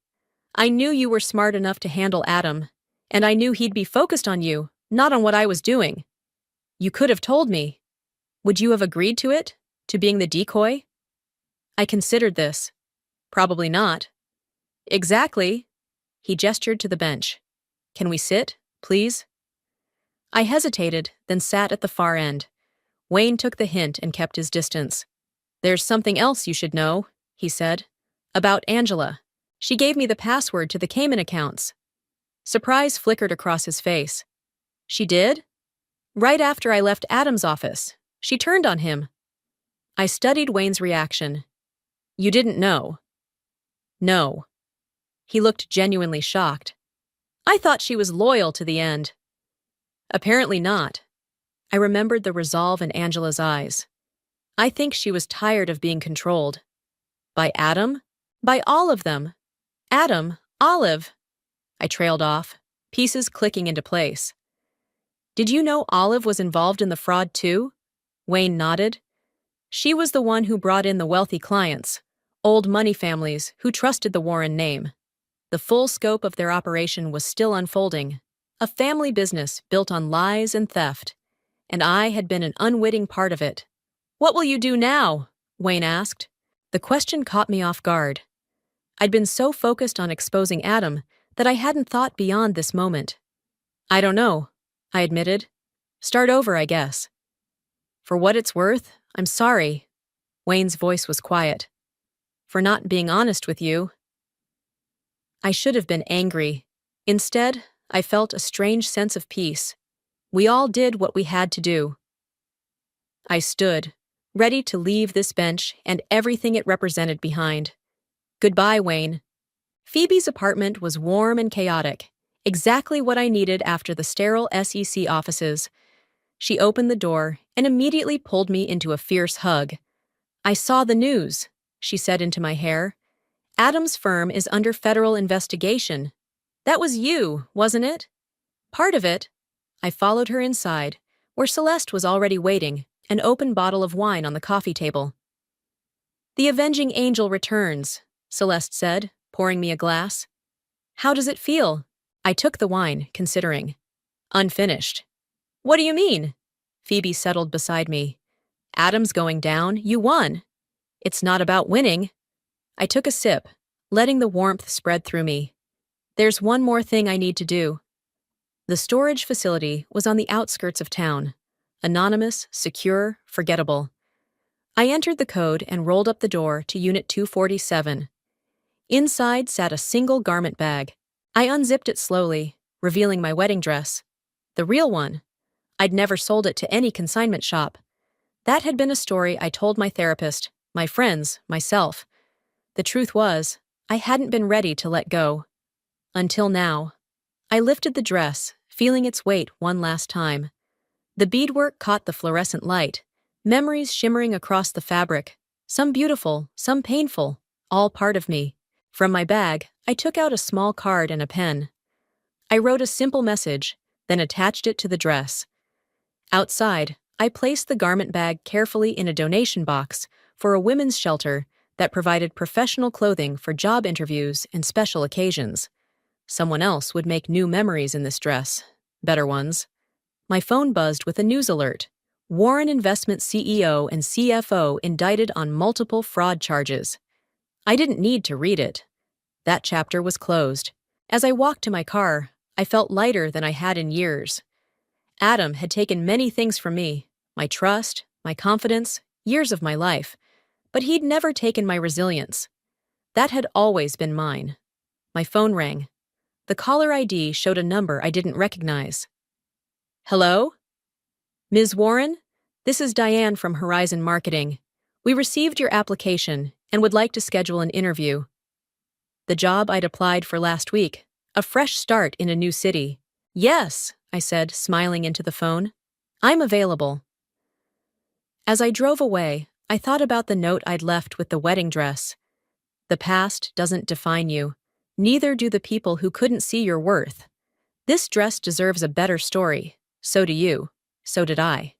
"I knew you were smart enough to handle Adam, and I knew he'd be focused on you, not on what I was doing. You could have told me. Would you have agreed to it? To being the decoy?" I considered this. "Probably not." "Exactly." He gestured to the bench. "Can we sit, please?" I hesitated, then sat at the far end. Wayne took the hint and kept his distance. "There's something else you should know," he said. "About Angela. She gave me the password to the Cayman accounts." Surprise flickered across his face. "She did?" "Right after I left Adam's office. She turned on him." I studied Wayne's reaction. "You didn't know?" "No." He looked genuinely shocked. "I thought she was loyal to the end." "Apparently not." I remembered the resolve in Angela's eyes. I think she was tired of being controlled. By Adam? By all of them. Adam, Olive. I trailed off, pieces clicking into place. "Did you know Olive was involved in the fraud too?" Wayne nodded. "She was the one who brought in the wealthy clients, old money families who trusted the Warren name. The full scope of their operation was still unfolding, a family business built on lies and theft, and I had been an unwitting part of it." "What will you do now?" Wayne asked. The question caught me off guard. I'd been so focused on exposing Adam that I hadn't thought beyond this moment. "I don't know," I admitted. "Start over, I guess." "For what it's worth, I'm sorry." Wayne's voice was quiet. "For not being honest with you." I should have been angry. Instead, I felt a strange sense of peace. We all did what we had to do. I stood, ready to leave this bench and everything it represented behind. Goodbye, Wayne. Phoebe's apartment was warm and chaotic, exactly what I needed after the sterile SEC offices. She opened the door and immediately pulled me into a fierce hug. "I saw the news," she said into my hair. "Adam's firm is under federal investigation. That was you, wasn't it?" "Part of it." I followed her inside, where Celeste was already waiting, an open bottle of wine on the coffee table. "The avenging angel returns," Celeste said, pouring me a glass. "How does it feel?" I took the wine, considering. "Unfinished." "What do you mean?" Phoebe settled beside me. "Adam's going down, you won. It's not about winning." I took a sip, letting the warmth spread through me. "There's one more thing I need to do." The storage facility was on the outskirts of town. Anonymous, secure, forgettable. I entered the code and rolled up the door to Unit 247. Inside sat a single garment bag. I unzipped it slowly, revealing my wedding dress. The real one. I'd never sold it to any consignment shop. That had been a story I told my therapist, my friends, myself. The truth was, I hadn't been ready to let go. Until now. I lifted the dress, feeling its weight one last time. The beadwork caught the fluorescent light, memories shimmering across the fabric, Some beautiful, some painful, all part of me. From my bag, I took out a small card and a pen. I wrote a simple message, then attached it to the dress. Outside, I placed the garment bag carefully in a donation box for a women's shelter that provided professional clothing for job interviews and special occasions. Someone else would make new memories in this dress, better ones. My phone buzzed with a news alert. Warren Investment CEO and CFO indicted on multiple fraud charges. I didn't need to read it. That chapter was closed. As I walked to my car, I felt lighter than I had in years. Adam had taken many things from me, my trust, my confidence, years of my life, but he'd never taken my resilience. That had always been mine. My phone rang. The caller ID showed a number I didn't recognize. Hello? Ms. Warren? This is Diane from Horizon Marketing. We received your application and would like to schedule an interview. The job I'd applied for last week, a fresh start in a new city. Yes, I said, smiling into the phone. I'm available. As I drove away, I thought about the note I'd left with the wedding dress. The past doesn't define you. Neither do the people who couldn't see your worth. This dress deserves a better story. So do you. So did I.